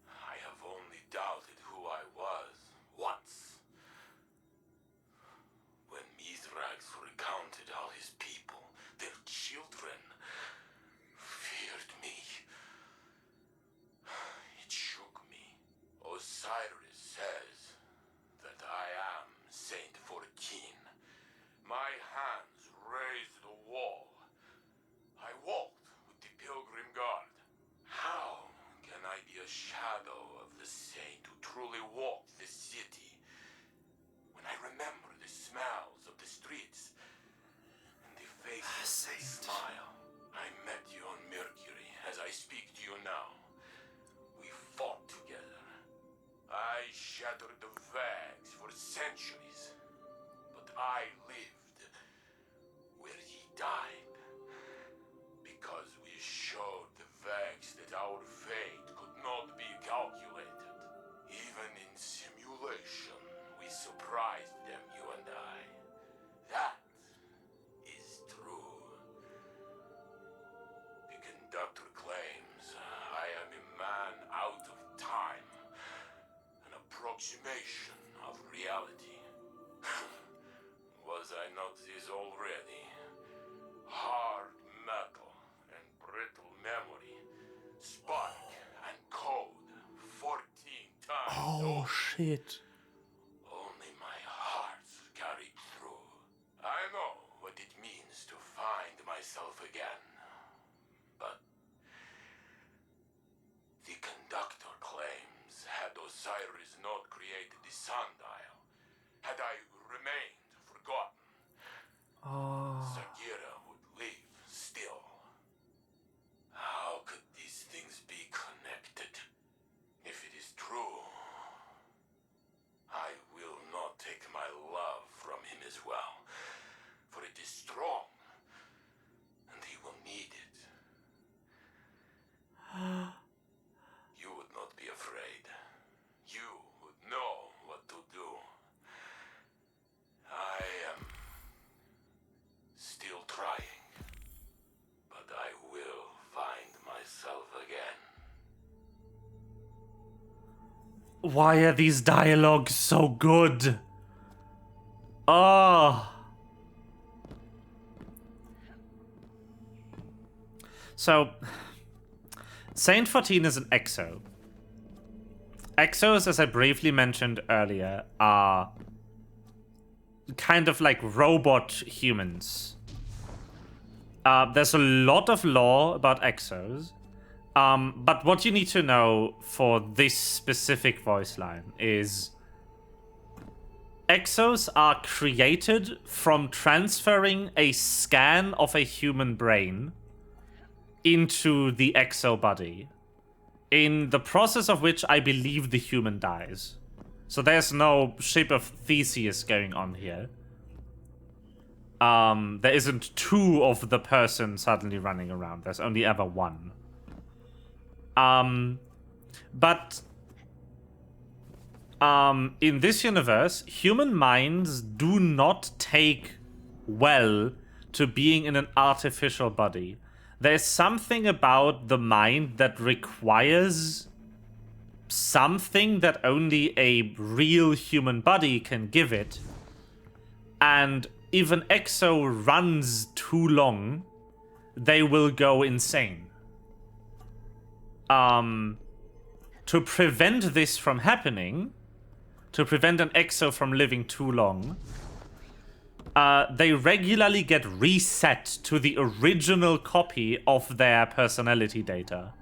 I have only doubted who I was once. When Mithrax recounted how his people, their children, feared me, it shook me. Osiris says that I am Saint 14. My hands raised the wall. I walked with the Pilgrim Guard. How can I be a shadow of the saint who truly walked the city when I remember the smells of the streets and the faces that smile? I met you on Mercury as I speak to you now. We fought together. I shattered the Vags for centuries, but I lived where he died. Because we showed the Vags that our fate could not be calculated. Even in simulation, we surprised them, you and I. That is true. The conductor claims I am a man out of time, an approximation of reality. Was I not this already? Hard metal and brittle memory, spark and code 14 times. Oh, shit. Only my heart's carried through. I know what it means to find myself again. But the conductor claims had Osiris not created the sundial, had I remained forgotten, Sagira would live still. How could these things be connected? If it is true, I will not take my love from him as well, for it is strong, and he will need it. You would not be afraid. You would know what to do. I am still trying, but I will find myself again. Why are these dialogues so good? Oh. So, Saint 14 is an exo. Exos, as I briefly mentioned earlier, are kind of like robot humans. There's a lot of lore about exos. But what you need to know for this specific voice line is exos are created from transferring a scan of a human brain into the exo body, in the process of which I believe the human dies. So there's no ship of Theseus going on here. There isn't two of the person suddenly running around. There's only ever one. But in this universe, human minds do not take well to being in an artificial body. There's something about the mind that requires something that only a real human body can give it. And if an exo runs too long, they will go insane. To prevent this from happening, to prevent an exo from living too long, they regularly get reset to the original copy of their personality data.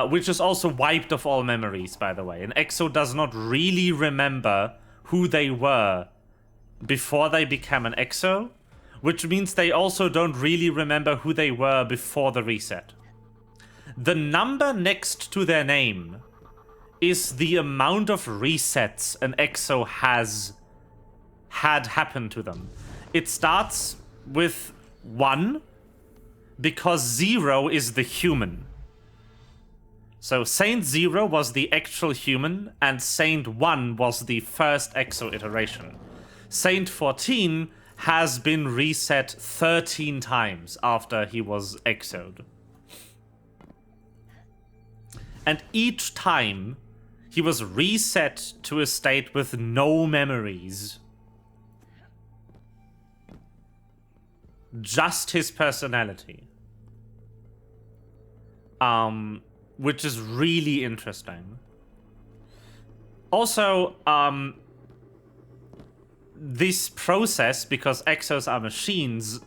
Which is also wiped of all memories, by the way. An exo does not really remember who they were before they became an exo, which means they also don't really remember who they were before the reset. The number next to their name is the amount of resets an exo has had happened to them. It starts with 1 because 0 is the human. So Saint 0 was the actual human, and Saint 1 was the first exo iteration. Saint 14 has been reset 13 times after he was exoed. And each time, he was reset to a state with no memories. Just his personality. Which is really interesting. Also, this process, because exos are machines,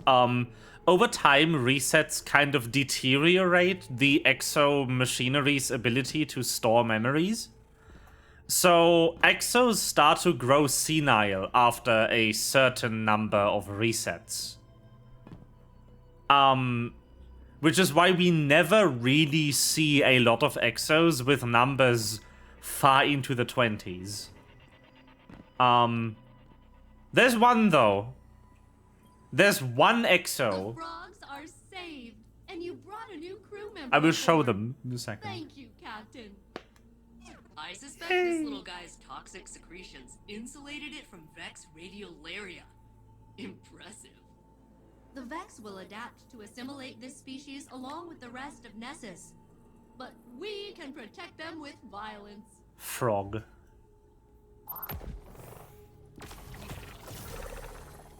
over time resets kind of deteriorate the exo machinery's ability to store memories. So exos start to grow senile after a certain number of resets. Which is why we never really see a lot of exos with numbers far into the 20s. There's one though. There's one exo. The frogs are saved, and you brought a new crew member. I will show aboard. them in a second. Thank you, Captain. I suspect this little guy's toxic secretions insulated it from Vex radiolaria. Impressive. The Vex will adapt to assimilate this species along with the rest of Nessus. But we can protect them with violence. Frog.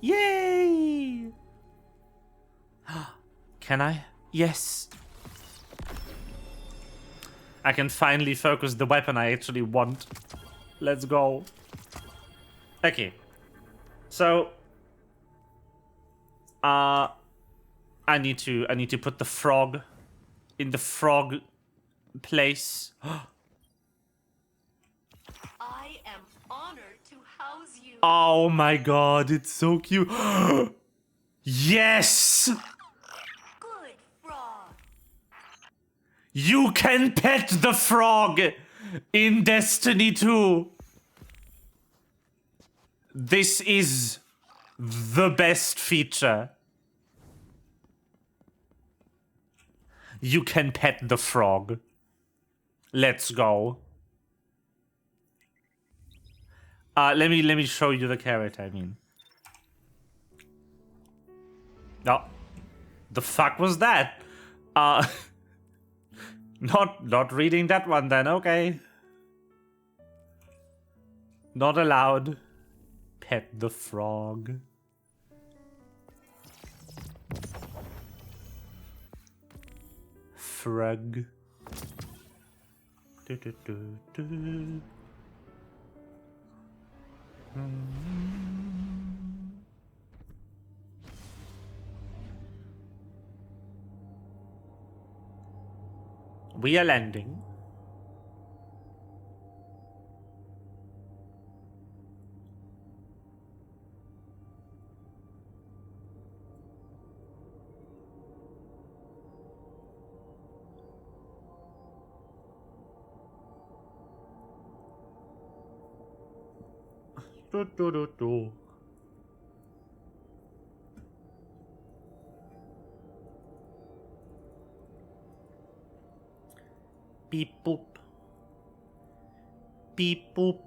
Yay! Can I? Yes. I can finally focus the weapon I actually want. Let's go. Okay. So I need to put the frog in the frog place. I am honored to house you. Oh my god, it's so cute. Yes! Good frog. You can pet the frog in Destiny 2. This is the best feature. You can pet the frog. Let's go. Let me show you the character, I mean. No. The fuck was that? Not reading that one then, okay. Not allowed. Pet the frog. Frog. Do, do, do, do. We are landing. Do, do, do, do. Beep boop. Beep boop.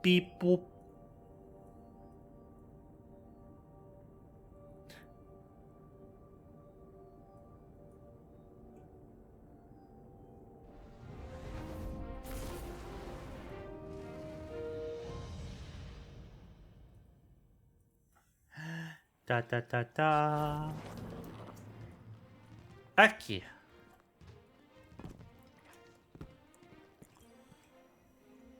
Beep boop. Da da da da. Aqui.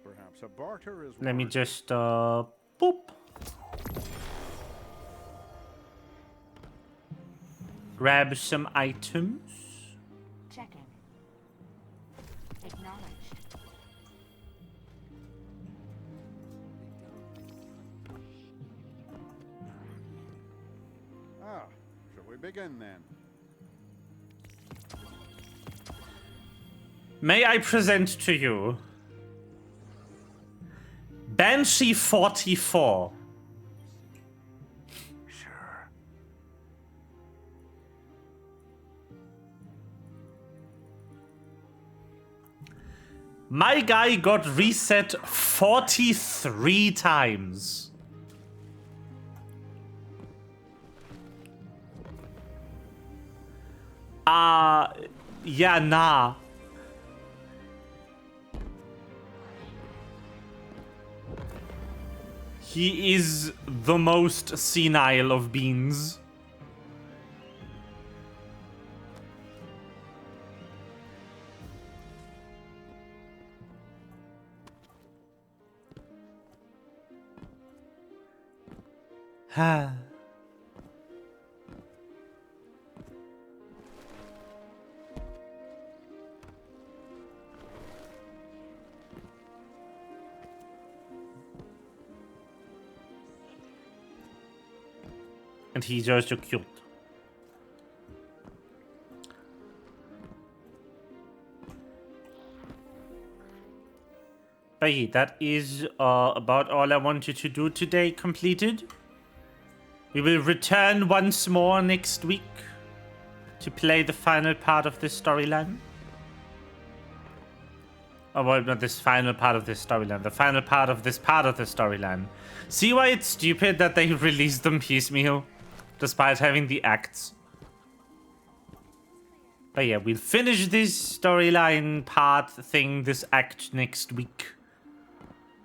Perhaps a barter is Let me warranted. just boop. Grab some items. Checking. Acknowledged. Shall we begin then? May I present to you Banshee 44. My guy got reset 43 times. Yeah, nah. He is the most senile of beans. Ha. And he's just so cute. But yeah, that is about all I wanted to do today completed. We will return once more next week to play the final part of this storyline. Oh, well, not this final part of this storyline. The final part of this part of the storyline. See why it's stupid that they released them piecemeal? Despite having the acts. But yeah, we'll finish this storyline part thing, this act next week.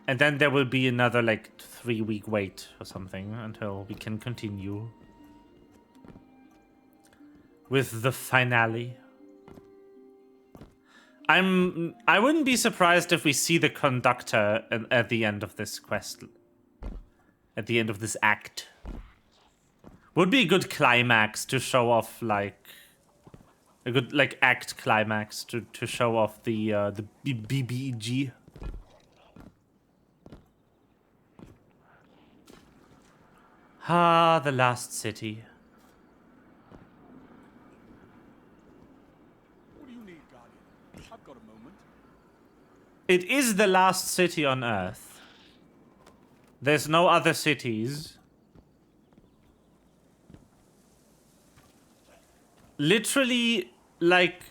And then there will be another, like, 3-week wait or something until we can continue with the finale. I wouldn't be surprised if we see the conductor at the end of this quest. At the end of this act. Would be a good climax to show off, like... A good, like, act climax to show off the BBG. Ah, the last city. What do you need, Guardian? I've got a moment. It is the last city on Earth. There's no other cities. Literally, like,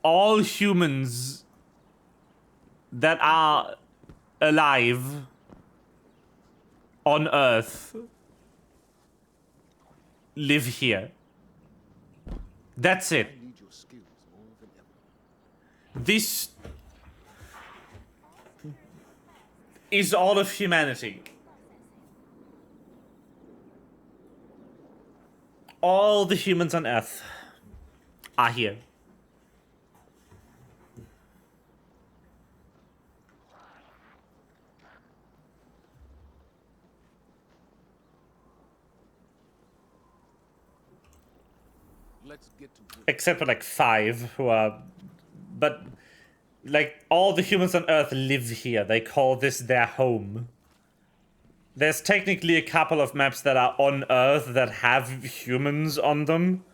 all humans that are alive on Earth live here. That's it. I need your skills more than ever. This is all of humanity. All the humans on Earth are here. Let's get to work. Except for like 5 who are... But, like, all the humans on Earth live here. They call this their home. There's technically a couple of maps that are on Earth that have humans on them.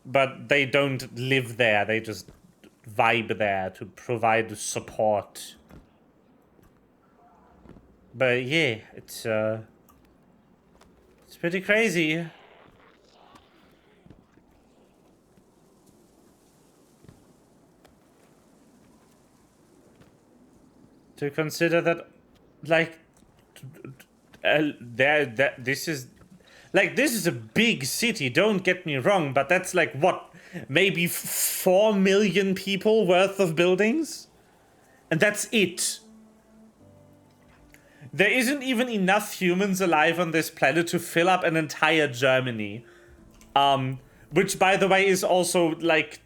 But they don't live there. They just vibe there to provide support. But yeah, it's pretty crazy. To consider that, like, this is a big city, don't get me wrong, but that's like, what, maybe 4 million people worth of buildings? And that's it. There isn't even enough humans alive on this planet to fill up an entire Germany. Which, by the way, is also, like,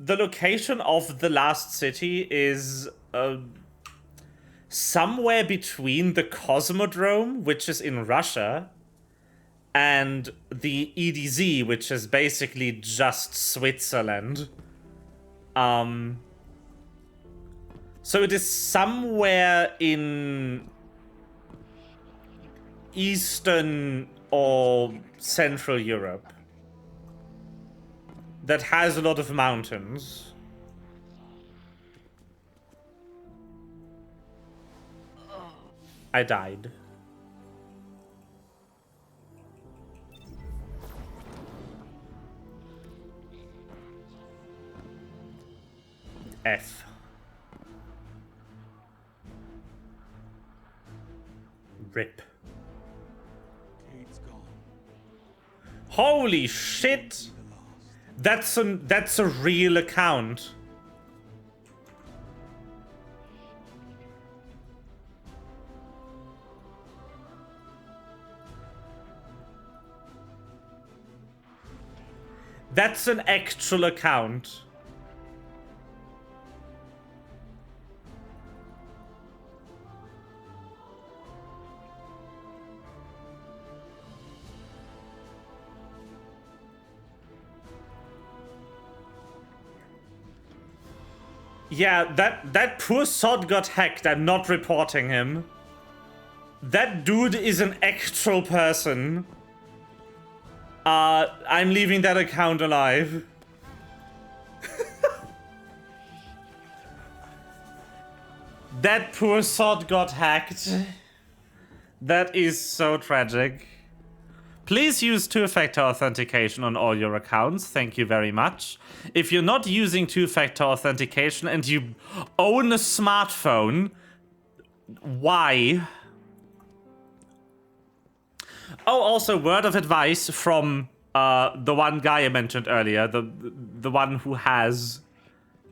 the location of the last city is somewhere between the Cosmodrome, which is in Russia, and the EDZ, which is basically just Switzerland. So it is somewhere in Eastern or Central Europe that has a lot of mountains. I died. F. Rip. Kate's gone. Holy shit! That's a real account. That's an actual account. Yeah, that poor sod got hacked. I'm not reporting him. That dude is an actual person. I'm leaving that account alive. That poor sod got hacked. That is so tragic. Please use two-factor authentication on all your accounts. Thank you very much. If you're not using two-factor authentication and you own a smartphone, why? Oh, also, word of advice from the one guy I mentioned earlier, the one who has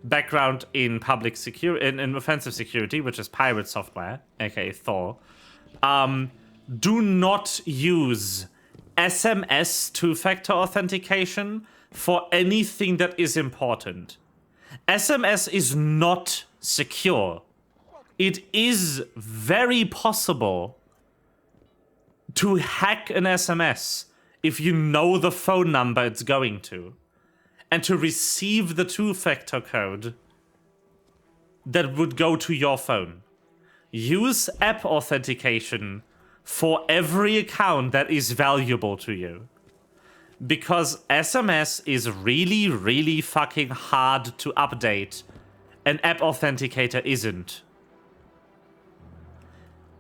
background in public security, in offensive security, which is pirate software, aka Thor. Do not use SMS two-factor authentication for anything that is important. SMS is not secure. It is very possible to hack an SMS if you know the phone number it's going to, and to receive the two-factor code that would go to your phone. Use app authentication for every account that is valuable to you. Because SMS is really, really fucking hard to update. An app authenticator isn't.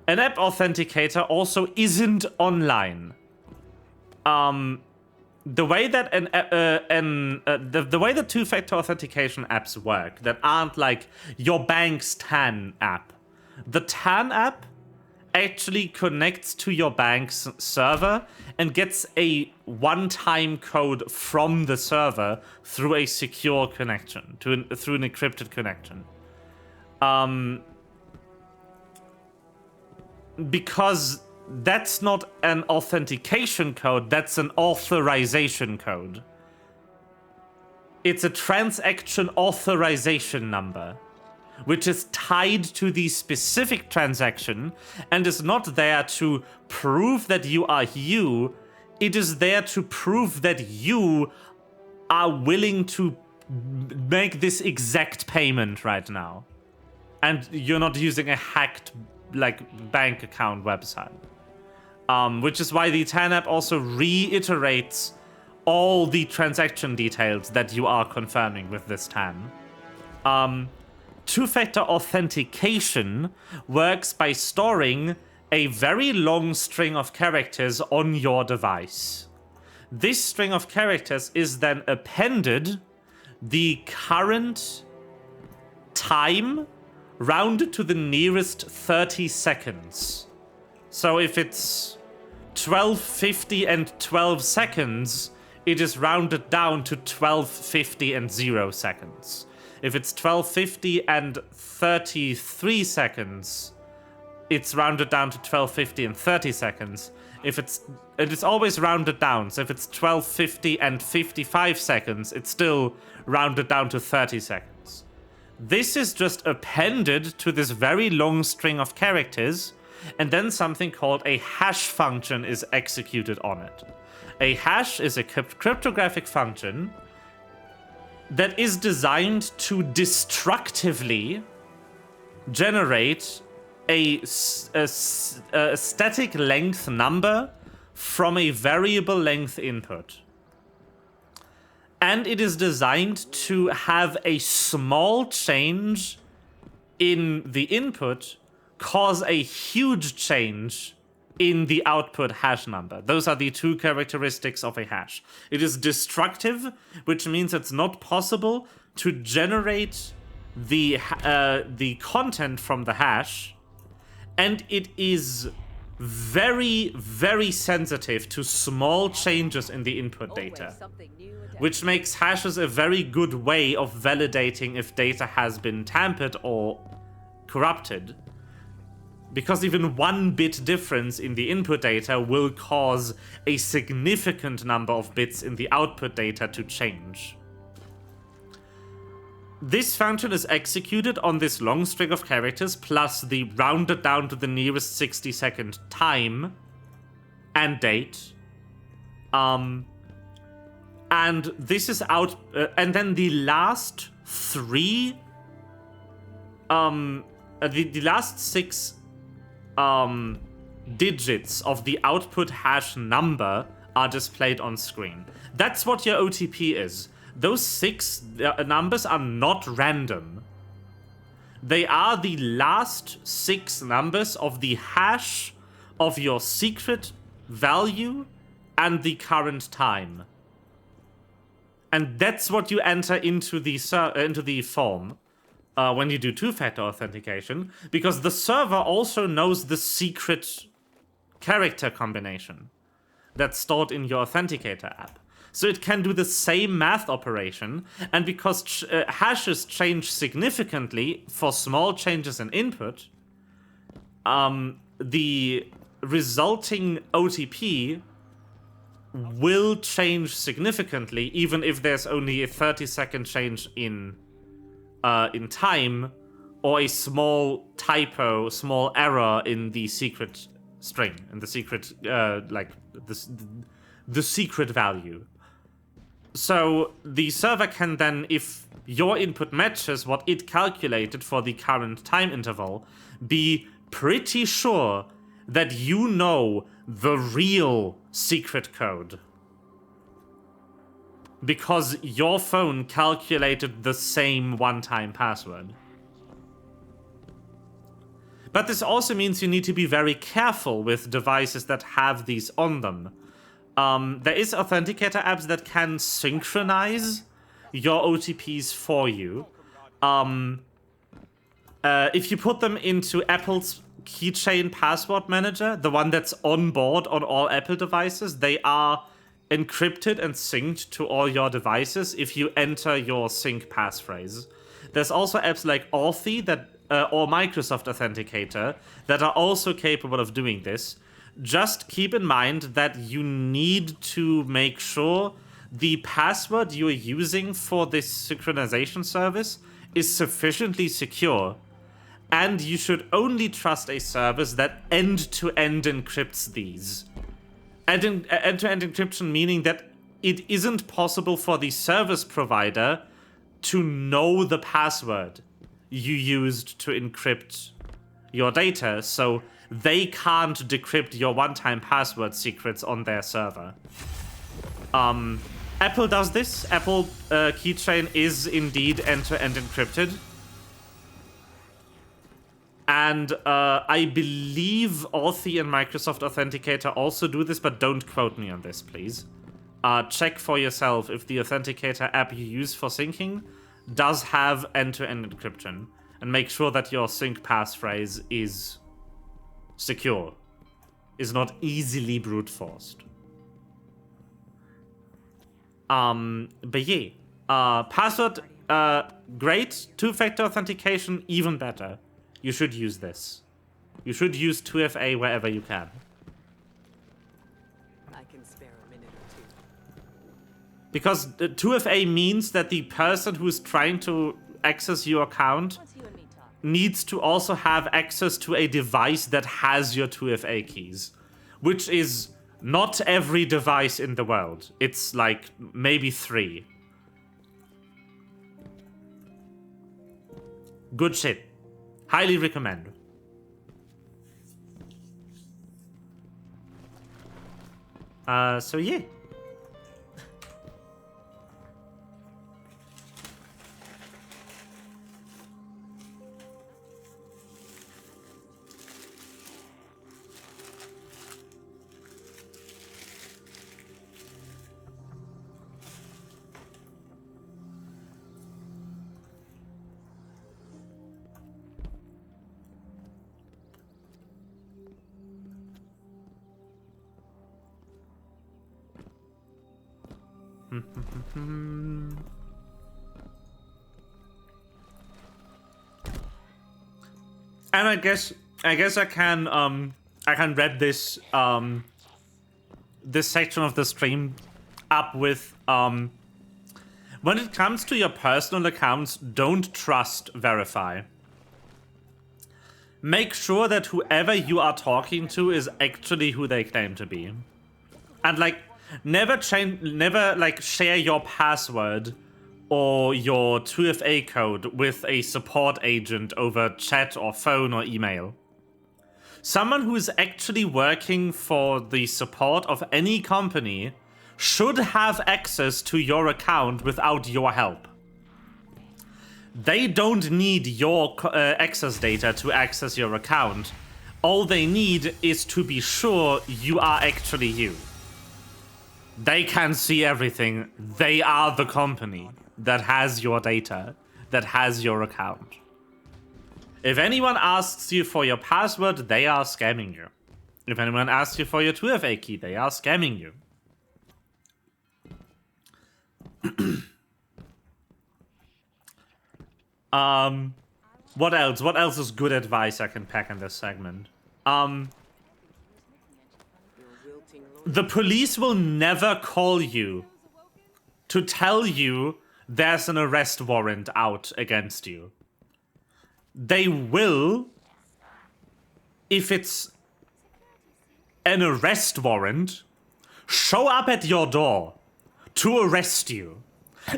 An app authenticator also isn't online. The way that the way that two-factor authentication apps work that aren't like your bank's TAN app. The TAN app actually connects to your bank's server and gets a one-time code from the server through a secure connection, through an encrypted connection. Because that's not an authentication code, that's an authorization code. It's a transaction authorization number, which is tied to the specific transaction and is not there to prove that you are you. It is there to prove that you are willing to make this exact payment right now. And you're not using a hacked bank account website. Which is why the TAN app also reiterates all the transaction details that you are confirming with this TAN. Two-factor authentication works by storing a very long string of characters on your device. This string of characters is then appended the current time rounded to the nearest 30 seconds. So if it's 12:50 and 12 seconds, it is rounded down to 12:50 and 0 seconds. If it's 12:50 and 33 seconds, it's rounded down to 12:50 and 30 seconds. It is always rounded down. So if it's 12:50 and 55 seconds, it's still rounded down to 30 seconds. This is just appended to this very long string of characters, and then something called a hash function is executed on it. A hash is a cryptographic function that is designed to destructively generate a static length number from a variable length input. And it is designed to have a small change in the input cause a huge change in the output hash number. Those are the two characteristics of a hash. It is destructive, which means it's not possible to generate the content from the hash, and it is very, very sensitive to small changes in the input data, which makes hashes a very good way of validating if data has been tampered or corrupted, because even 1 bit difference in the input data will cause a significant number of bits in the output data to change. This function is executed on this long string of characters plus the rounded down to the nearest 60-second time and date. And this is out, and then the last 3, the last 6 digits of the output hash number are displayed on screen. That's what your OTP is. Those 6 numbers are not random. They are the last 6 numbers of the hash of your secret value and the current time. And that's what you enter into the form when you do two-factor authentication, because the server also knows the secret character combination that's stored in your authenticator app. So it can do the same math operation, and because hashes change significantly for small changes in input, the resulting OTP will change significantly, even if there's only a 30-second change in time, or a small typo, small error in the secret string, in the secret, the secret value. So the server can then, if your input matches what it calculated for the current time interval, be pretty sure that you know the real secret code, because your phone calculated the same one-time password. But this also means you need to be very careful with devices that have these on them. There is authenticator apps that can synchronize your OTPs for you. If you put them into Apple's keychain password manager, the one that's on board on all Apple devices, they are encrypted and synced to all your devices if you enter your sync passphrase. There's also apps like Authy that, or Microsoft Authenticator that are also capable of doing this. Just keep in mind that you need to make sure the password you're using for this synchronization service is sufficiently secure, and you should only trust a service that end-to-end encrypts these. End-to-end encryption meaning that it isn't possible for the service provider to know the password you used to encrypt your data, so they can't decrypt your one-time password secrets on their server. Apple does this. Apple keychain is indeed end-to-end encrypted. And I believe Authy and Microsoft Authenticator also do this, but don't quote me on this, please. Check for yourself if the Authenticator app you use for syncing does have end-to-end encryption, and make sure that your sync passphrase is secure, is not easily brute forced. But yeah, password, great. Two-factor authentication, even better. You should use this. You should use 2FA wherever you can. I can spare a minute or two. Because 2FA means that the person who's trying to access your account needs to also have access to a device that has your 2FA keys, which is not every device in the world. It's like maybe 3. Good shit. Highly recommend. So yeah. And I guess I can wrap this this section of the stream up with when it comes to your personal accounts, don't trust verify. Make sure that whoever you are talking to is actually who they claim to be. And like never share your password or your 2FA code with a support agent over chat or phone or email. Someone who is actually working for the support of any company should have access to your account without your help. They don't need your access data to access your account. All they need is to be sure you are actually you. They can see everything. They are the company that has your data, that has your account. If anyone asks you for your password, they are scamming you. If anyone asks you for your 2FA key, they are scamming you. What else? What else is good advice I can pack in this segment? The police will never call you to tell you there's an arrest warrant out against you. They will, if it's an arrest warrant, show up at your door to arrest you.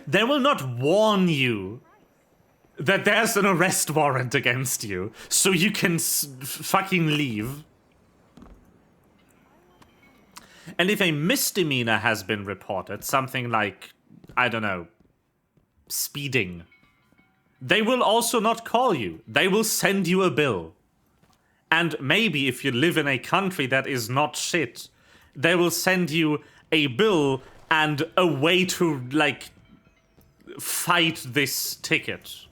They will not warn you that there's an arrest warrant against you so you can fucking leave. And if a misdemeanor has been reported, something like, I don't know, speeding, they will also not call you. They will send you a bill. And maybe if you live in a country that is not shit, they will send you a bill and a way to, like, fight this ticket.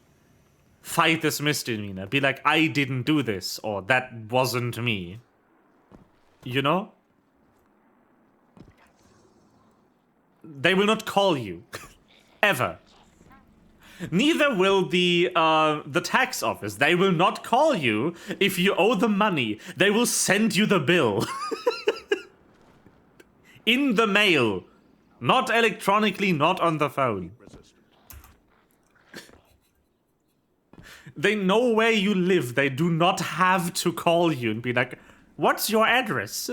Fight this misdemeanor. Be like, I didn't do this, or that wasn't me. You know? They will not call you. Ever. Neither will the tax office. They will not call you if you owe them money. They will send you the bill. In the mail. Not electronically, not on the phone. They know where you live. They do not have to call you and be like, what's your address?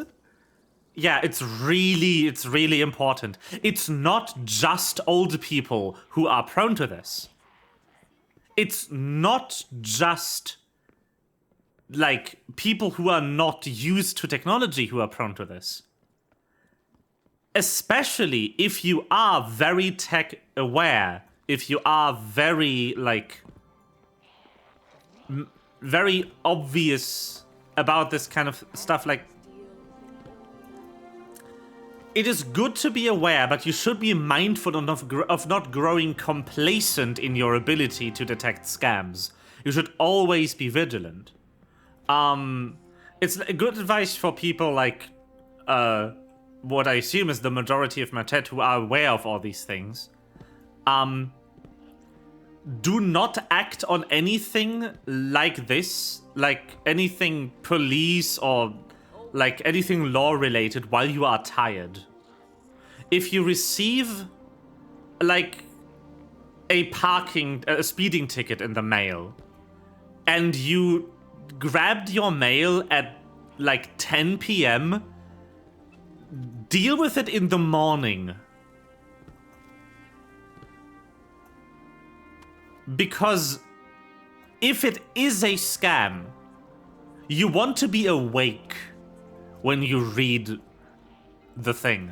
Yeah, it's really important. It's not just old people who are prone to this. It's not just, like, people who are not used to technology who are prone to this. Especially if you are very tech aware, if you are very, like, very obvious about this kind of stuff, like, it is good to be aware, but you should be mindful of not growing complacent in your ability to detect scams. You should always be vigilant. It's good advice for people like, what I assume is the majority of Matet who are aware of all these things. Do not act on anything like this, like anything police or like anything law related while you are tired. If you receive like a speeding ticket in the mail and you grabbed your mail at like 10 p.m., deal with it in the morning. Because if it is a scam, you want to be awake when you read the thing.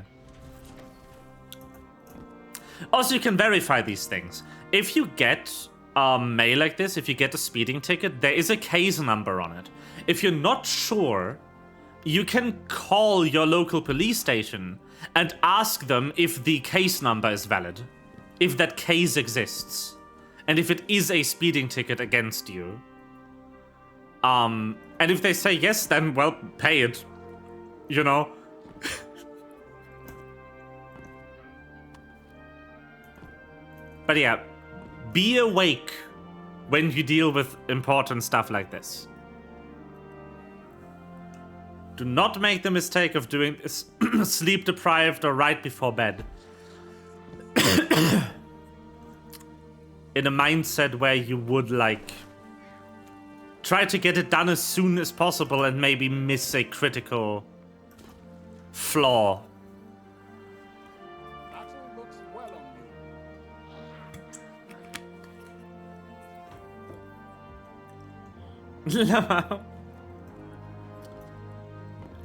Also, you can verify these things. If you get mail like this, if you get a speeding ticket, there is a case number on it. If you're not sure, you can call your local police station and ask them if the case number is valid, if that case exists, and if it is a speeding ticket against you. And if they say yes, then, well, pay it. You know? But yeah, be awake when you deal with important stuff like this. Do not make the mistake of doing this sleep deprived or right before bed. In a mindset where you would like try to get it done as soon as possible and maybe miss a critical flaw. Battle looks well on me.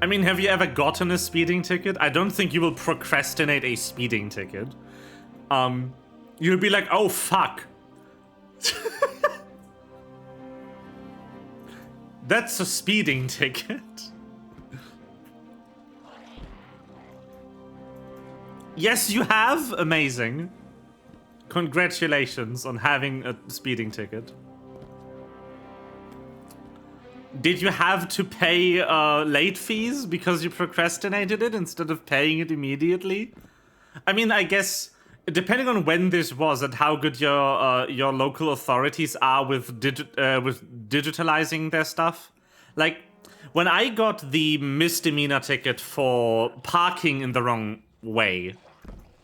I mean, have you ever gotten a speeding ticket? I don't think you will procrastinate a speeding ticket. You'll be like, oh fuck. That's a speeding ticket. Yes, you have? Amazing. Congratulations on having a speeding ticket. Did you have to pay late fees because you procrastinated it instead of paying it immediately? I mean, I guess depending on when this was and how good your local authorities are with digitalizing their stuff. Like when I got the misdemeanor ticket for parking in the wrong way,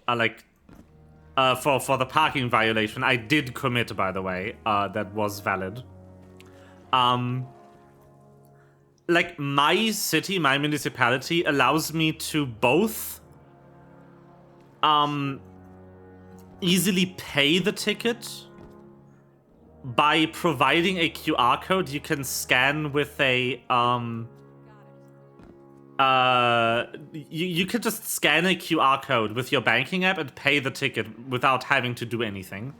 for the parking violation, I did commit, by the way. That was valid. Like my city, my municipality allows me to both easily pay the ticket by providing a QR code you can scan with a you could just scan a QR code with your banking app and pay the ticket without having to do anything.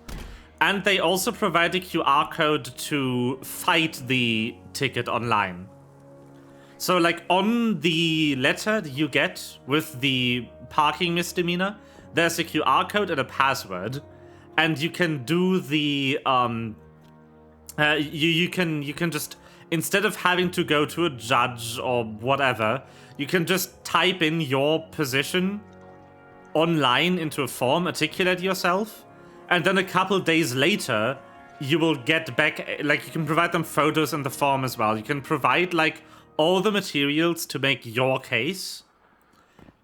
And they also provide a QR code to fight the ticket online. So, like, on the letter you get with the parking misdemeanor, there's a QR code and a password, and you can do the you can just, instead of having to go to a judge or whatever, you can just type in your position online into a form, articulate yourself, and then a couple days later you will get back, like, you can provide them photos in the form as well. You can provide, like, all the materials to make your case,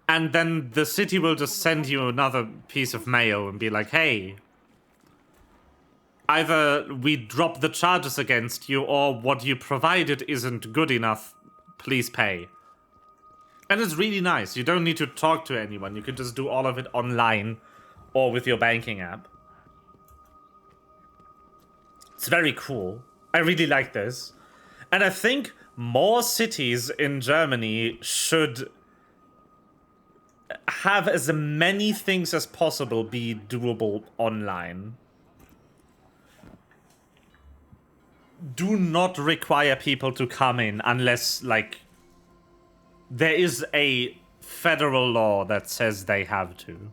and then the city will just send you another piece of mail and be like, hey, either we drop the charges against you or what you provided isn't good enough, please pay. And it's really nice. You don't need to talk to anyone. You can just do all of it online or with your banking app. It's very cool. I really like this. And I think more cities in Germany should have as many things as possible be doable online. Do not require people to come in unless, like, there is a federal law that says they have to.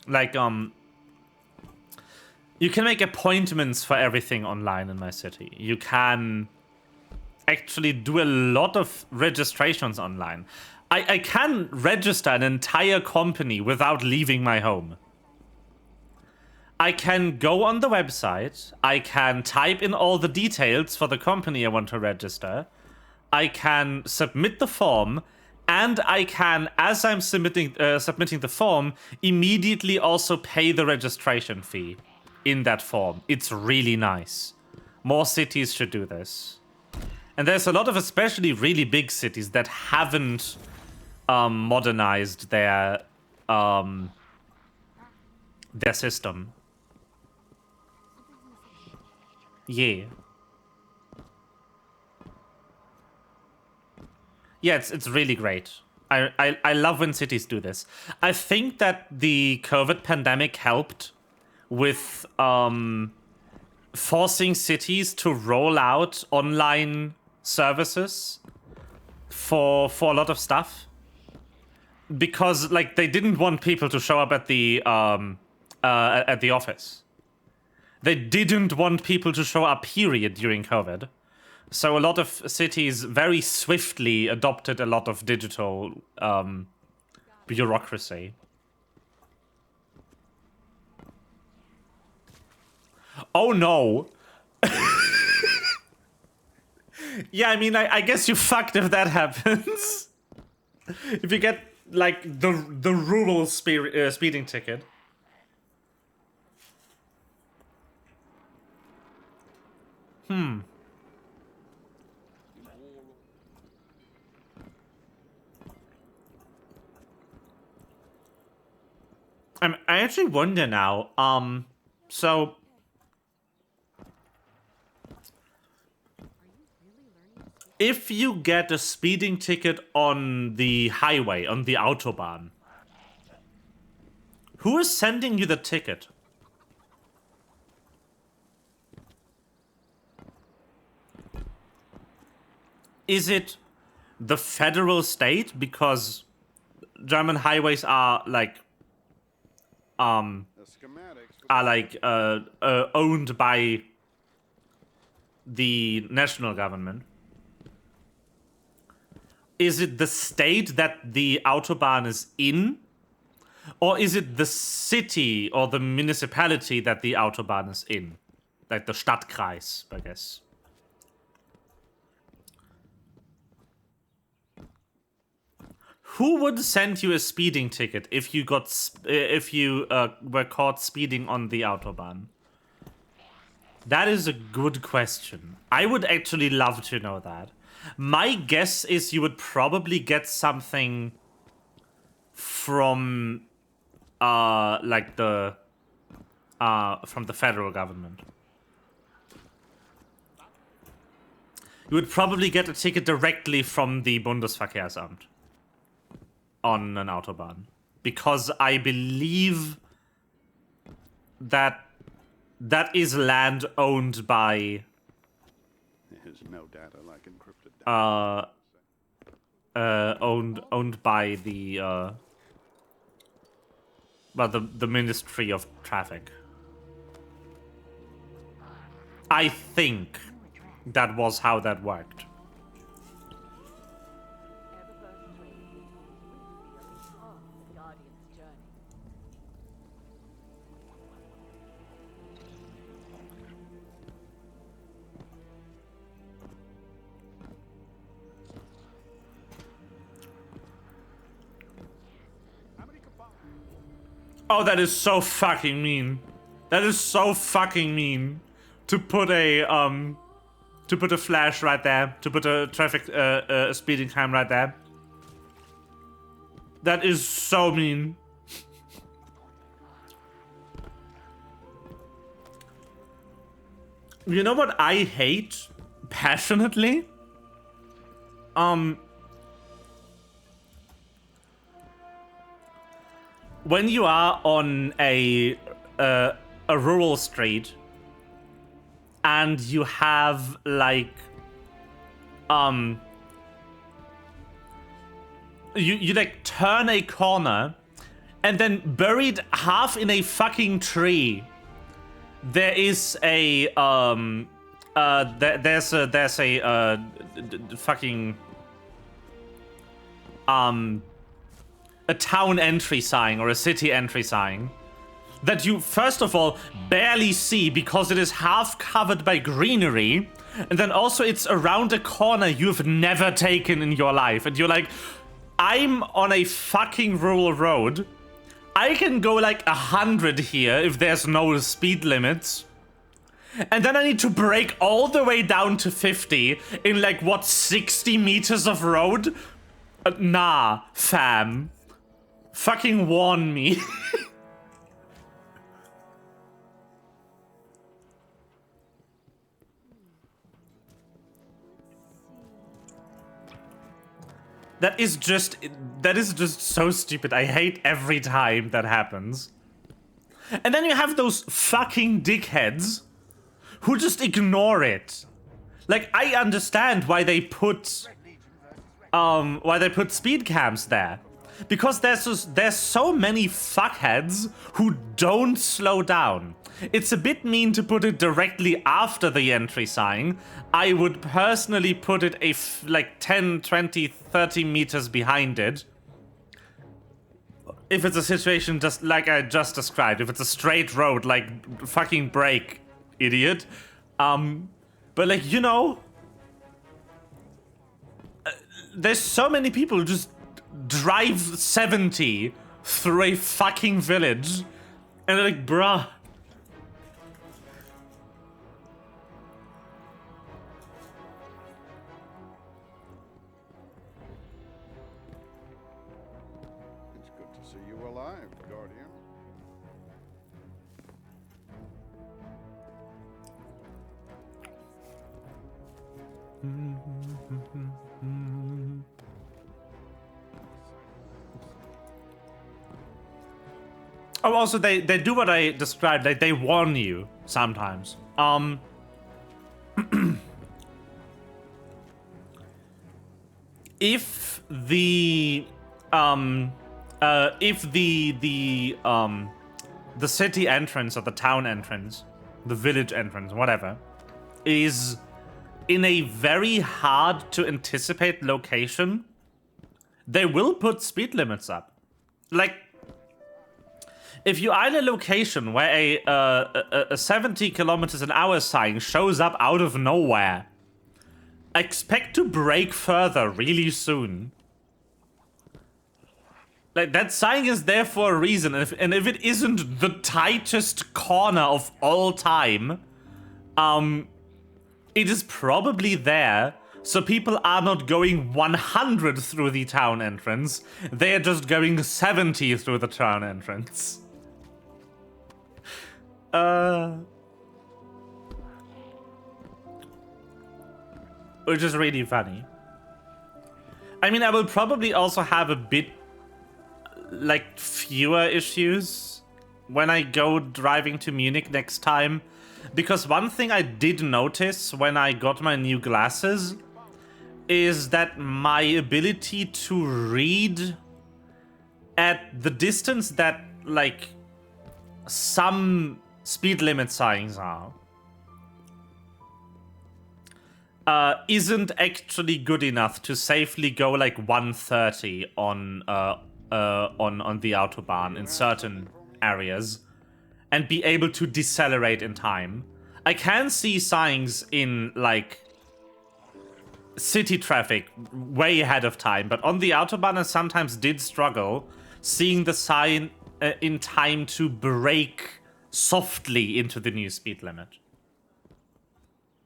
Like, you can make appointments for everything online in my city. You can actually do a lot of registrations online. I can register an entire company without leaving my home. I can go on the website. I can type in all the details for the company I want to register. I can submit the form. And I can, as I'm submitting the form, immediately also pay the registration fee in that form. It's really nice. More cities should do this. And there's a lot of especially really big cities that haven't modernized their system. Yeah. Yeah, it's really great. I love when cities do this. I think that the COVID pandemic helped with forcing cities to roll out online services for a lot of stuff. Because, like, they didn't want people to show up at the office. They didn't want people to show up, period, during COVID. So a lot of cities very swiftly adopted a lot of digital bureaucracy. Oh no. Yeah, I mean, I guess you fucked if that happens. If you get, like, the rural speeding ticket. I actually wonder now, so... If you get a speeding ticket on the highway, on the Autobahn, who is sending you the ticket? Is it the federal state? Because German highways are like owned by the national government. Is it the state that the Autobahn is in? Or is it the city or the municipality that the Autobahn is in? Like the Stadtkreis, I guess. Who would send you a speeding ticket if you got were caught speeding on the Autobahn? That is a good question. I would actually love to know that. My guess is you would probably get something from like the from the federal government. You would probably get a ticket directly from the Bundesverkehrsamt on an Autobahn, because I believe that that is land owned by There's no data like encrypted data. owned by the well, the Ministry of Traffic. I think that was how that worked. Oh, that is so fucking mean. That is so fucking mean. To put a flash right there. To put a traffic speeding time right there. That is so mean. You know what I hate passionately? When you are on a rural street and you have like you like turn a corner and then buried half in a fucking tree there is a there's a fucking a town entry sign or a city entry sign that you first of all barely see because it is half covered by greenery, and then also it's around a corner you've never taken in your life, and you're like, I'm on a fucking rural road. I can go like 100 here if there's no speed limits. And then I need to brake all the way down to 50 in like, what, 60 meters of road? Nah, fam. Fucking warn me. That is just so stupid. I hate every time that happens. And then you have those fucking dickheads who just ignore it. Like, I understand why they put speed cams there. Because there's so many fuckheads who don't slow down. It's a bit mean to put it directly after the entry sign. I would personally put it like 10, 20, 30 meters behind it. if it's a situation just like I just described, if it's a straight road, like fucking brake, idiot. But like, you know, there's so many people who just drive 70 through a fucking village, and they're like, bruh. It's good to see you alive, Guardian. Oh, also, they do what I described. Like, they warn you sometimes. If the city entrance or the town entrance, the village entrance, whatever, is in a very hard to anticipate location, they will put speed limits up. Like, if you are in a location where a 70 kilometers an hour sign shows up out of nowhere, expect to brake further really soon. Like, that sign is there for a reason, and if it isn't the tightest corner of all time, it is probably there, so people are not going 100 through the town entrance, they are just going 70 through the town entrance. Which is really funny. I mean, I will probably also have a bit, like, fewer issues when I go driving to Munich next time. Because one thing I did notice when I got my new glasses is that my ability to read at the distance that, like, some speed limit signs isn't actually good enough to safely go like 130 on the Autobahn in certain areas and be able to decelerate in time. I can see signs in like city traffic way ahead of time, but on the Autobahn I sometimes did struggle seeing the sign in time to brake softly into the new speed limit.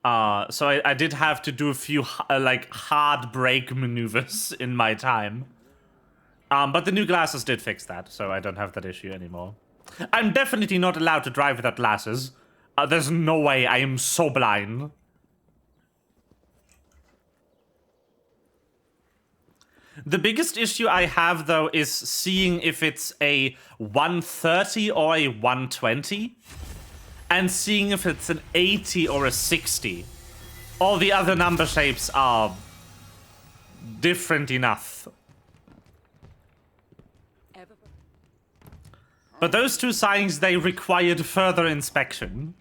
So I did have to do a few like hard brake maneuvers in my time. But the new glasses did fix that, so I don't have that issue anymore. I'm definitely not allowed to drive without glasses. There's no way, I am so blind. The biggest issue I have, though, is seeing if it's a 130 or a 120, and seeing if it's an 80 or a 60. All the other number shapes are different enough. But those two signs, they required further inspection.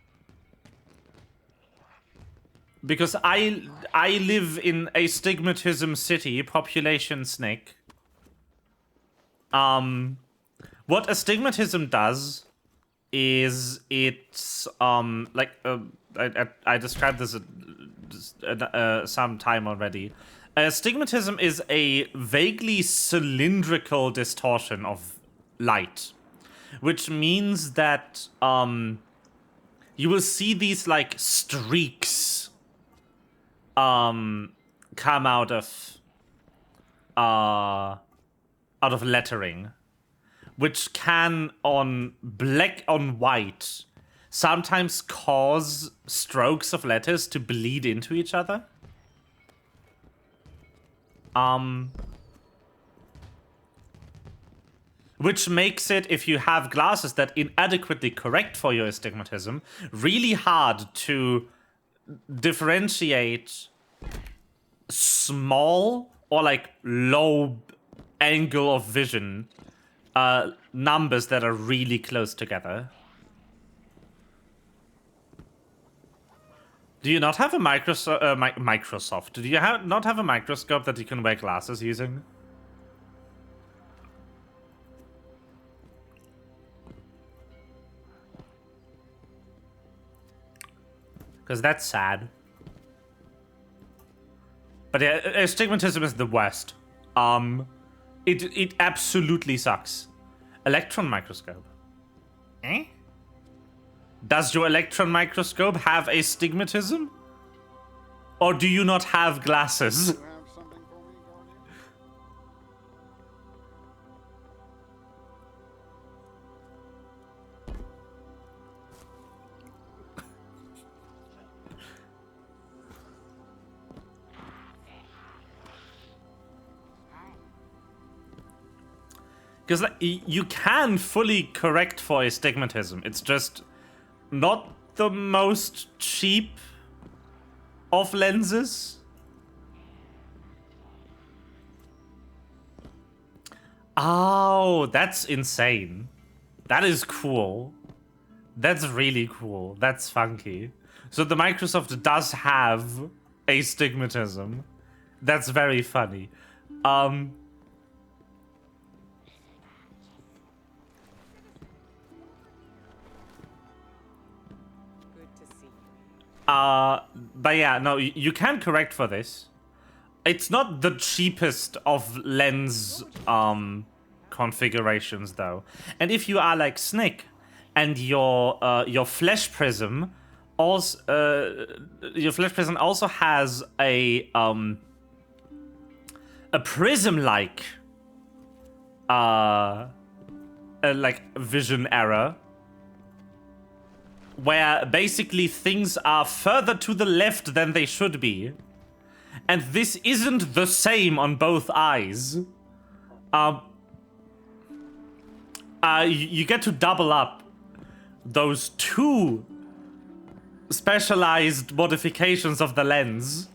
Because I live in astigmatism city, population snake. What astigmatism does is it's like I described this some time already. Astigmatism is a vaguely cylindrical distortion of light, which means that you will see these like streaks come out of lettering, which can on black on white sometimes cause strokes of letters to bleed into each other. Which makes it, if you have glasses that inadequately correct for your astigmatism, really hard to differentiate small or like low angle of vision numbers that are really close together. Do you not have a Microsoft? Do you not have a microscope that you can wear glasses using? Because that's sad. But yeah, astigmatism is the worst. It absolutely sucks. Electron microscope. Eh? Does your electron microscope have astigmatism? Or do you not have glasses? You have something for me, Guardian? Because like, you can fully correct for astigmatism. It's just not the most cheap of lenses. Oh, that's insane. That is cool. That's really cool. That's funky. So the Microsoft does have astigmatism. That's very funny. But yeah, no, you can correct for this. It's not the cheapest of lens configurations though. And if you are like Snick and your flesh prism also has a prism-like like vision error, where basically things are further to the left than they should be. And this isn't the same on both eyes. You get to double up those two specialized modifications of the lens.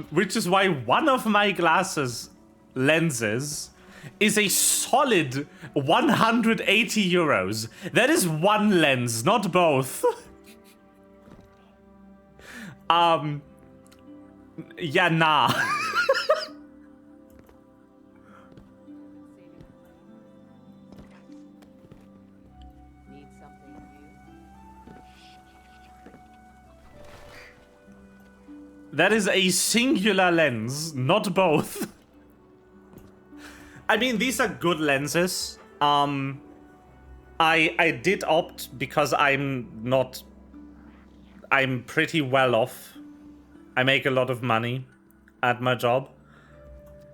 Which is why one of my glasses lenses is a solid 180 euros. That is one lens, not both. Yeah, nah. Need something new? That is a singular lens, not both. I mean, these are good lenses. I did opt because I'm pretty well off. I make a lot of money at my job.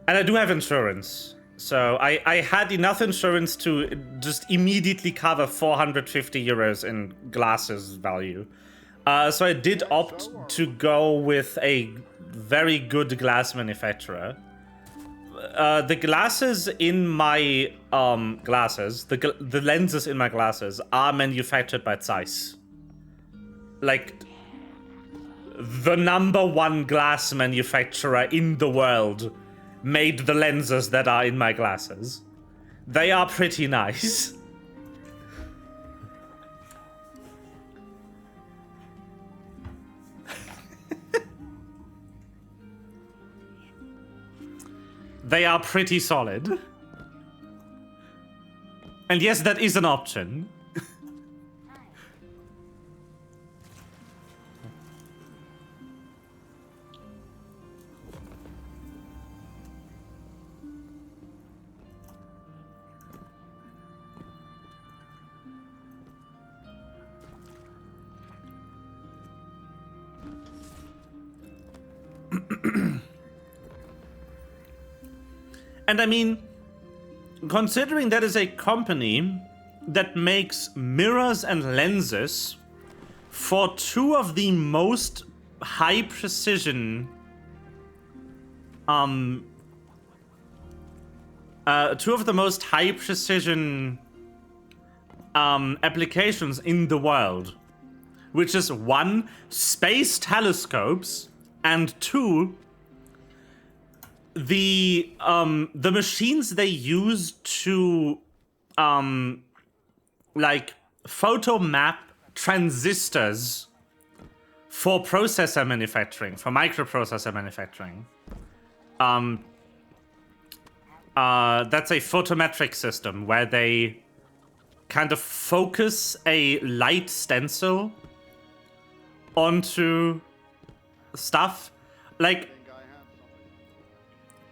And I do have insurance. So I had enough insurance to just immediately cover 450 euros in glasses value. So I did opt to go with a very good glass manufacturer. The glasses in my glasses, the lenses in my glasses are manufactured by Zeiss. Like, the #1 glass manufacturer in the world made the lenses that are in my glasses. They are pretty nice. They are pretty solid. And yes, that is an option. And I mean, considering that is a company that makes mirrors and lenses for two of the most high precision applications in the world, which is 1, space telescopes, and 2, the machines they use to like photo map transistors for processor manufacturing, for microprocessor manufacturing. That's a photometric system where they kind of focus a light stencil onto stuff. Like,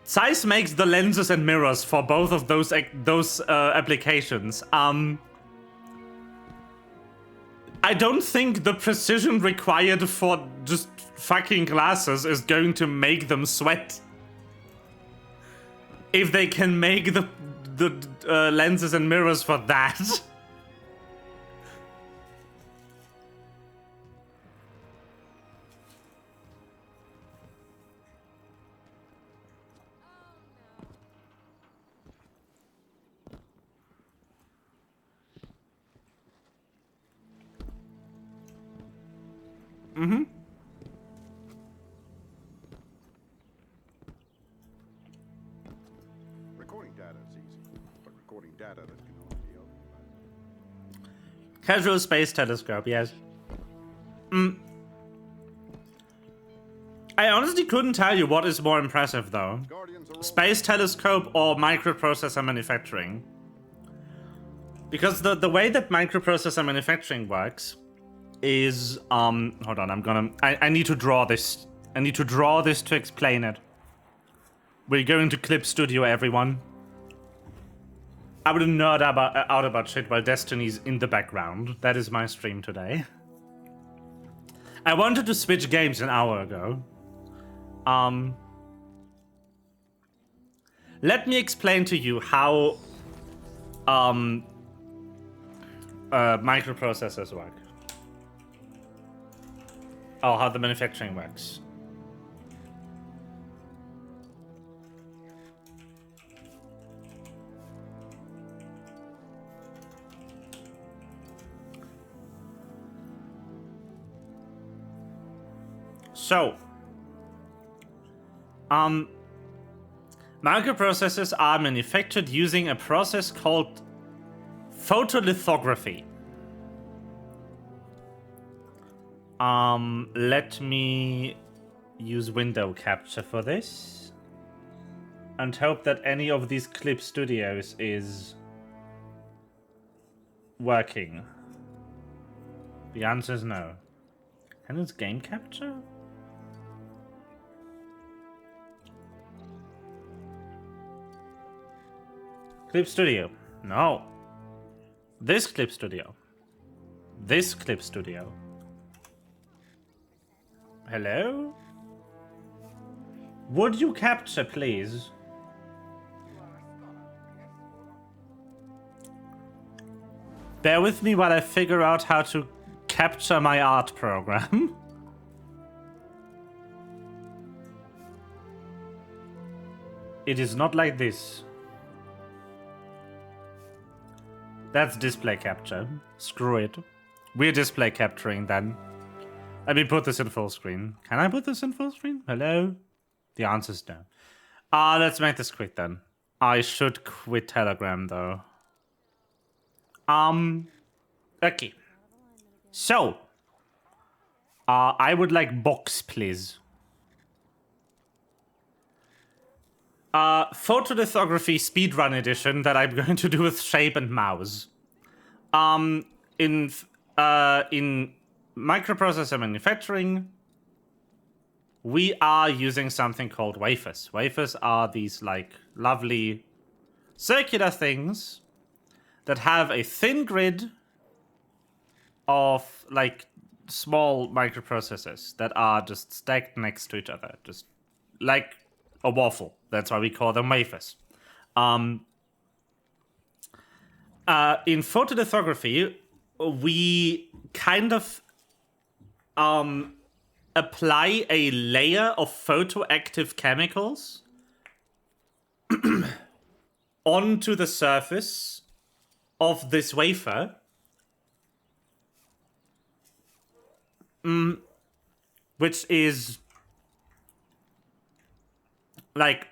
Zeiss makes the lenses and mirrors for both of those applications. I don't think the precision required for just fucking glasses is going to make them sweat. If they can make the lenses and mirrors for that. Mm-hmm. Recording data is easy, but recording data that can only be opened by... Casual space telescope, yes. I honestly couldn't tell you what is more impressive, though. Space telescope or microprocessor manufacturing. Because the way that microprocessor manufacturing works is, hold on, I need to draw this. I need to draw this to explain it. We're going to Clip Studio, everyone. I would nerd out about shit while Destiny's in the background. That is my stream today. I wanted to switch games an hour ago. Let me explain to you how microprocessors work. Oh, how the manufacturing works. So, microprocessors are manufactured using a process called photolithography. Let me use window capture for this and hope that any of these Clip Studios is working. The answer is no. Can this game capture? Clip Studio. No. This Clip Studio. This Clip Studio. Hello? Would you capture, please? Bear with me while I figure out how to capture my art program. It is not like this. That's display capture. Screw it. We're display capturing then. Let me put this in full screen. Can I put this in full screen? Hello? The answer's no. Let's make this quick then. I should quit Telegram though. Okay. So. I would like box, please. Photolithography speedrun edition that I'm going to do with shape and mouse. In microprocessor manufacturing, we are using something called wafers. Wafers are these like lovely circular things that have a thin grid of like small microprocessors that are just stacked next to each other, just like a waffle. That's why we call them wafers. In photolithography, we kind of apply a layer of photoactive chemicals onto the surface of this wafer, which is like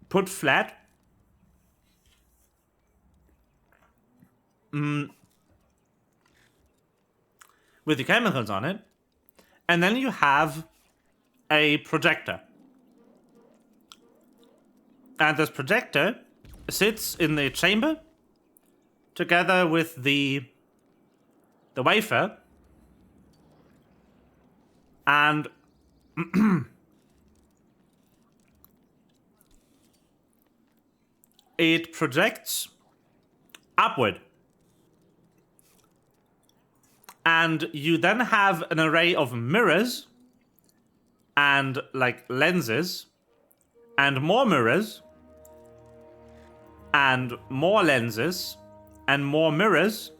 put flat. With the chemicals on it, and then you have a projector. And this projector sits in the chamber together with the wafer, And it projects upward. And you then have an array of mirrors and like lenses and more mirrors and more lenses and more mirrors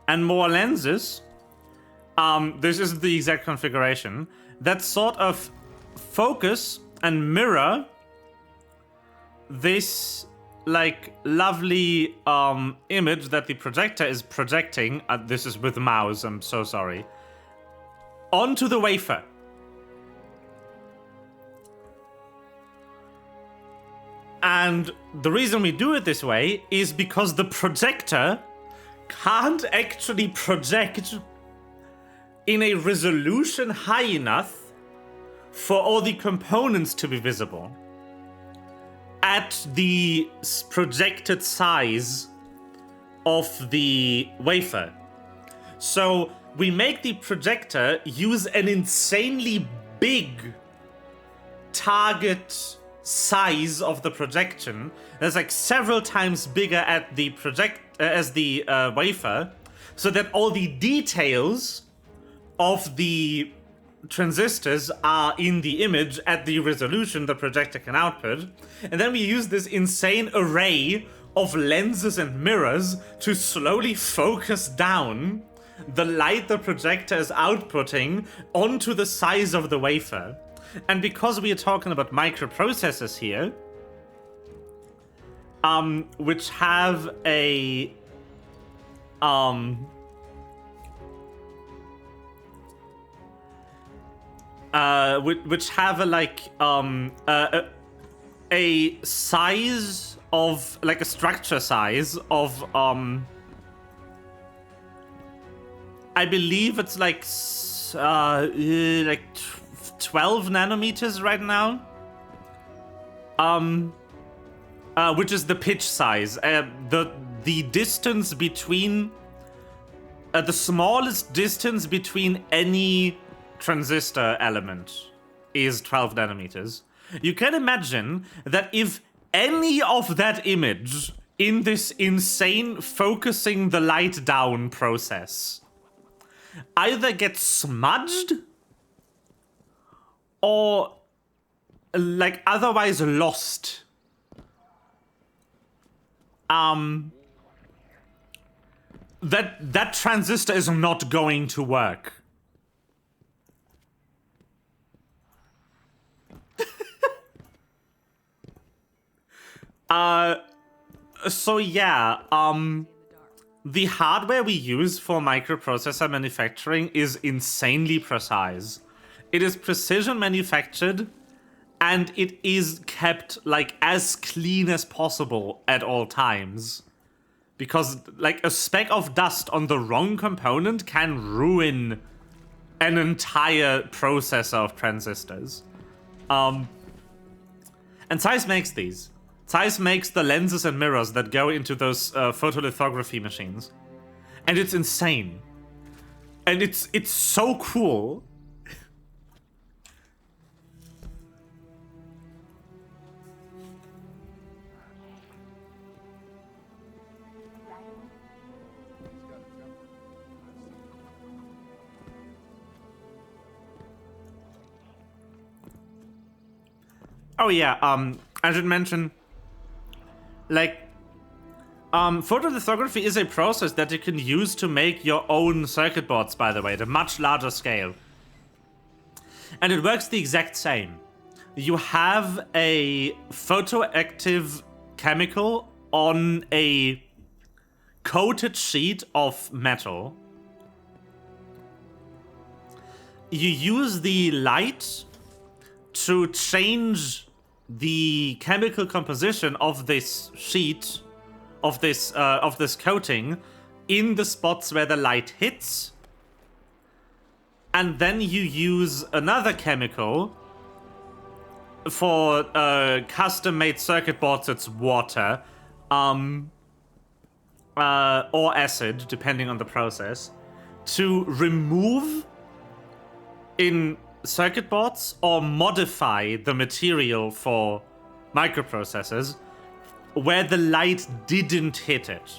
and more lenses. This is the exact configuration that sort of focus and mirror this like lovely image that the projector is projecting. This is with mouse, I'm so sorry. Onto the wafer. And the reason we do it this way is because the projector can't actually project in a resolution high enough for all the components to be visible at the projected size of the wafer. So we make the projector use an insanely big target size of the projection. That's like several times bigger at the wafer, so that all the details of the transistors are in the image at the resolution the projector can output. And then we use this insane array of lenses and mirrors to slowly focus down the light the projector is outputting onto the size of the wafer. And because we are talking about microprocessors here, which have a which have a size of like a structure size of I believe it's like 12 nanometers right now, which is the pitch size. The distance between the smallest distance between any transistor element is 12 nanometers. You can imagine that if any of that image in this insane focusing the light down process either gets smudged or like otherwise lost, that transistor is not going to work. So yeah, the hardware we use for microprocessor manufacturing is insanely precise. It is precision manufactured, and it is kept like as clean as possible at all times. Because like a speck of dust on the wrong component can ruin an entire processor of transistors. And Zeiss makes these. Zeiss makes the lenses and mirrors that go into those photolithography machines. And it's insane. And it's so cool. Oh yeah, I should mention, like, photolithography is a process that you can use to make your own circuit boards, by the way, at a much larger scale. And it works the exact same. You have a photoactive chemical on a coated sheet of metal. You use the light to change the chemical composition of this sheet, of this coating, in the spots where the light hits, and then you use another chemical for custom-made circuit boards. It's water, or acid, depending on the process, to remove in circuit boards or modify the material for microprocessors where the light didn't hit it.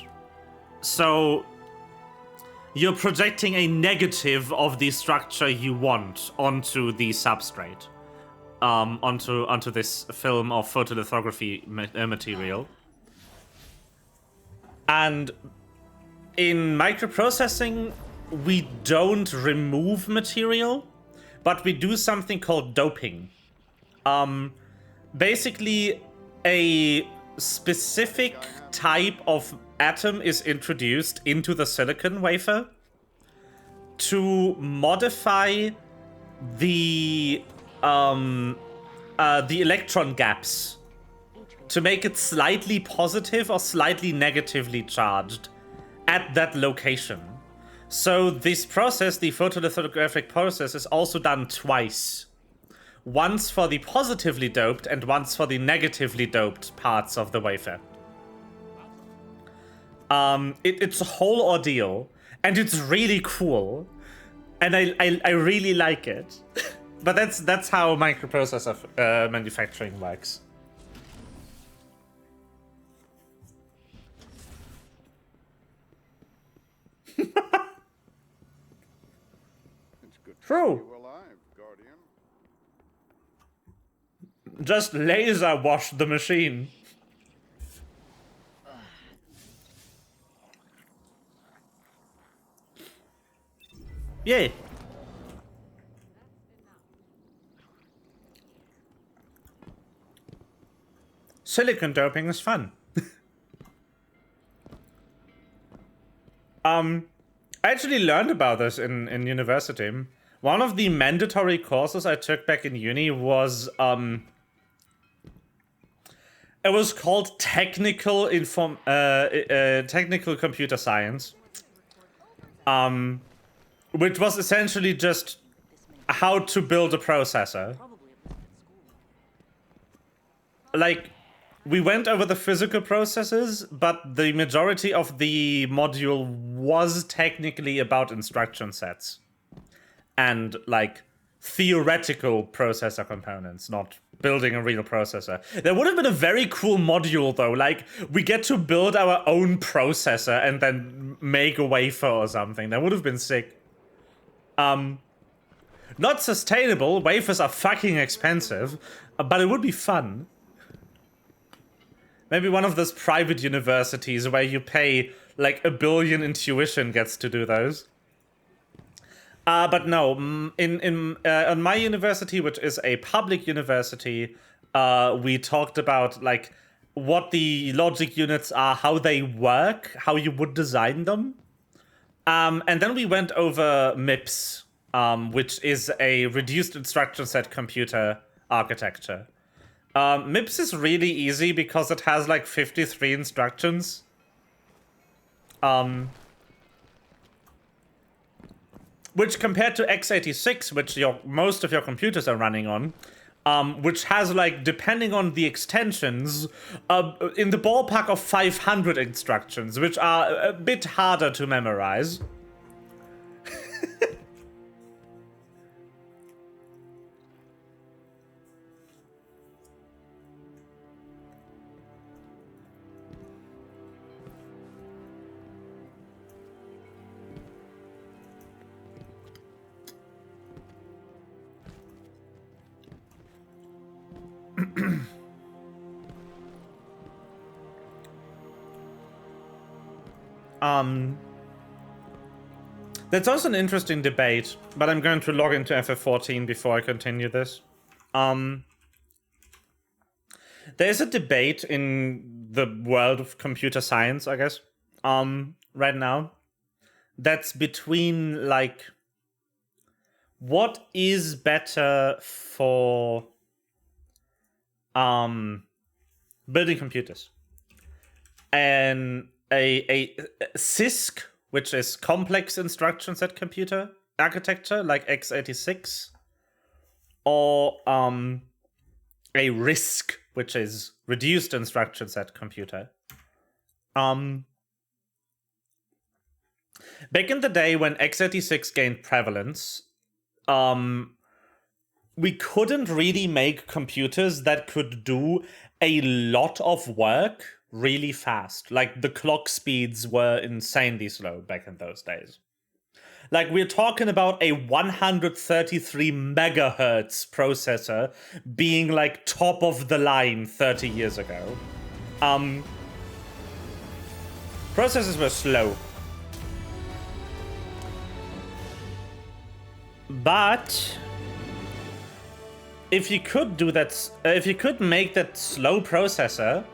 So you're projecting a negative of the structure you want onto the substrate, onto this film of photolithography material. And in microprocessing, we don't remove material, but we do something called doping. Basically, a specific type of atom is introduced into the silicon wafer to modify the electron gaps to make it slightly positive or slightly negatively charged at that location. So this process, the photolithographic process, is also done twice. Once for the positively doped and once for the negatively doped parts of the wafer. It's a whole ordeal, and it's really cool, and I really like it. But that's how microprocessor manufacturing works. It's good to True. see you alive, Guardian. Just laser wash the machine. Yay. Silicon doping is fun. I actually learned about this in university. One of the mandatory courses I took back in uni was it was called technical computer science. Which was essentially just how to build a processor. Like, we went over the physical processes, but the majority of the module was technically about instruction sets. And, like, theoretical processor components, not building a real processor. There would have been a very cool module, though. Like, we get to build our own processor and then make a wafer or something. That would have been sick. Not sustainable. Wafers are fucking expensive, but it would be fun. Maybe one of those private universities where you pay like $1 billion in tuition gets to do those. But no, on my university, which is a public university, we talked about like what the logic units are, how they work, how you would design them. And then we went over MIPS, which is a reduced instruction set computer architecture. MIPS is really easy because it has like 53 instructions. Which compared to x86, which most of your computers are running on, which has like, depending on the extensions, in the ballpark of 500 instructions, which are a bit harder to memorize. That's also an interesting debate, but I'm going to log into FF14 before I continue this. There's a debate in the world of computer science, I guess, right now, that's between, like, what is better for building computers? And a CISC, which is complex instruction set computer architecture, like x86, or a RISC, which is reduced instruction set computer. Back in the day when x86 gained prevalence, we couldn't really make computers that could do a lot of work really fast. Like, the clock speeds were insanely slow back in those days. Like, we're talking about a 133 megahertz processor being, like, top of the line 30 years ago. Processors were slow. But if you could do that, if you could make that slow processor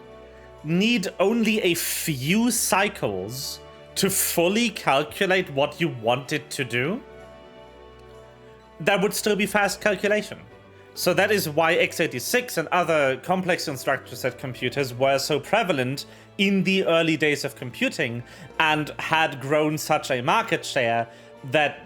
need only a few cycles to fully calculate what you want it to do, that would still be fast calculation. So that is why x86 and other complex instruction set computers were so prevalent in the early days of computing and had grown such a market share that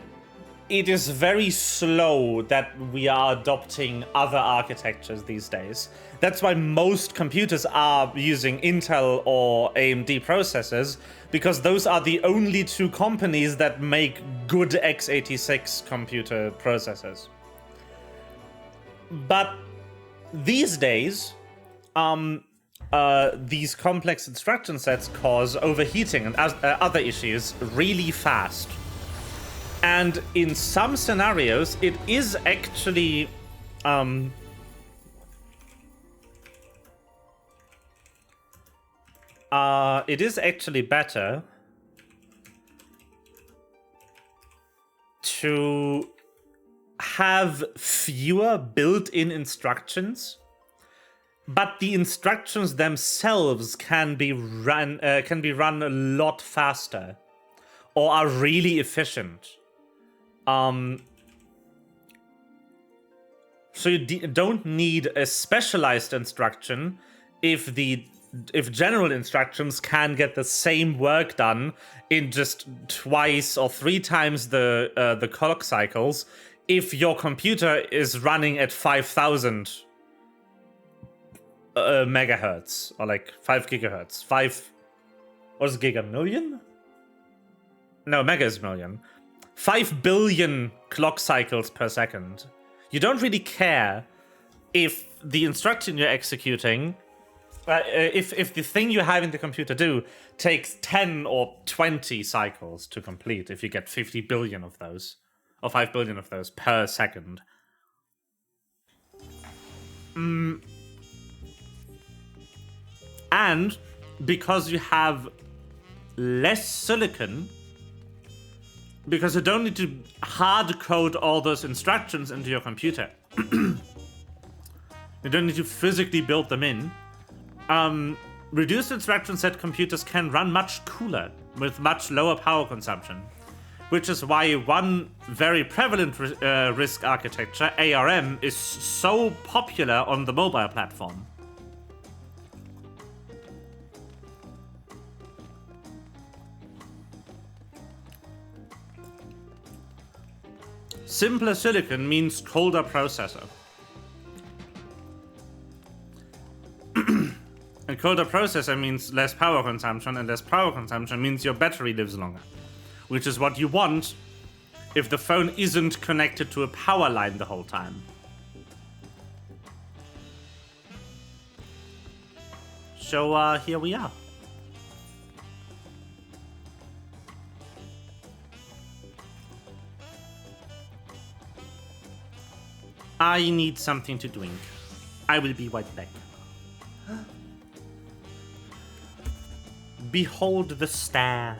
it is very slow that we are adopting other architectures these days. That's why most computers are using Intel or AMD processors, because those are the only two companies that make good x86 computer processors. But these days, these complex instruction sets cause overheating and other issues really fast. And in some scenarios, it is actually better to have fewer built-in instructions, but the instructions themselves can be run a lot faster or are really efficient. So you don't need a specialized instruction if general instructions can get the same work done in just twice or three times the clock cycles if your computer is running at 5,000 megahertz or like 5 gigahertz. What is giga? Million? No, mega is million. 5 billion clock cycles per second. You don't really care if the instruction you're executing, if the thing you have in the computer do takes 10 or 20 cycles to complete, if you get 50 billion of those, or 5 billion of those per second. And because you have less silicon, because you don't need to hard code all those instructions into your computer. You don't need to physically build them in. Reduced instruction set computers can run much cooler with much lower power consumption, which is why one very prevalent RISC architecture, ARM, is so popular on the mobile platform. Simpler silicon means colder processor. A colder processor means less power consumption, and less power consumption means your battery lives longer. Which is what you want if the phone isn't connected to a power line the whole time. So, here we are. I need something to drink. I will be right back. Behold the stare.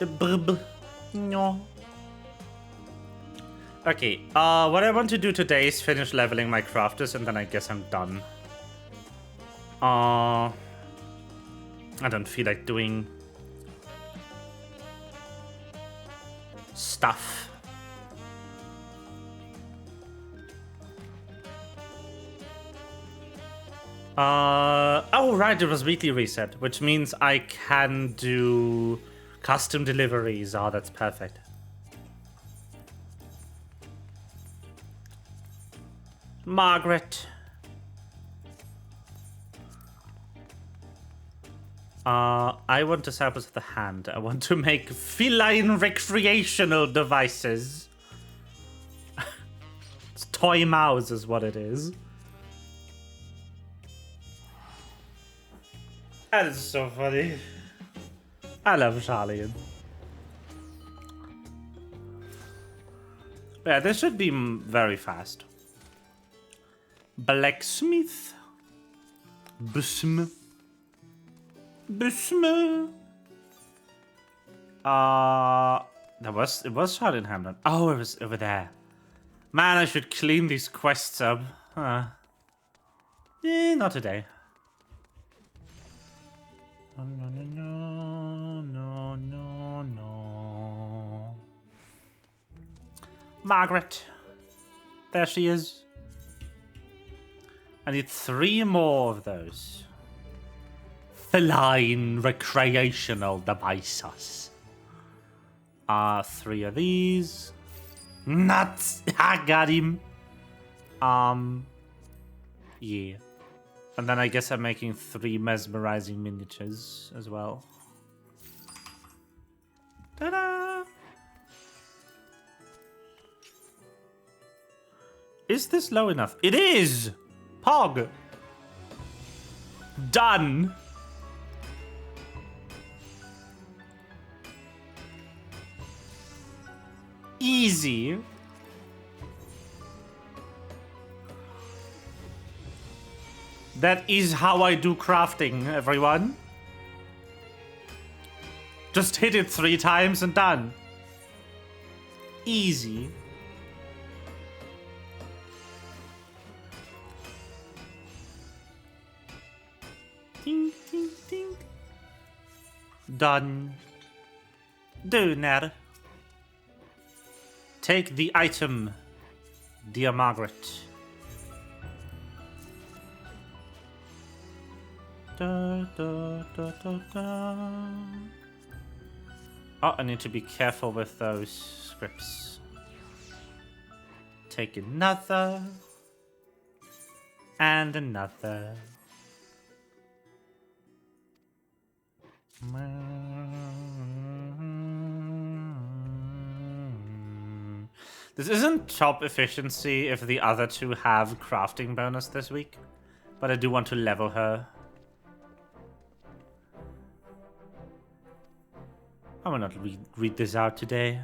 The brb. No. Okay, what I want to do today is finish leveling my crafters and then I guess I'm done. I don't feel like doing stuff. Oh right, it was weekly reset, which means I can do custom deliveries. Oh, that's perfect. Margaret. I want to samples of the hand. I want to make feline recreational devices. It's toy mouse is what it is. That is so funny. I love Charlie. Yeah, this should be very fast. Blacksmith. Busm. Busm. It was shot in Hamlet. Oh, it was over there. Man, I should clean these quests up. Not today. No. Margaret. There she is. I need 3 more of those. Feline recreational devices. 3 of these. Nuts! I got him. Yeah. And then I guess I'm making 3 mesmerizing miniatures as well. Ta-da! Is this low enough? It is! Pog! Done! Easy. That is how I do crafting, everyone. Just hit it 3 times and done. Easy. Ding, ding, ding. Done. Doner. Take the item, dear Margaret. Da, da, da, da, da. Oh, I need to be careful with those scripts. Take another. And another. This isn't top efficiency if the other 2 have crafting bonus this week, but I do want to level her. I will not read this out today.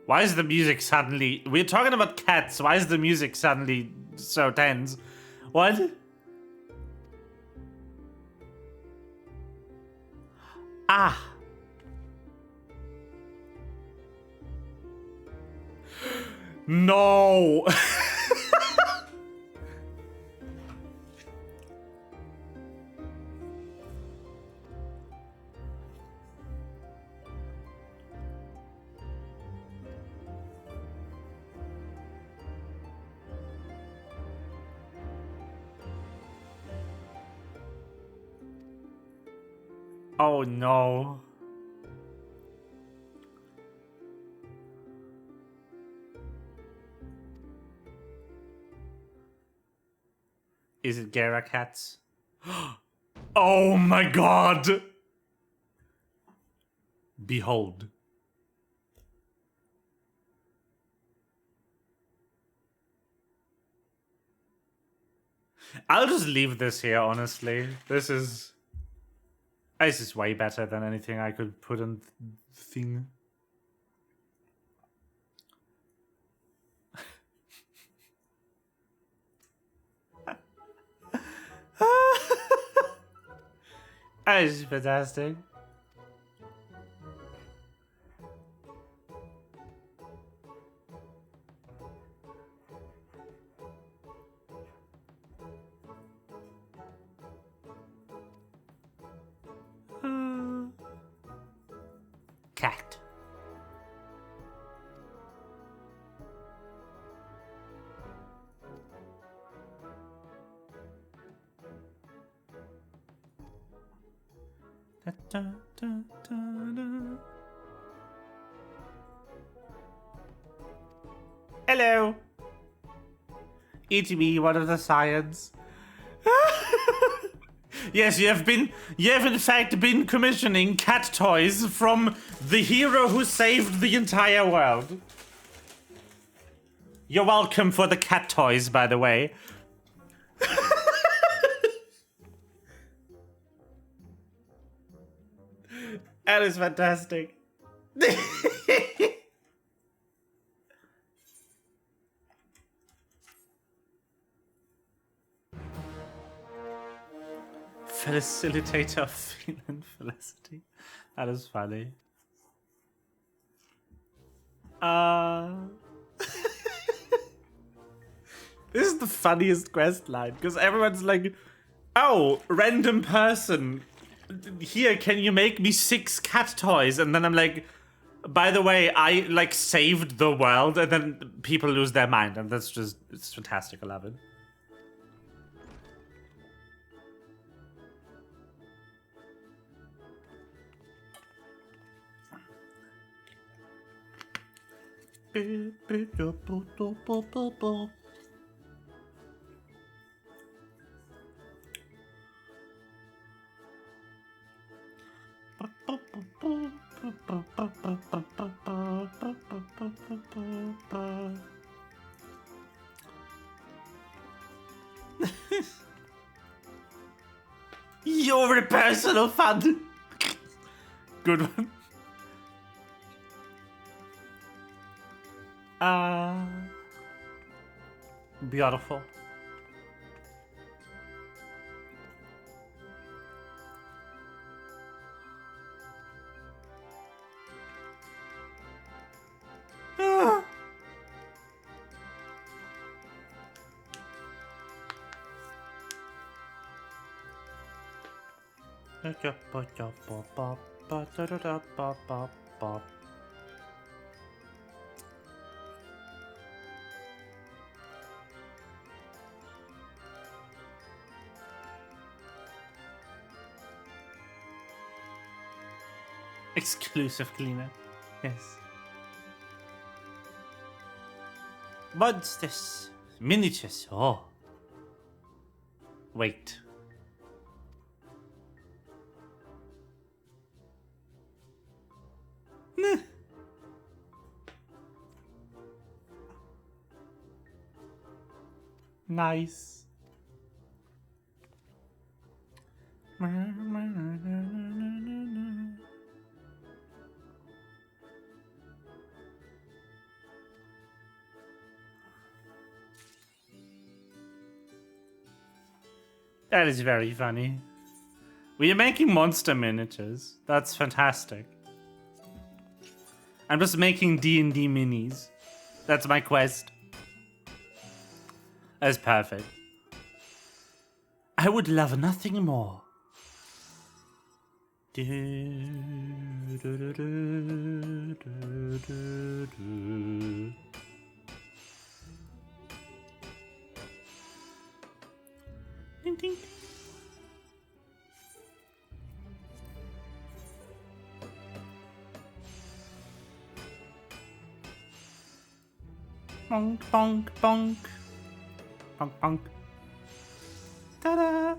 Why is the music suddenly... We're talking about cats. Why is the music suddenly so tense? What? Ah. No. Oh no. Is it Gera cats? Oh my god! Behold. I'll just leave this here, honestly. This is way better than anything I could put on thing. This is fantastic. Cat. Da, da, da, da, da. Hello. It's me, one of the Scions. Yes, you have in fact been commissioning cat toys from the hero who saved the entire world. You're welcome for the cat toys, by the way. That is fantastic. Facilitator of feline felicity. That is funny. This is the funniest quest line because everyone's like, "Oh, random person, here, can you make me 6 cat toys?" And then I'm like, "By the way, I like saved the world," and then people lose their mind, and that's just, it's fantastic. I love it. Your personal fun. Good one. Beautiful. Exclusive cleaner. Yes. What's this? Miniatures. Oh. Wait. Nice. That is very funny. We are making monster miniatures. That's fantastic. I'm just making D&D minis. That's my quest. That's perfect. I would love nothing more. Ding, ding. Bonk, bonk, bonk. Bonk, bonk. Ta-da!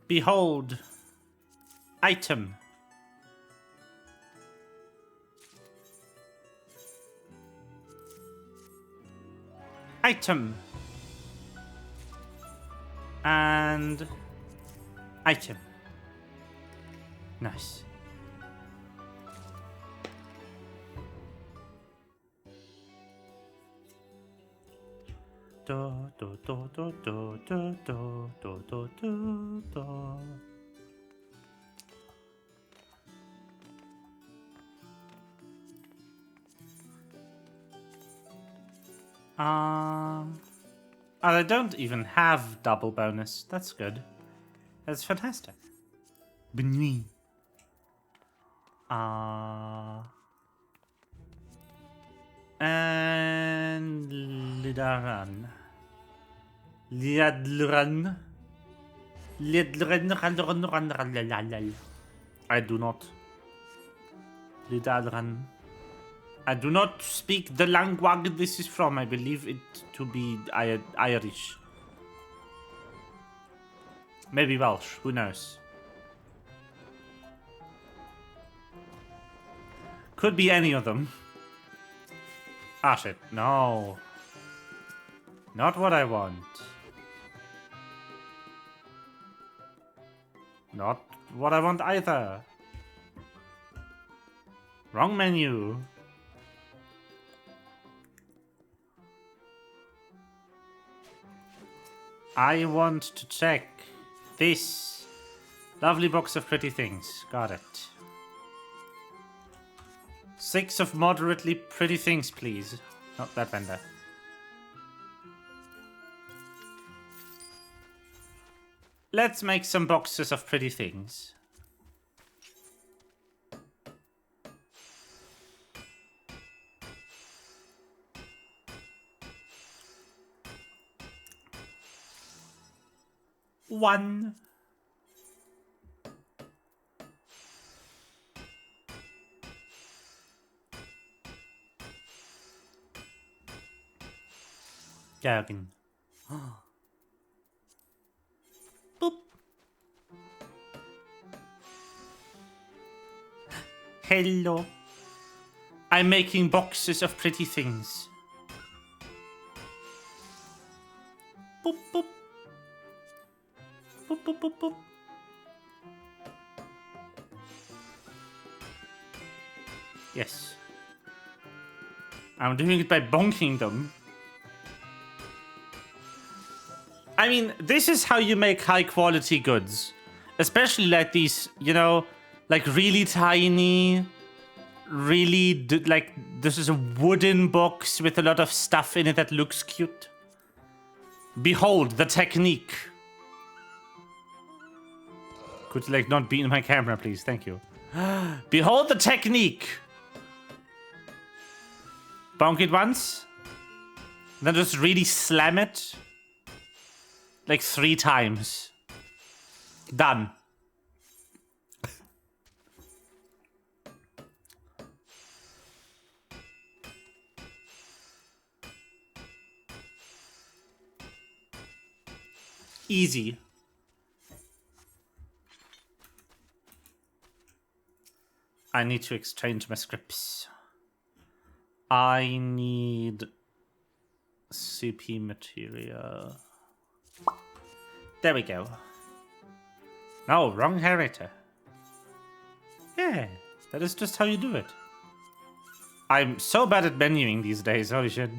Behold. Item. Item. And item. Nice. Do do do do do do do do do do do. Oh, they don't even have double bonus. That's good. That's fantastic. Benui. And Lidaran. Liadlran. I do not. Lidadran. I do not speak the language this is from. I believe it to be Irish. Maybe Welsh. Who knows? Could be any of them. Ah, shit. No. Not what I want. Not what I want either. Wrong menu. I want to check this lovely box of pretty things. Got it. 6 of moderately pretty things, please. Not that vendor. Let's make some boxes of pretty things. One. Jagen. Boop. Hello. I'm making boxes of pretty things. Boop, boop. Boop, boop, boop, boop. Yes. I'm doing it by bonking them. I mean, this is how you make high quality goods. Especially like these, you know, like really tiny, really, like, this is a wooden box with a lot of stuff in it that looks cute. Behold the technique. Could you, like, not be in my camera, please? Thank you. Behold the technique. Bonk it once. Then just really slam it. Like 3 times. Done. Easy. I need to exchange my scripts. I need CP material. There we go. No, wrong character. Yeah, that is just how you do it. I'm so bad at menuing these days, holy shit.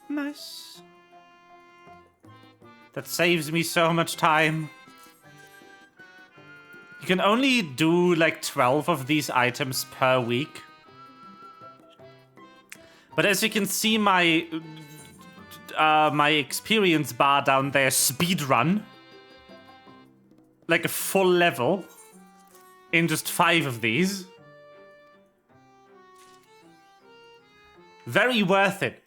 Nice. That saves me so much time. You can only do like 12 of these items per week. But as you can see, my experience bar down there, speedrun. Like a full level. In just 5 of these. Very worth it.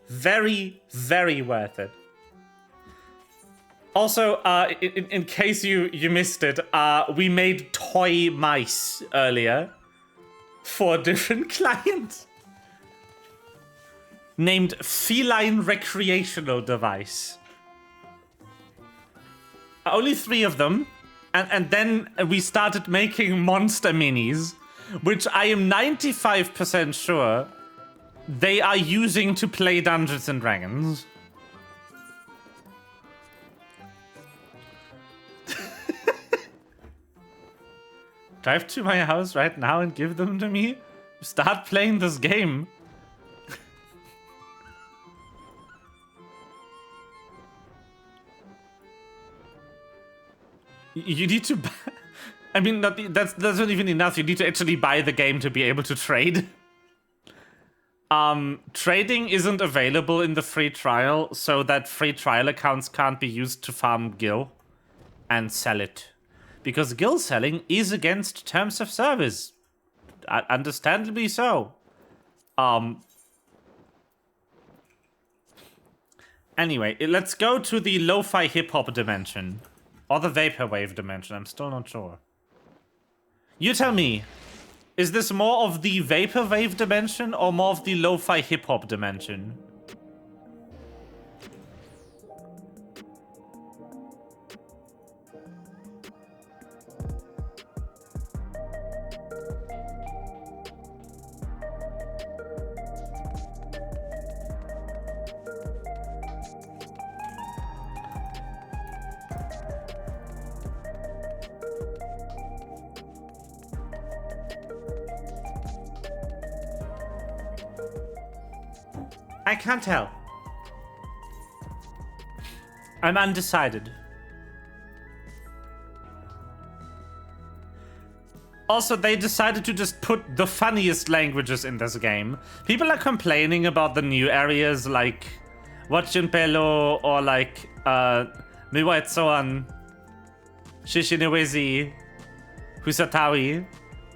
Very, very worth it. Also, in case you missed it, we made toy mice earlier for a different client named Feline Recreational Device. Only 3 of them, and then we started making monster minis, which I am 95% sure they are using to play Dungeons and Dragons. Drive to my house right now and give them to me? Start playing this game. You need to buy... I mean, that's not even enough. You need to actually buy the game to be able to trade. Trading isn't available in the free trial, so that free trial accounts can't be used to farm Gil and sell it. Because Gil selling is against terms of service. Understandably so. Anyway, let's go to the lo-fi hip-hop dimension. Or the vaporwave dimension, I'm still not sure. You tell me, is this more of the vaporwave dimension or more of the lo-fi hip-hop dimension? I can't tell. I'm undecided. Also, they decided to just put the funniest languages in this game. People are complaining about the new areas like Wachinpelo or like Miwaetsoan, Shishinewezi, Husatawi.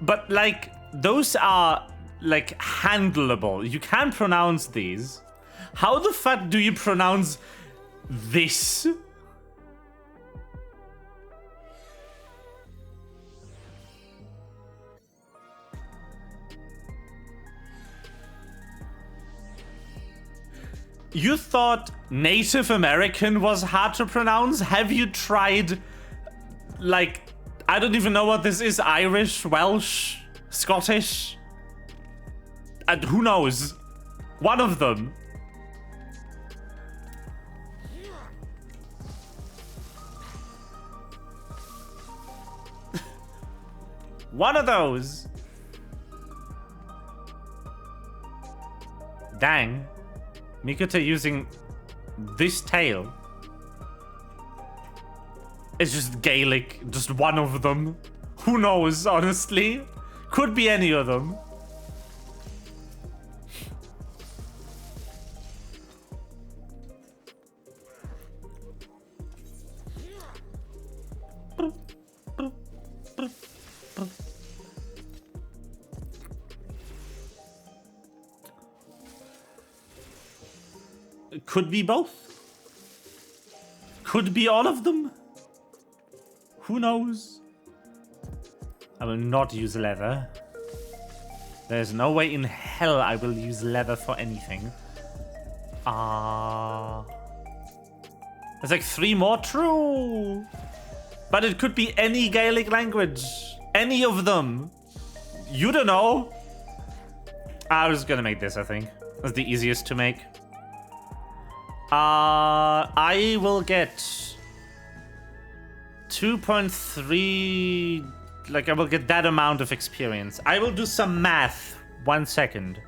But like, those are like handleable. You can pronounce these. How the fuck do you pronounce this? You thought Native American was hard to pronounce? Have you tried, like, I don't even know what this is, Irish, Welsh, Scottish? And who knows? One of them. One of those. Dang. Mikota using this tail. It's just Gaelic, just one of them. Who knows, honestly? Could be any of them. Could be both. Could be all of them. Who knows? I will not use leather. There's no way in hell I will use leather for anything. There's like 3 more. True. But it could be any Gaelic language. Any of them. You don't know. I was gonna make this, I think. That's the easiest to make. I will get 2.3, like I will get that amount of experience. I will do some math. 1 second.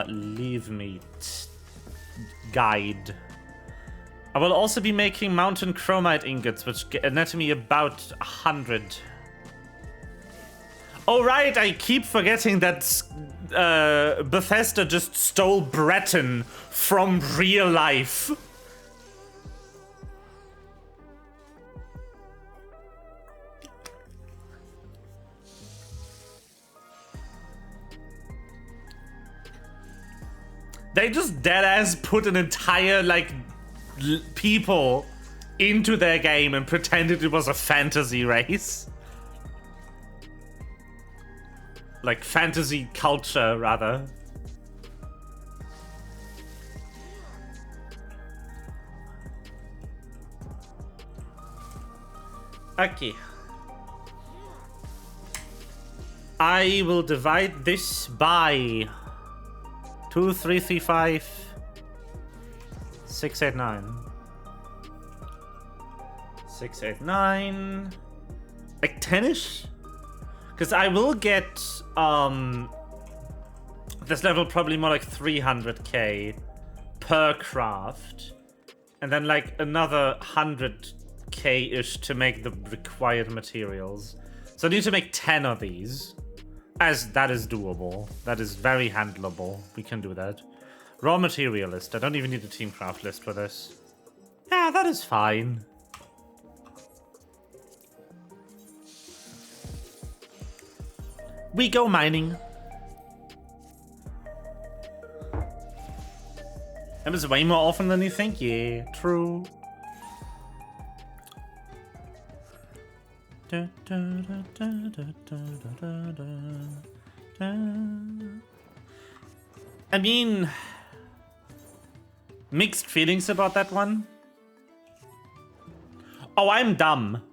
Leave me guide. I will also be making mountain chromite ingots, which net me about 100. Oh right, I keep forgetting that Bethesda just stole Breton from real life. They just deadass put an entire, like, people into their game and pretended it was a fantasy race. Like fantasy culture, rather. Okay. I will divide this by 2, 3, 3, 5, 6, 8, 9. 6, 8, 9. Like 10-ish? Because I will get this level probably more like 300k per craft. And then like another 100k-ish to make the required materials. So I need to make 10 of these. As that is doable. That is very handleable. We can do that. Raw material list. I don't even need a team craft list for this. Yeah, that is fine. We go mining. That was way more often than you think. Yeah, true. I mean, mixed feelings about that one. Oh, I'm dumb.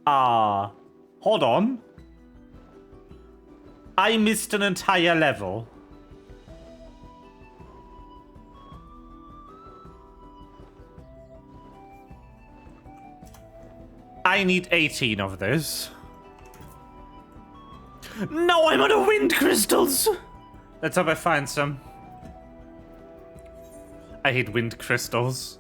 Hold on. I missed an entire level. I need 18 of this. No, I'm out of wind crystals! Let's hope I find some. I hate wind crystals.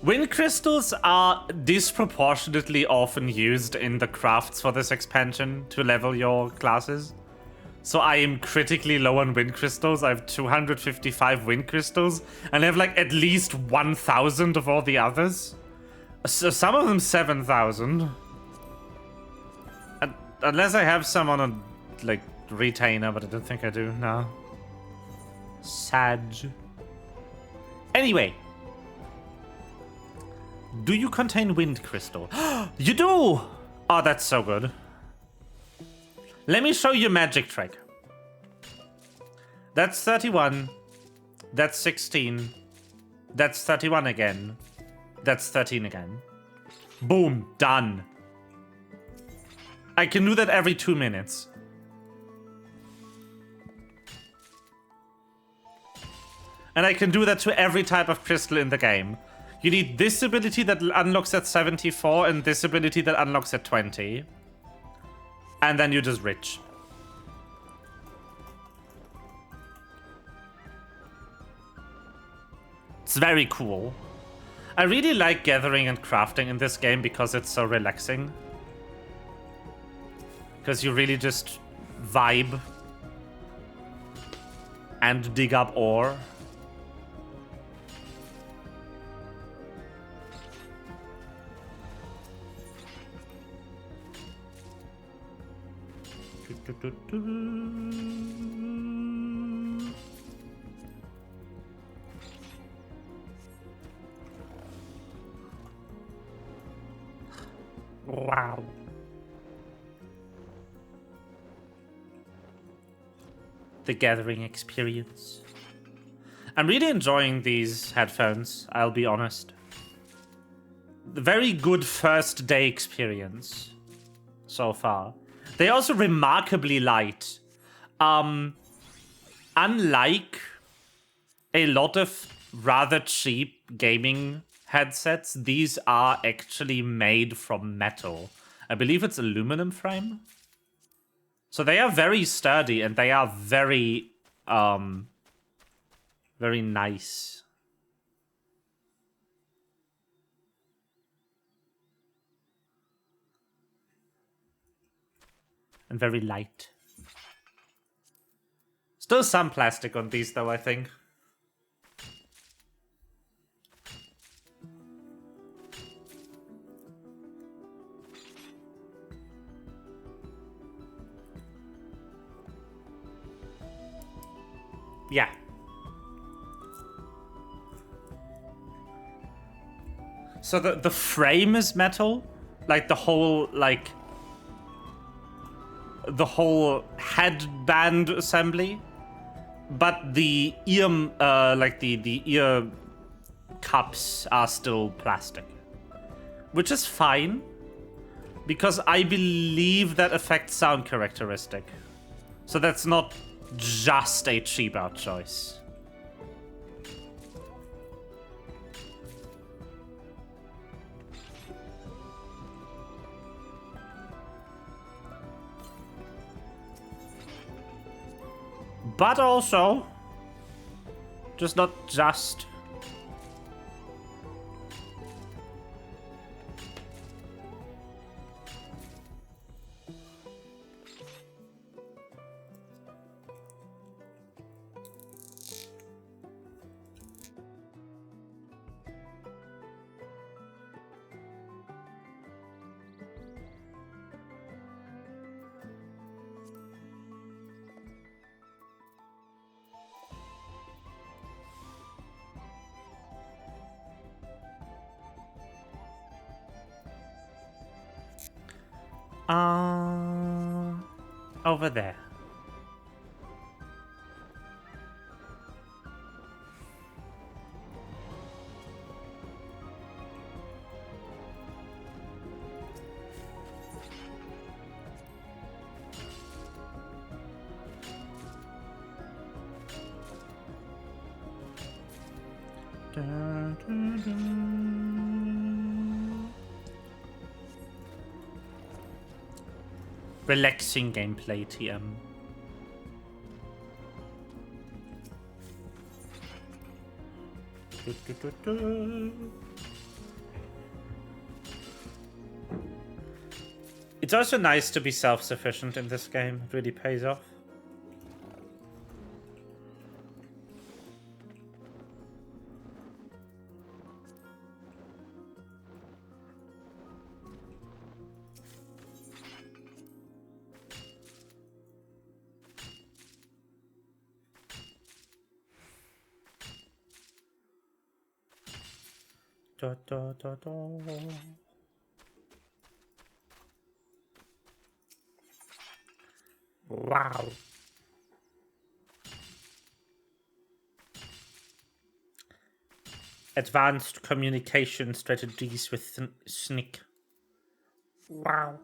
Wind crystals are disproportionately often used in the crafts for this expansion to level your classes. So I am critically low on wind crystals. I have 255 wind crystals, and I have like at least 1,000 of all the others. So some of them 7,000. Unless I have some on a like retainer, but I don't think I do. No. Sad. Anyway. Do you contain wind crystal? You do! Oh, that's so good. Let me show you a magic trick. That's 31. That's 16. That's 31 again. That's 13 again. Boom, done. I can do that every 2 minutes. And I can do that to every type of crystal in the game. You need this ability that unlocks at 74 and this ability that unlocks at 20. And then you're just rich. It's very cool. I really like gathering and crafting in this game because it's so relaxing. Because you really just vibe and dig up ore. Wow. The gathering experience. I'm really enjoying these headphones, I'll be honest. Very good first day experience so far. They're also remarkably light. Unlike a lot of rather cheap gaming headsets, these are actually made from metal. I believe it's aluminum frame. So they are very sturdy and they are very, very nice. And very light. Still some plastic on these though, I think. Yeah. So the frame is metal, like the whole headband assembly, but the ear the ear cups are still plastic, which is fine because I believe that affects sound characteristic. So that's not just a cheap out choice. But also, just not just. Over there. Dun, dun, dun. Relaxing gameplay, TM. It's also nice to be self-sufficient in this game. It really pays off. Da, da, da, da. Wow. Advanced communication strategies with Snick. Wow.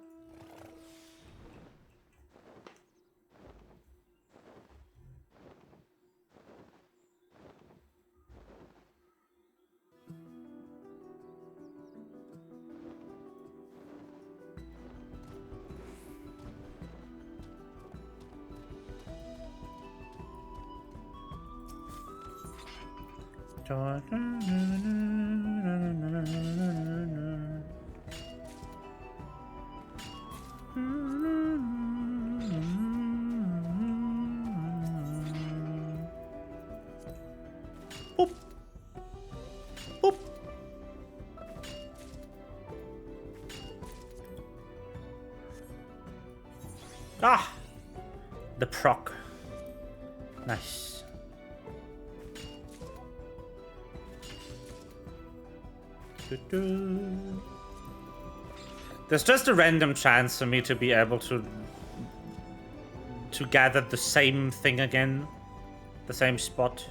Boop. Boop. Ah, the proc. Nice. There's just a random chance for me to be able to gather the same thing again, the same spot,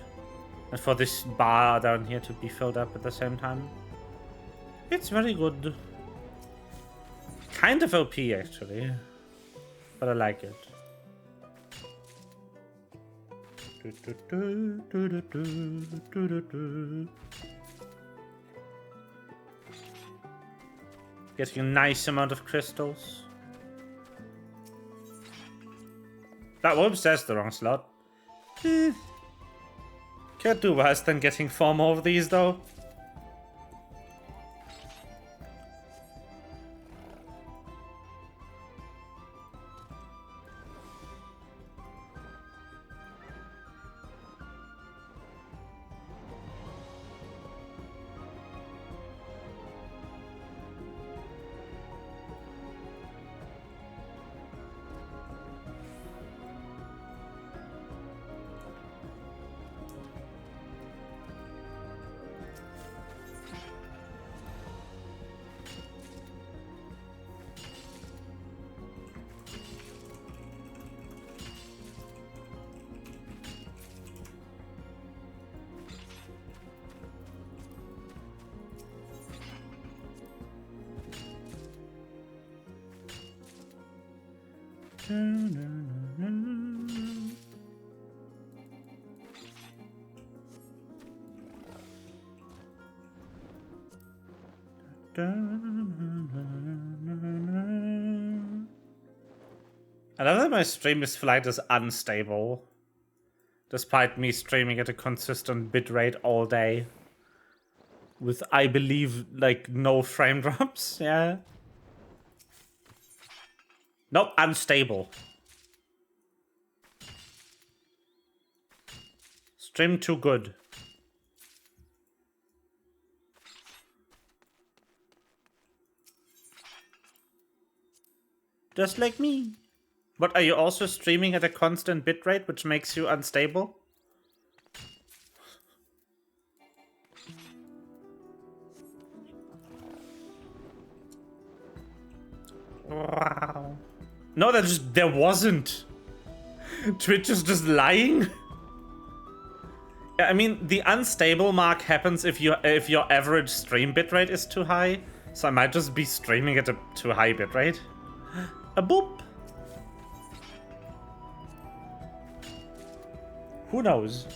and for this bar down here to be filled up at the same time. It's very good. Kind of OP actually, but I like it. Getting a nice amount of crystals. That whoop says the wrong slot. Can't do worse than getting 4 more of these though. I love that my stream's flight is unstable, despite me streaming at a consistent bitrate all day. With, I believe, like, no frame drops, yeah. Nope, unstable. Stream too good. Just like me. But are you also streaming at a constant bitrate, which makes you unstable? Wow. No, there wasn't. Twitch is just lying. Yeah, I mean, the unstable mark happens if your average stream bitrate is too high. So I might just be streaming at a too high bitrate. A boop. Who knows?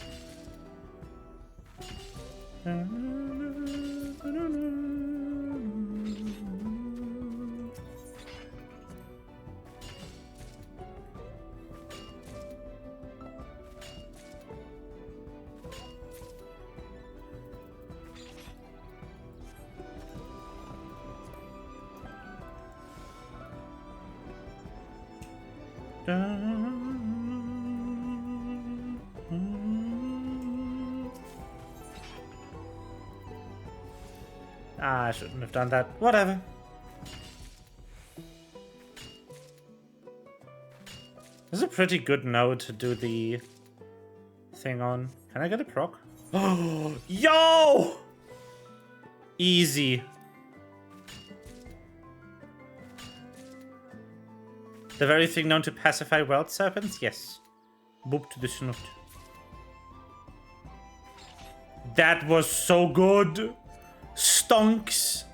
I shouldn't have done that. Whatever. This is a pretty good node to do the thing on. Can I get a proc? Oh, yo! Easy. The very thing known to pacify world serpents? Yes. Boop to the snoot. That was so good. Stonks.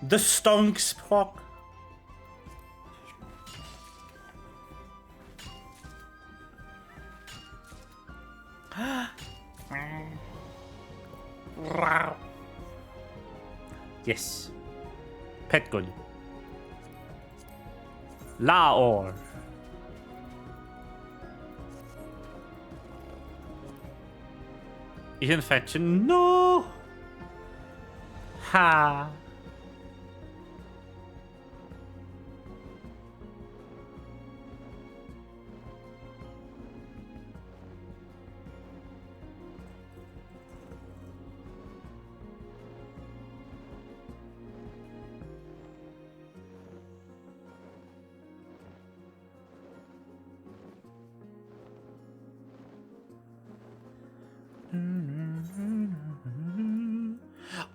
The stonks proc. Yes. Pet good. Laor. Infection. No. Ha.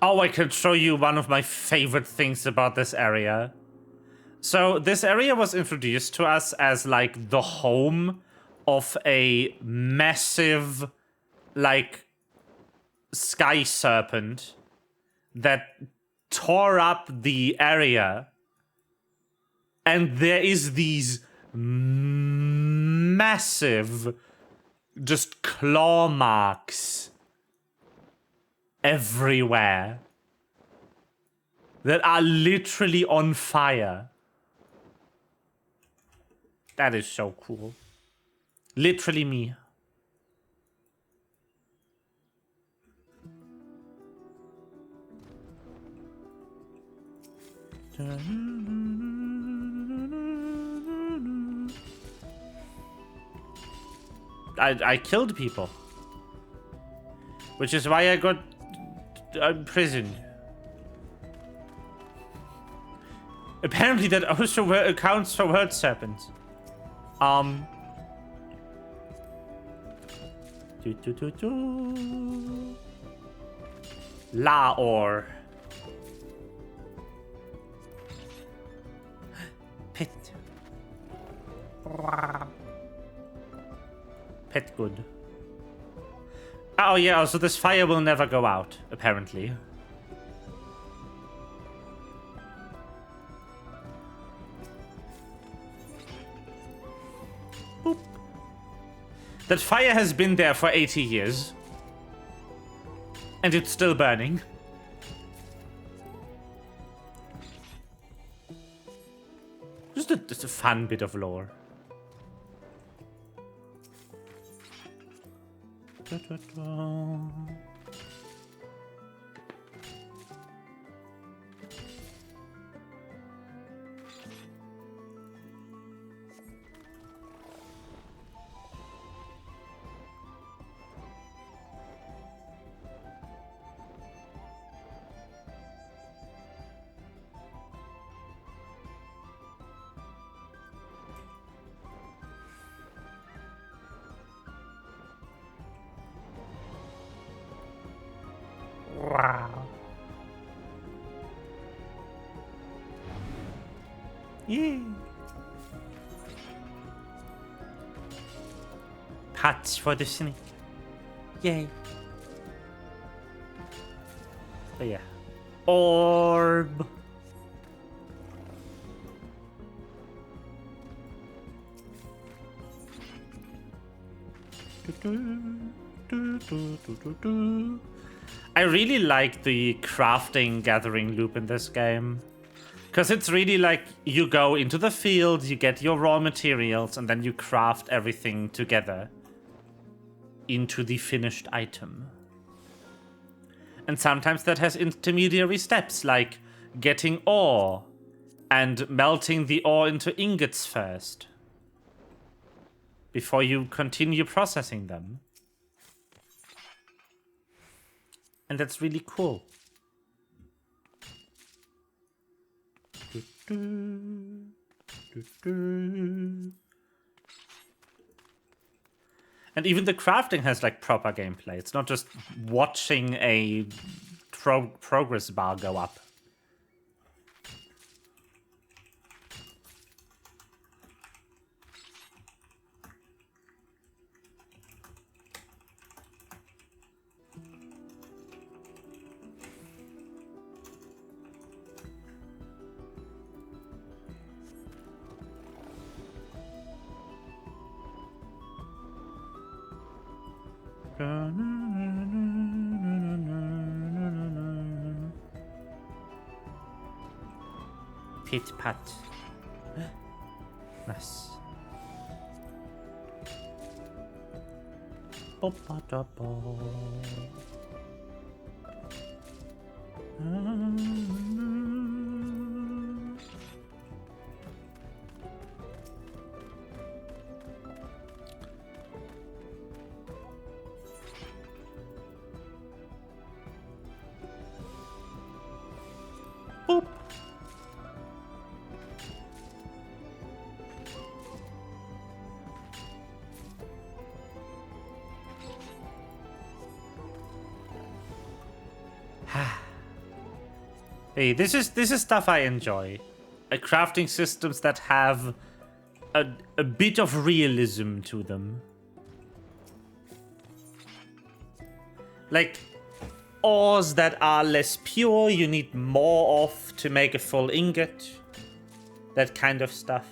Oh, I can show you one of my favorite things about this area. So this area was introduced to us as like the home of a massive like sky serpent that tore up the area. And there is these massive just claw marks everywhere that are literally on fire. That is so cool. Literally me. I killed people. Which is why I got imprisoned. Apparently that also accounts for word serpents. Laor. Pet. Pet good. Oh yeah, so this fire will never go out, apparently. That fire has been there for 80 years. And it's still burning. Just a fun bit of lore. Wow. Yay. Patch for the snake. Yay. But yeah. Orb. I really like the crafting gathering loop in this game. Because it's really like you go into the field, you get your raw materials, and then you craft everything together into the finished item. And sometimes that has intermediary steps, like getting ore and melting the ore into ingots first before you continue processing them. And that's really cool. And even the crafting has like proper gameplay. It's not just watching a progress bar go up. Pit pat. Nice. Boop. Hey, this is stuff I enjoy. Crafting systems that have a bit of realism to them. Like ores that are less pure, you need more of to make a full ingot. That kind of stuff.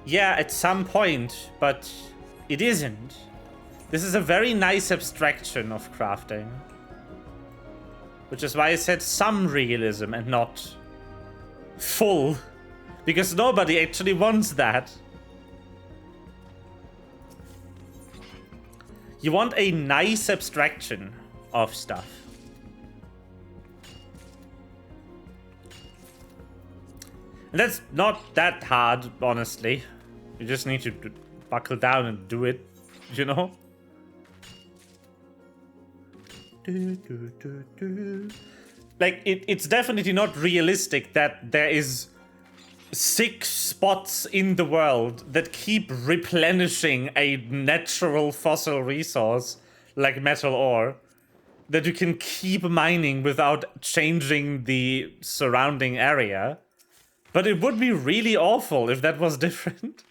Yeah, at some point, but it isn't. This is a very nice abstraction of crafting. Which is why I said some realism and not full. Because nobody actually wants that. You want a nice abstraction of stuff. And that's not that hard, honestly. You just need to buckle down and do it, you know? Like, it's definitely not realistic that there is 6 spots in the world that keep replenishing a natural fossil resource like metal ore that you can keep mining without changing the surrounding area. But it would be really awful if that was different.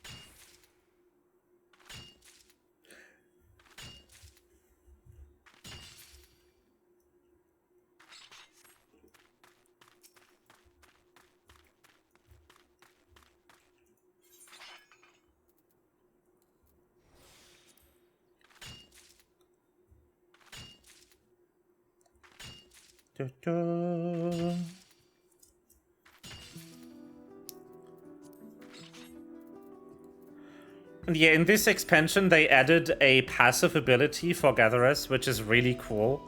Yeah, in this expansion, they added a passive ability for gatherers, which is really cool.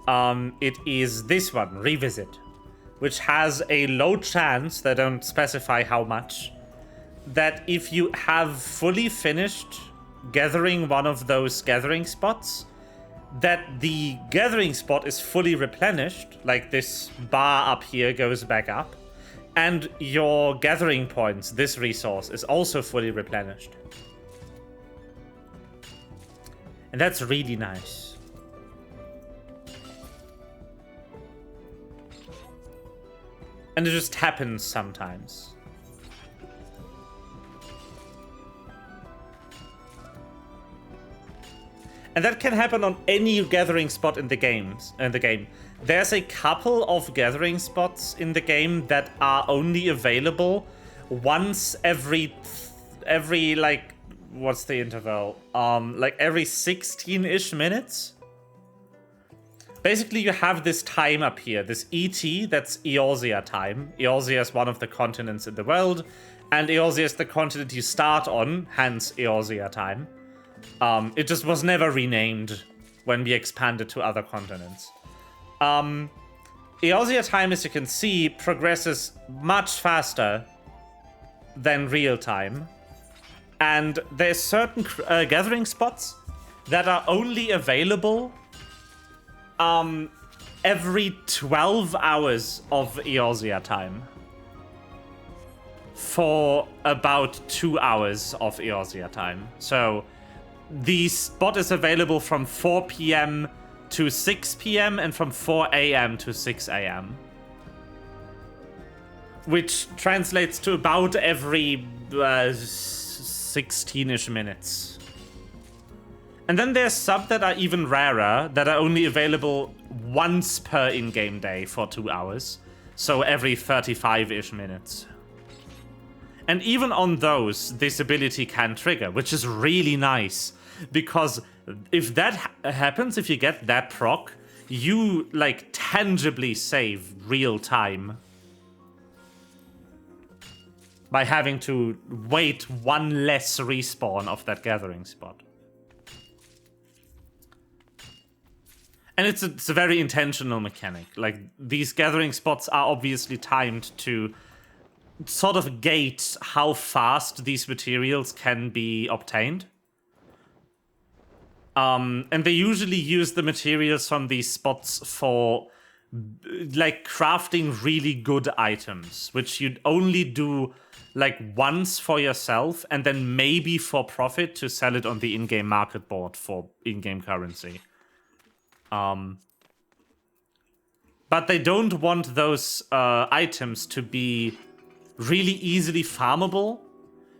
It is this one, Revisit, which has a low chance, they don't specify how much, that if you have fully finished gathering one of those gathering spots, that the gathering spot is fully replenished, like this bar up here goes back up, and your gathering points, this resource, is also fully replenished. And that's really nice. And it just happens sometimes. And that can happen on any gathering spot in the game. There's a couple of gathering spots in the game that are only available once every like, what's the interval? Like every 16-ish minutes. Basically, you have this time up here, this ET, that's Eorzea time. Eorzea is one of the continents in the world, and Eorzea is the continent you start on, hence Eorzea time. It just was never renamed when we expanded to other continents. Eorzea time, as you can see, progresses much faster than real time. And there's certain gathering spots that are only available every 12 hours of Eorzea time. For about 2 hours of Eorzea time. So the spot is available from 4 p.m. to 6 p.m. and from 4 a.m. to 6 a.m. Which translates to about every 16-ish minutes. And then there's some that are even rarer, that are only available once per in-game day for 2 hours. So every 35-ish minutes. And even on those, this ability can trigger, which is really nice. Because if that happens, if you get that proc, you, like, tangibly save real time. By having to wait one less respawn of that gathering spot. And it's a very intentional mechanic. Like, these gathering spots are obviously timed to sort of gate how fast these materials can be obtained. And they usually use the materials from these spots for, like, crafting really good items, which you'd only do, like, once for yourself, and then maybe for profit to sell it on the in-game market board for in-game currency. But they don't want those items to be really easily farmable,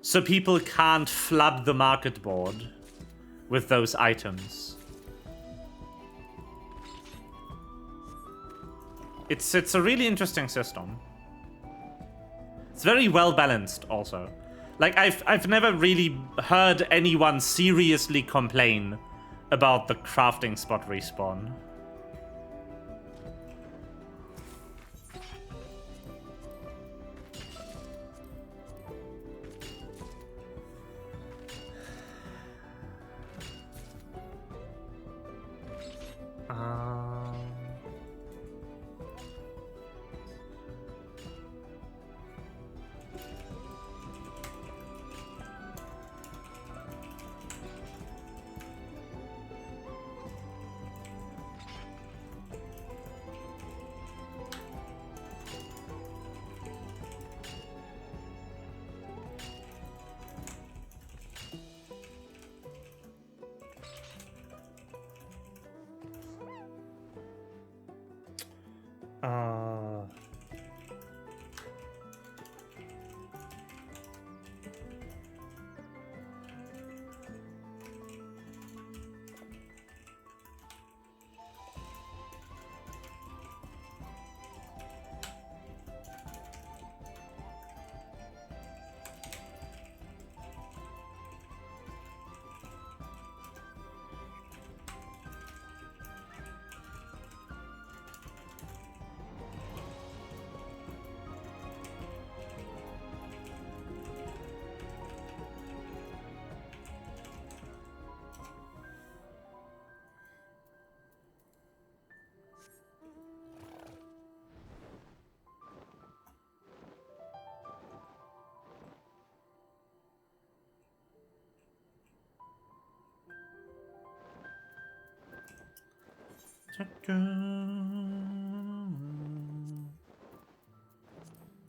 so people can't flood the market board with those items. It's a really interesting system. It's very well balanced also. Like, I've never really heard anyone seriously complain about the crafting spot respawn.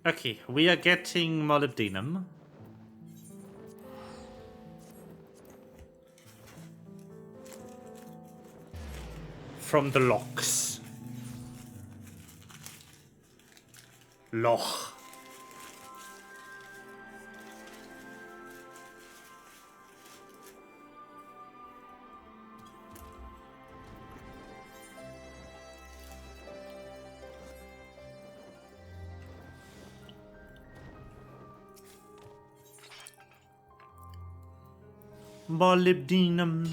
Okay, we are getting molybdenum. From the locks. Loch. Molybdenum.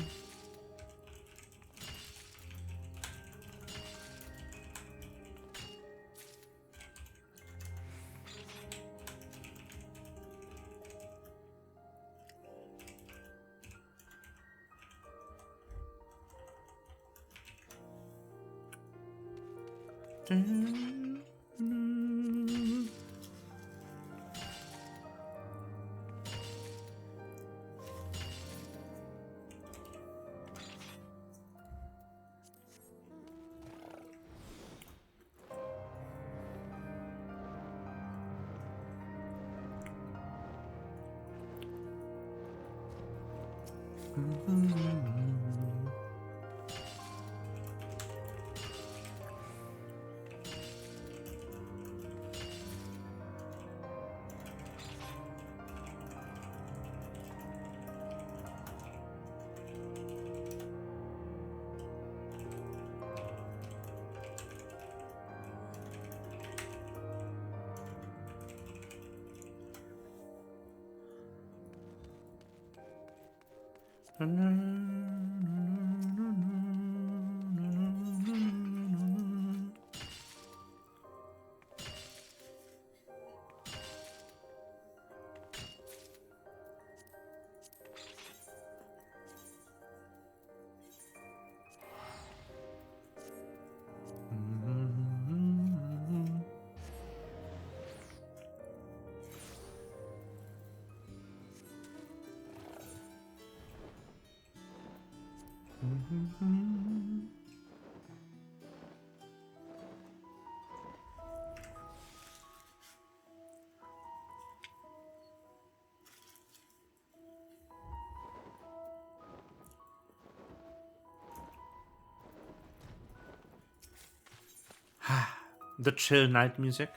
The chill night music.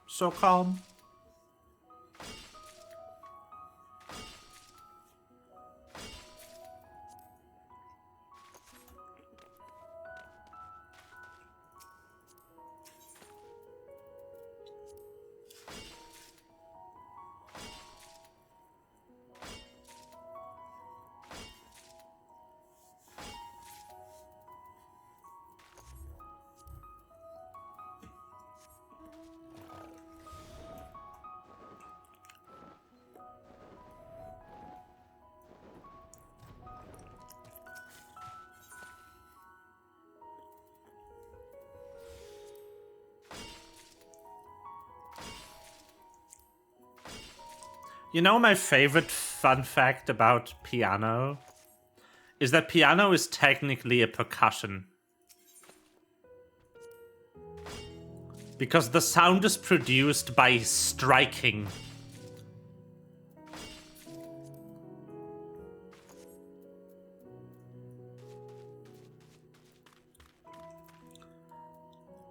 So calm. You know, my favorite fun fact about piano is that piano is technically a percussion. Because the sound is produced by striking.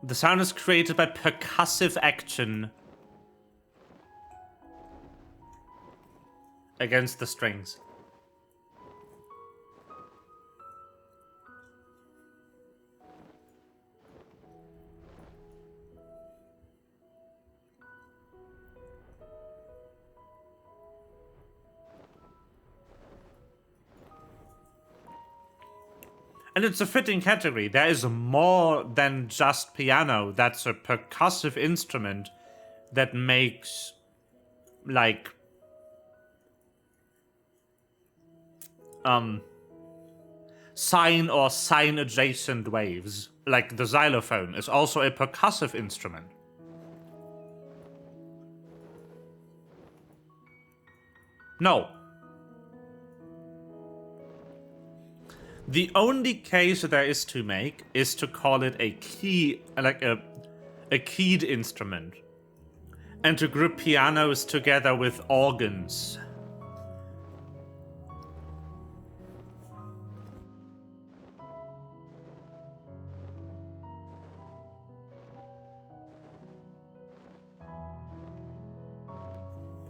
The sound is created by percussive action against the strings. And it's a fitting category. There is more than just piano. That's a percussive instrument that makes, like, sine or sine adjacent waves. Like the xylophone is also a percussive instrument. No. The only case there is to make is to call it a key, like a keyed instrument, and to group pianos together with organs.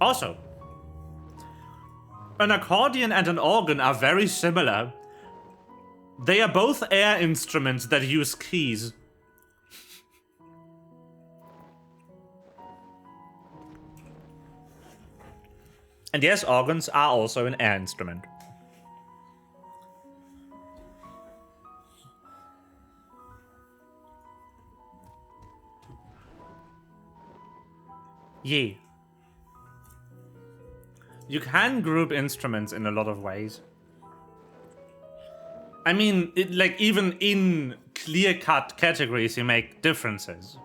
Also, an accordion and an organ are very similar. They are both air instruments that use keys. And yes, organs are also an air instrument. Yeah. You can group instruments in a lot of ways. I mean, like even in clear-cut categories, you make differences.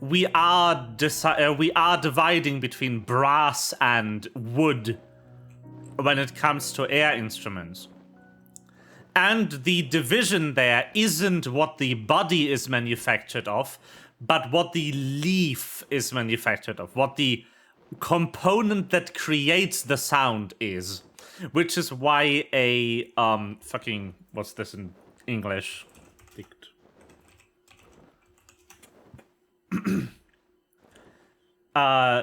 We are dividing between brass and wood when it comes to air instruments. And the division there isn't what the body is manufactured of, but what the leaf is manufactured of, what the component that creates the sound is. Which is why a, what's this in English?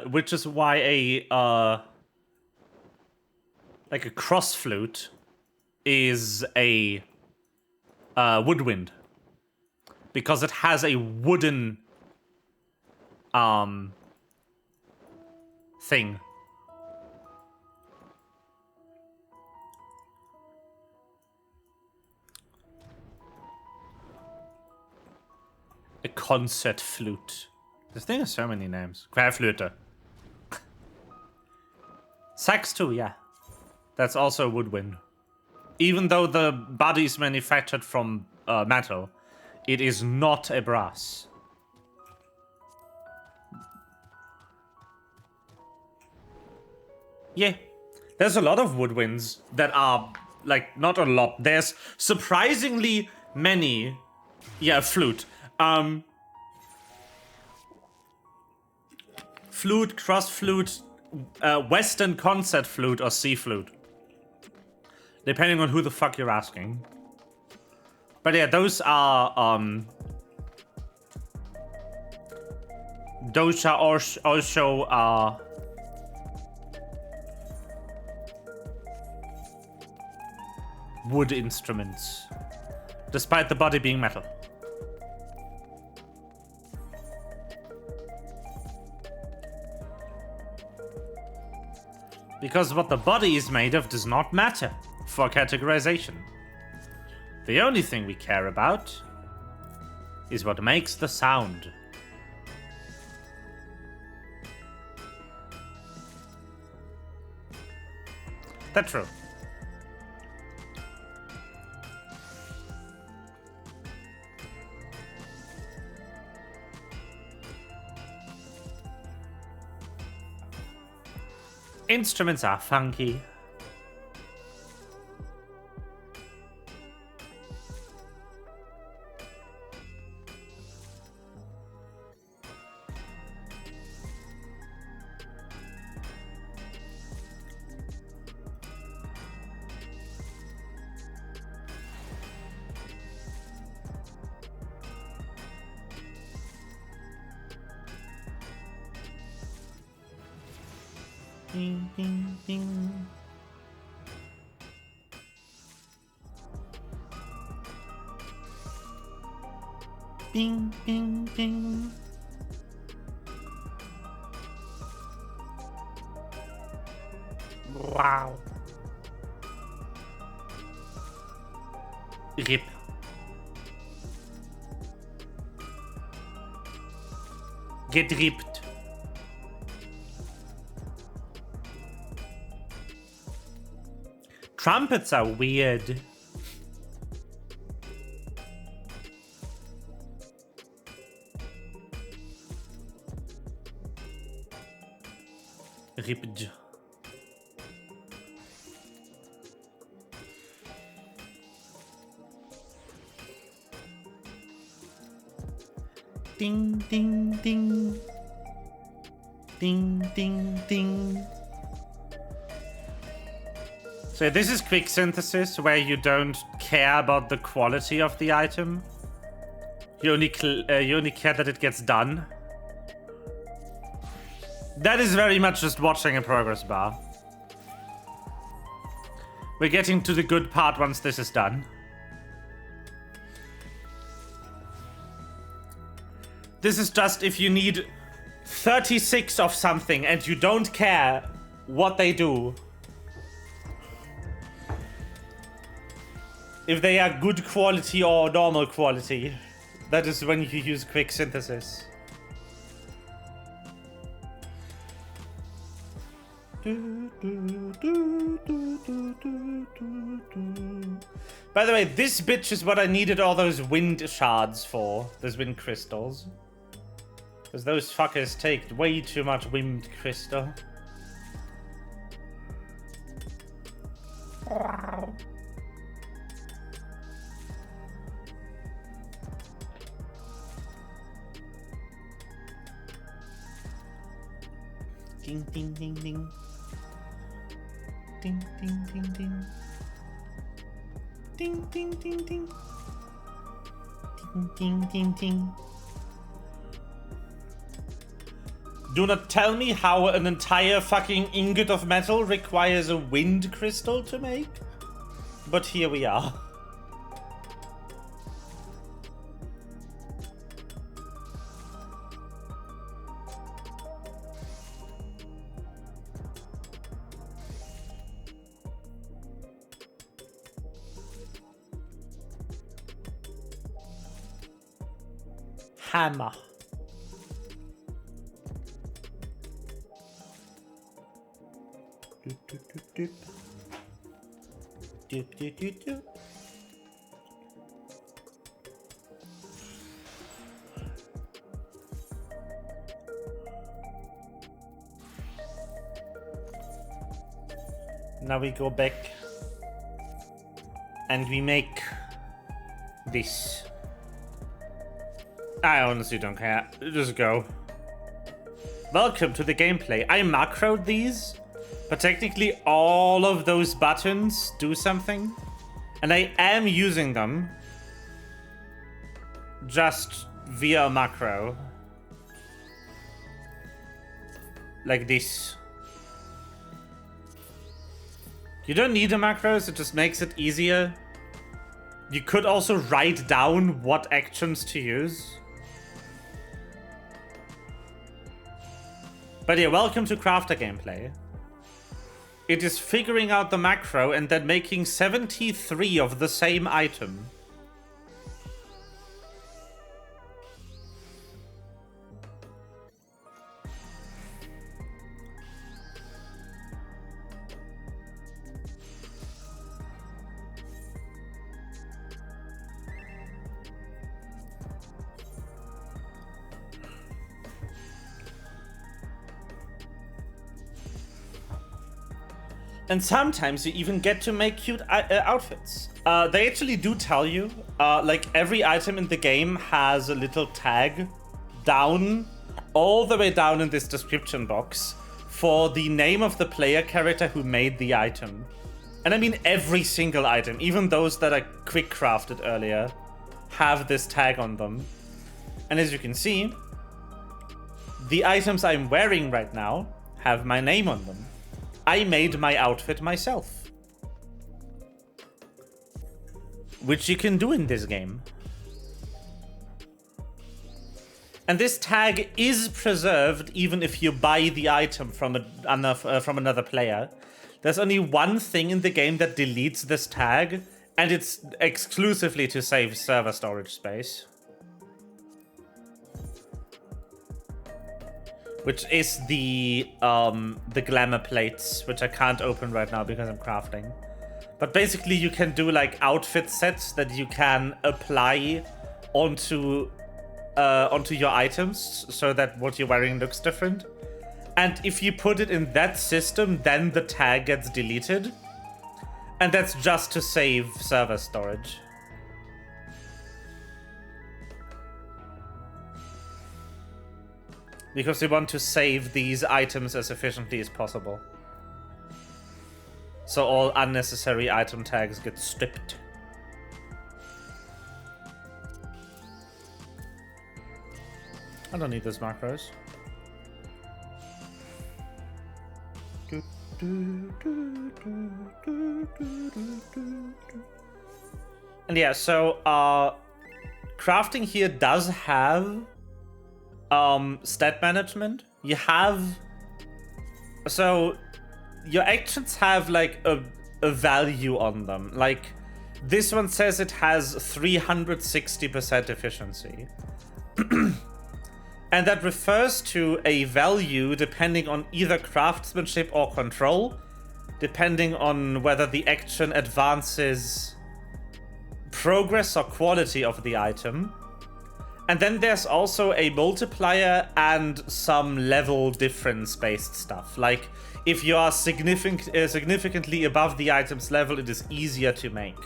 Which is why like a cross flute is a woodwind. Because it has a wooden thing. A concert flute. This thing has so many names. Querflöte. Sax too, yeah. That's also woodwind. Even though the body is manufactured from metal, it is not a brass. Yeah. There's a lot of woodwinds that are, like, not a lot. There's surprisingly many... Yeah, flute. Flute, cross flute, Western concert flute, or C flute. Depending on who the fuck you're asking. But yeah, those are also wood instruments, despite the body being metal. Because what the body is made of does not matter for categorization. The only thing we care about is what makes the sound. That's true. Instruments are funky. Ding, ding, ding. Bing, bing, bing. Wow. RIP. Gedrippt. Trumpets are weird. Ripped. Ding, ding, ding. Ding, ding, ding. So this is quick synthesis, where you don't care about the quality of the item. You only care that it gets done. That is very much just watching a progress bar. We're getting to the good part once this is done. This is just if you need 36 of something and you don't care what they do. If they are good quality or normal quality, that is when you use quick synthesis. By the way, this bitch is what I needed all those wind shards for. Those wind crystals. Because those fuckers take way too much wind crystal. Ding ding ding ding. Ding ding ding ding. Ding ding ding ding. Ding ding ding ding. Do not tell me how an entire fucking ingot of metal requires a wind crystal to make. But here we are. Hammer. Doop, doop, doop, doop. Doop, doop, doop, doop. Now we go back and we make this. I honestly don't care. Just go. Welcome to the gameplay. I macroed these, but technically all of those buttons do something. And I am using them just via macro. Like this. You don't need the macros, it just makes it easier. You could also write down what actions to use. But yeah, welcome to Crafter gameplay. It is figuring out the macro and then making 73 of the same item. And sometimes you even get to make cute outfits. They actually do tell you, like every item in the game has a little tag down, all the way down in this description box for the name of the player character who made the item. And I mean every single item, even those that I quick crafted earlier, have this tag on them. And as you can see, the items I'm wearing right now have my name on them. I made my outfit myself. Which you can do in this game. And this tag is preserved even if you buy the item from another player. There's only one thing in the game that deletes this tag, and it's exclusively to save server storage space. Which is the glamour plates, which I can't open right now because I'm crafting. But basically you can do like outfit sets that you can apply onto your items so that what you're wearing looks different. And if you put it in that system, then the tag gets deleted. And that's just to save server storage. Because we want to save these items as efficiently as possible. So all unnecessary item tags get stripped. I don't need those macros. And yeah, so crafting here does have stat management. You have, so your actions have like a value on them. Like this one says it has 360% efficiency. And that refers to a value depending on either craftsmanship or control, depending on whether the action advances progress or quality of the item. And then there's also a multiplier and some level difference based stuff. Like if you are significantly above the item's level, it is easier to make.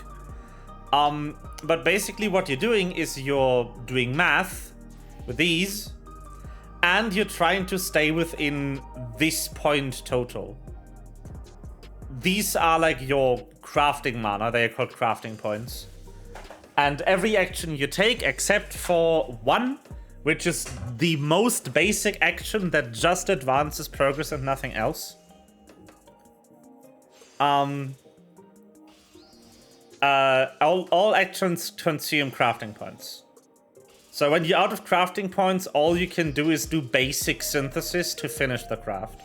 But basically what you're doing is you're doing math with these, and you're trying to stay within this point total. These are like your crafting mana, they are called crafting points. And every action you take, except for one, which is the most basic action that just advances progress and nothing else. All actions consume crafting points. So when you're out of crafting points, all you can do is do basic synthesis to finish the craft.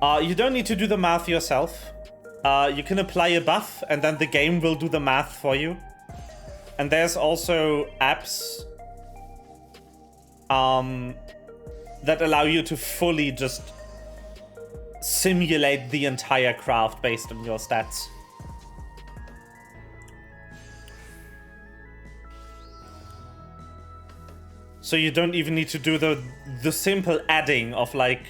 You don't need to do the math yourself. You can apply a buff, and then the game will do the math for you. And there's also apps that allow you to fully just simulate the entire craft based on your stats. So you don't even need to do the simple adding of like,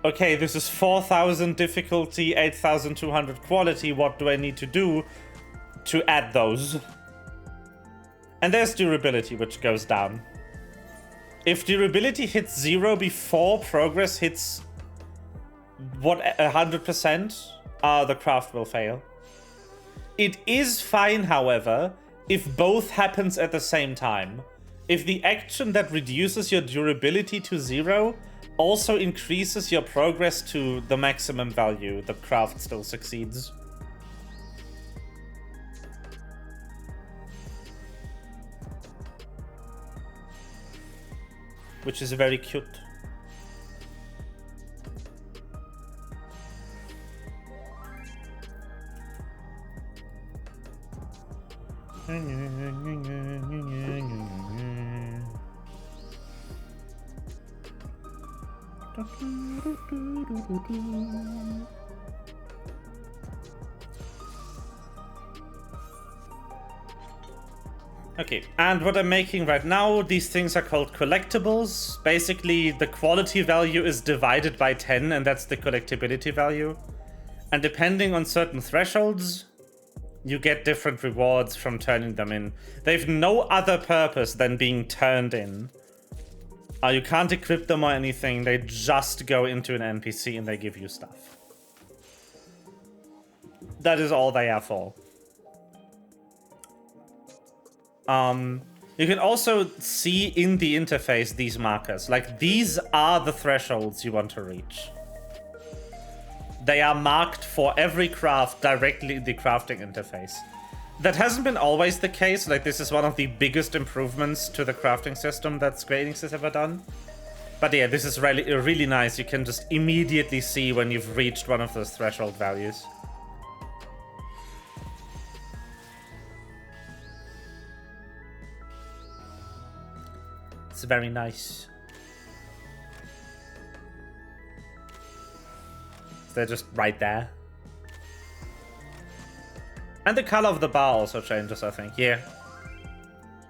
okay, this is 4,000 difficulty, 8,200 quality, what do I need to do to add those? And there's durability, which goes down. If durability hits 0 before progress hits 100%, the craft will fail. It is fine, however, if both happens at the same time. If the action that reduces your durability to 0 also increases your progress to the maximum value, the craft still succeeds. Which is very cute. Okay, and what I'm making right now, these things are called collectibles. Basically, the quality value is divided by 10, and that's the collectibility value. And depending on certain thresholds, you get different rewards from turning them in. They've no other purpose than being turned in. You can't equip them or anything, they just go into an NPC and they give you stuff. That is all they are for. You can also see in the interface these markers. Like, these are the thresholds you want to reach. They are marked for every craft directly in the crafting interface. That hasn't been always the case. Like, this is one of the biggest improvements to the crafting system that Square Enix has ever done. But yeah, this is really, really nice. You can just immediately see when you've reached one of those threshold values. It's very nice. They're just right there. And the color of the bar also changes, I think. Yeah.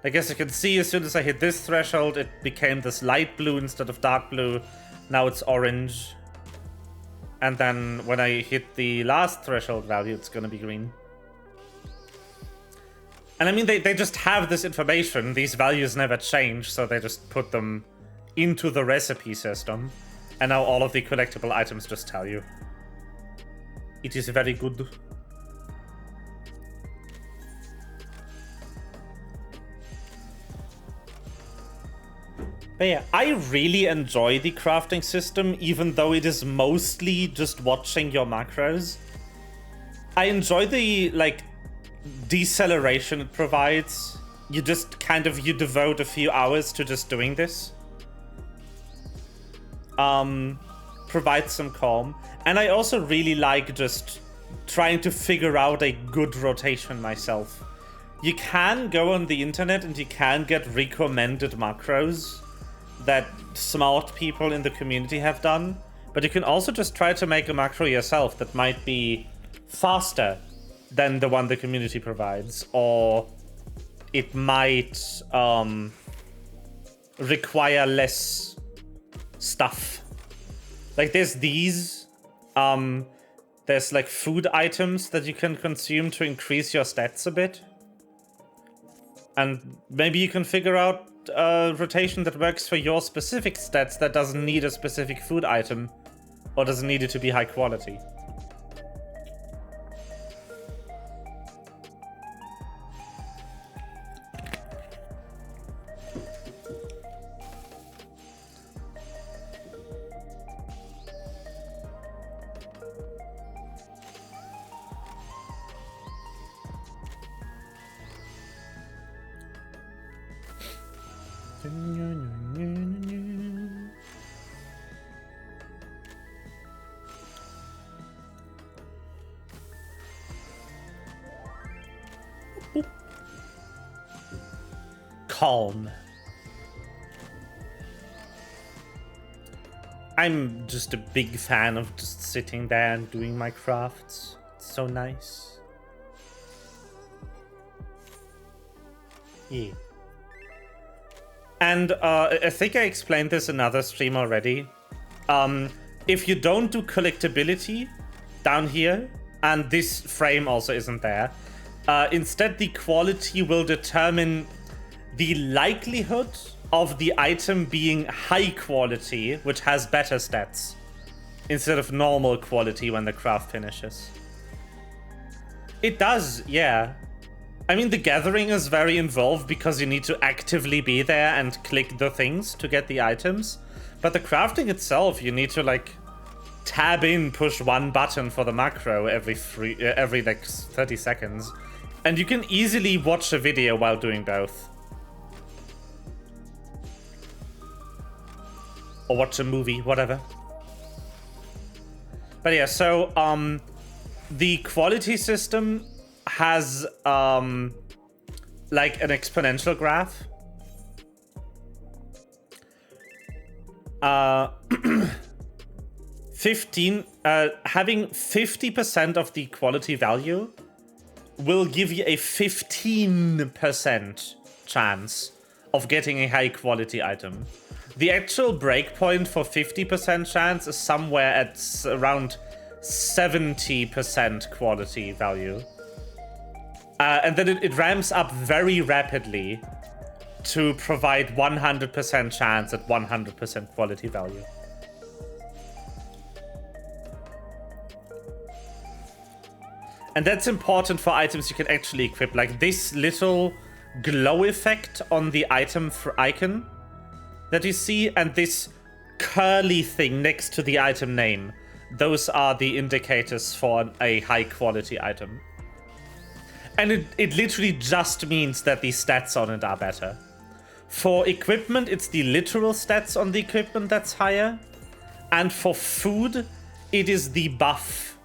I guess you can see as soon as I hit this threshold, it became this light blue instead of dark blue. Now it's orange. And then when I hit the last threshold value, it's gonna be green. And I mean, they just have this information. These values never change, so they just put them into the recipe system. And now all of the collectible items just tell you. It is very good. But yeah, I really enjoy the crafting system, even though it is mostly just watching your macros. I enjoy the, like, deceleration it provides. You just you devote a few hours to just doing this. Provides some calm. And I also really like just trying to figure out a good rotation myself. You can go on the internet and you can get recommended macros that smart people in the community have done, but you can also just try to make a macro yourself that might be faster than the one the community provides, or it might require less stuff. Like there's these, there's like food items that you can consume to increase your stats a bit. And maybe you can figure out a rotation that works for your specific stats that doesn't need a specific food item, or doesn't need it to be high quality. Calm. I'm just a big fan of just sitting there and doing my crafts. It's so nice. Yeah. And I think I explained this in another stream already. If you don't do collectability down here, and this frame also isn't there, instead the quality will determine the likelihood of the item being high quality, which has better stats, instead of normal quality when the craft finishes. It does, yeah. I mean, the gathering is very involved because you need to actively be there and click the things to get the items. But the crafting itself, you need to, like, tab in, push one button for the macro every like 30 seconds. And you can easily watch a video while doing both. Or watch a movie, whatever. But yeah, so the quality system has like an exponential graph. Having 50% of the quality value will give you a 15% chance of getting a high quality item. The actual breakpoint for 50% chance is somewhere at around 70% quality value. And then it ramps up very rapidly to provide 100% chance at 100% quality value. And that's important for items you can actually equip, like this little glow effect on the item icon that you see, and this curly thing next to the item name. Those are the indicators for a high quality item. And it literally just means that the stats on it are better. For equipment, it's the literal stats on the equipment that's higher. And for food, it is the buff,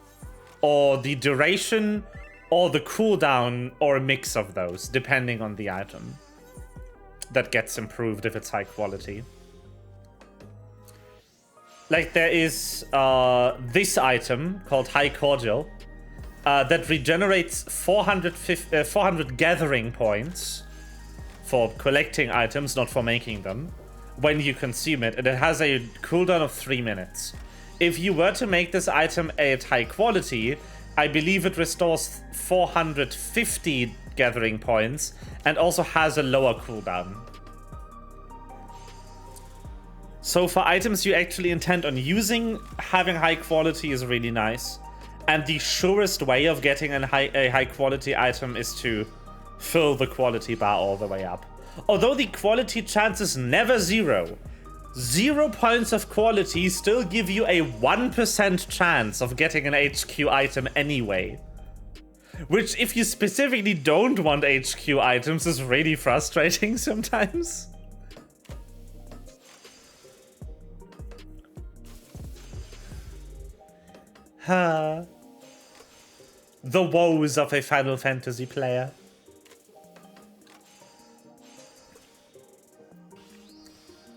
or the duration, or the cooldown, or a mix of those, depending on the item, that gets improved if it's high quality. Like there is this item called High Cordial that regenerates 400 gathering points for collecting items, not for making them, when you consume it, and it has a cooldown of 3 minutes. If you were to make this item at high quality, I believe it restores 450 gathering points, and also has a lower cooldown. So for items you actually intend on using, having high quality is really nice. And the surest way of getting a high quality item is to fill the quality bar all the way up. Although the quality chance is never 0. 0 points of quality still give you a 1% chance of getting an HQ item anyway. Which, if you specifically don't want HQ items, is really frustrating sometimes. The woes of a Final Fantasy player.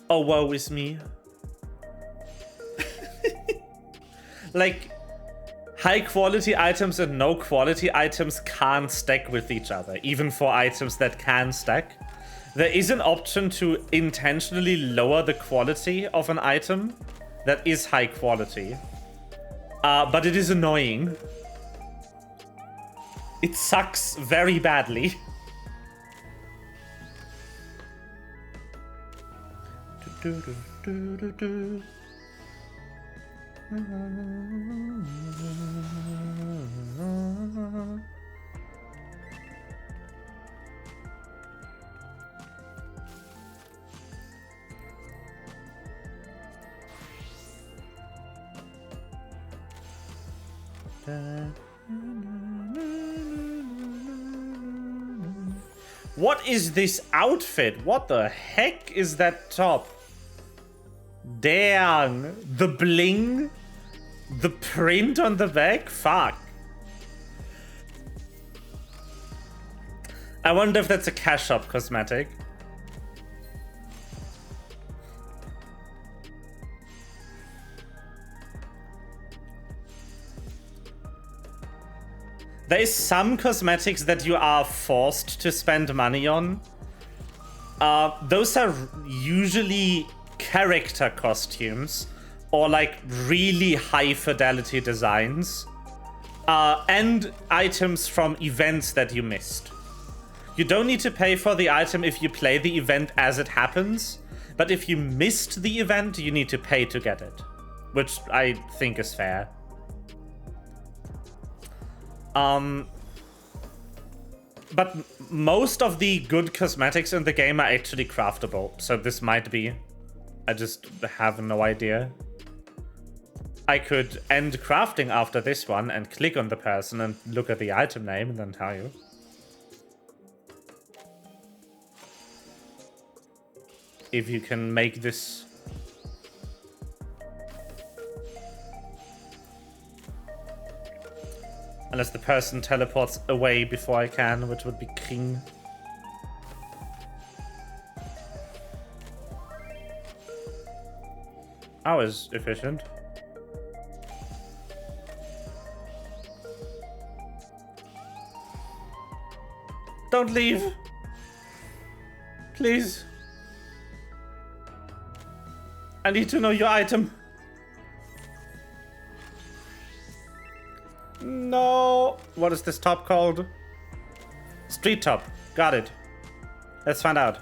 Oh, woe is me. Like, high quality items and no quality items can't stack with each other, even for items that can stack. There is an option to intentionally lower the quality of an item that is high quality. But it is annoying. It sucks very badly. What is this outfit? What the heck is that top? Damn, the bling, the print on the back, fuck. I wonder if that's a cash shop cosmetic. There is some cosmetics that you are forced to spend money on. Those are usually character costumes or like really high fidelity designs and items from events that you missed. You don't need to pay for the item if you play the event as it happens, but if you missed the event, you need to pay to get it, which I think is fair. But most of the good cosmetics in the game are actually craftable, so this might be. I just have no idea. I could end crafting after this one and click on the person and look at the item name and then tell you. If you can make this... Unless the person teleports away before I can, which would be king. I was efficient. Don't leave. Please. I need to know your item. No. What is this top called? Street top. Got it. Let's find out.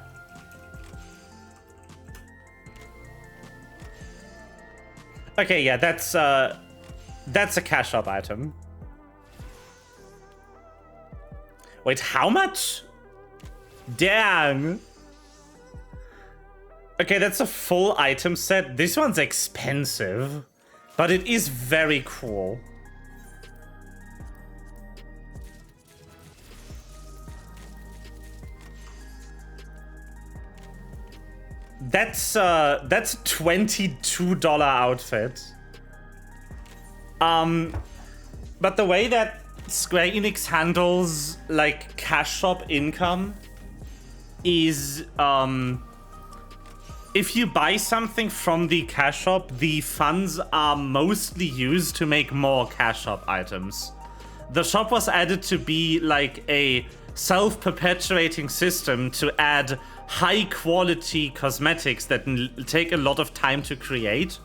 Okay, yeah, that's a cash shop item. Wait, how much? Damn. Okay, that's a full item set. This one's expensive, but it is very cool. That's a $22 outfit. But the way that Square Enix handles like cash shop income is if you buy something from the cash shop, the funds are mostly used to make more cash shop items. The shop was added to be like a self-perpetuating system to add high-quality cosmetics that take a lot of time to create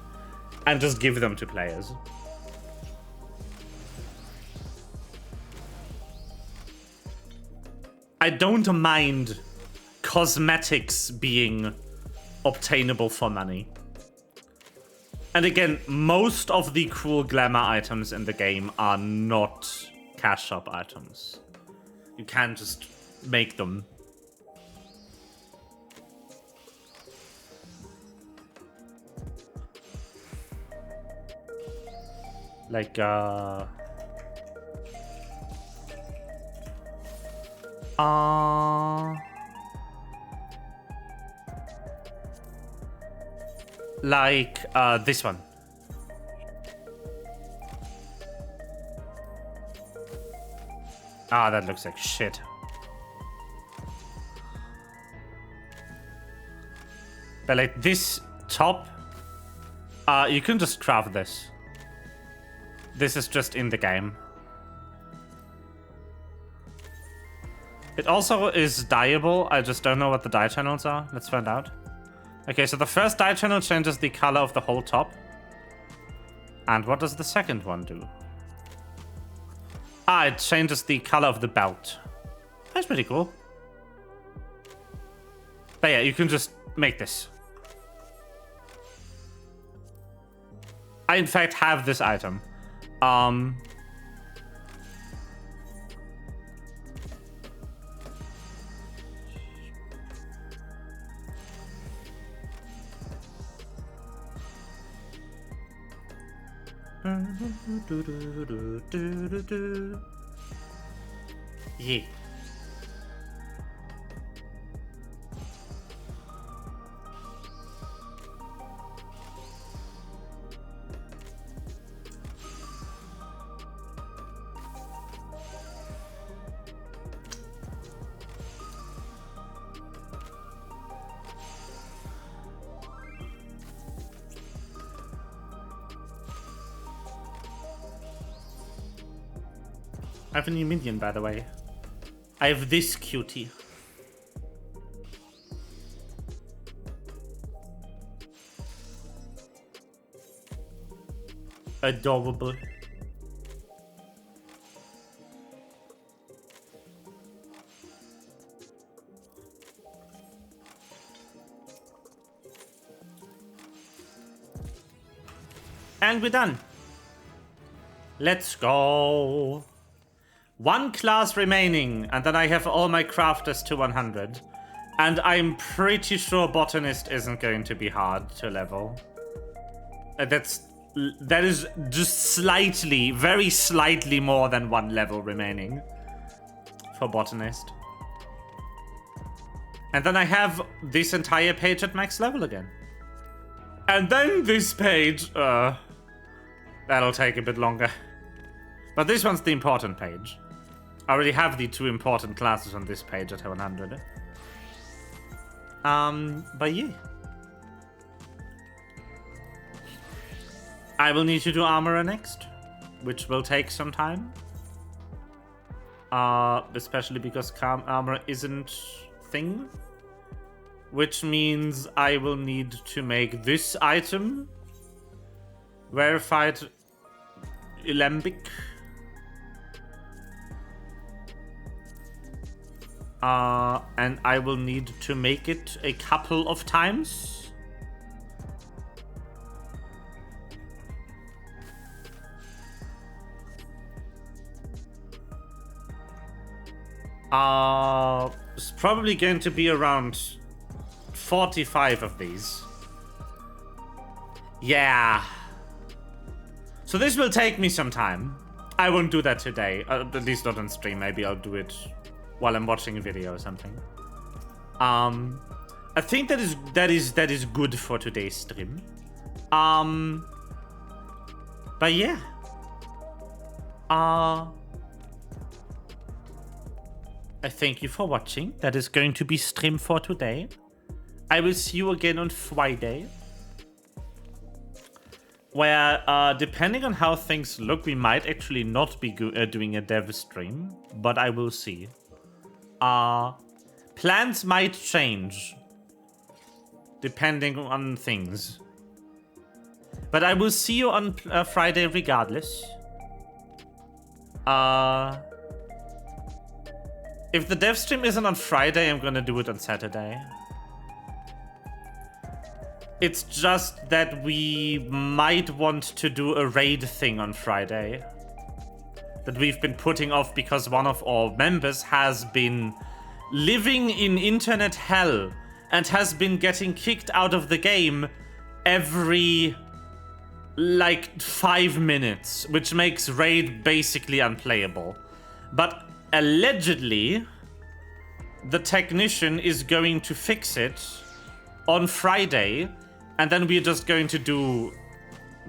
and just give them to players. I don't mind cosmetics being obtainable for money. And again, most of the cool glamour items in the game are not cash shop items. You can't just make them. Like, this one. Ah, that looks like shit. But like this top, you can just craft this. This is just in the game. It also is dyeable. I just don't know what the dye channels are. Let's find out. Okay, so the first dye channel changes the color of the whole top. And what does the second one do? Ah, it changes the color of the belt. That's pretty cool. But yeah, you can just make this. I, in fact, have this item. Yeah. I have a new minion, by the way. I have this cutie. Adorable. And we're done. Let's go. One class remaining, and then I have all my crafters to 100. And I'm pretty sure botanist isn't going to be hard to level. That is just slightly, very slightly more than one level remaining for botanist. And then I have this entire page at max level again. And then this page, that'll take a bit longer. But this one's the important page. I already have the two important classes on this page at 100. But yeah. I will need to do armorer next, which will take some time. Especially because armor isn't thing. Which means I will need to make this item. Verified Ilembic. And I will need to make it a couple of times. It's probably going to be around 45 of these. Yeah. So this will take me some time. I won't do that today, at least not on stream. Maybe I'll do it while I'm watching a video or something. I think that is good for today's stream. But yeah. I thank you for watching. That is going to be stream for today. I will see you again on Friday. Where, depending on how things look, we might actually not be doing a dev stream. But I will see. Plans might change. Depending on things. But I will see you on Friday regardless. If the dev stream isn't on Friday, I'm gonna do it on Saturday. It's just that we might want to do a raid thing on Friday. That we've been putting off because one of our members has been living in internet hell and has been getting kicked out of the game every like 5 minutes, which makes raid basically unplayable. But allegedly, the technician is going to fix it on Friday, and then we're just going to do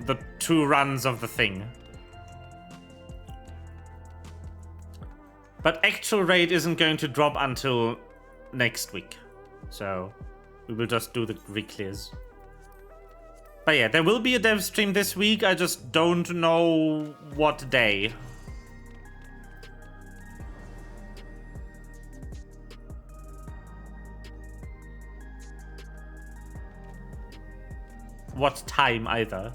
the 2 runs of the thing. But actual raid isn't going to drop until next week. So we will just do the re-clears. But yeah, there will be a dev stream this week. I just don't know what day. What time either.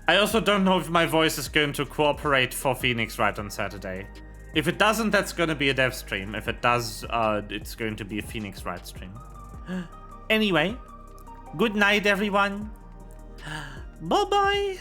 I also don't know if my voice is going to cooperate for Phoenix Wright on Saturday. If it doesn't, that's going to be a dev stream. If it does, it's going to be a Phoenix Wright stream. Anyway, good night, everyone. Bye-bye.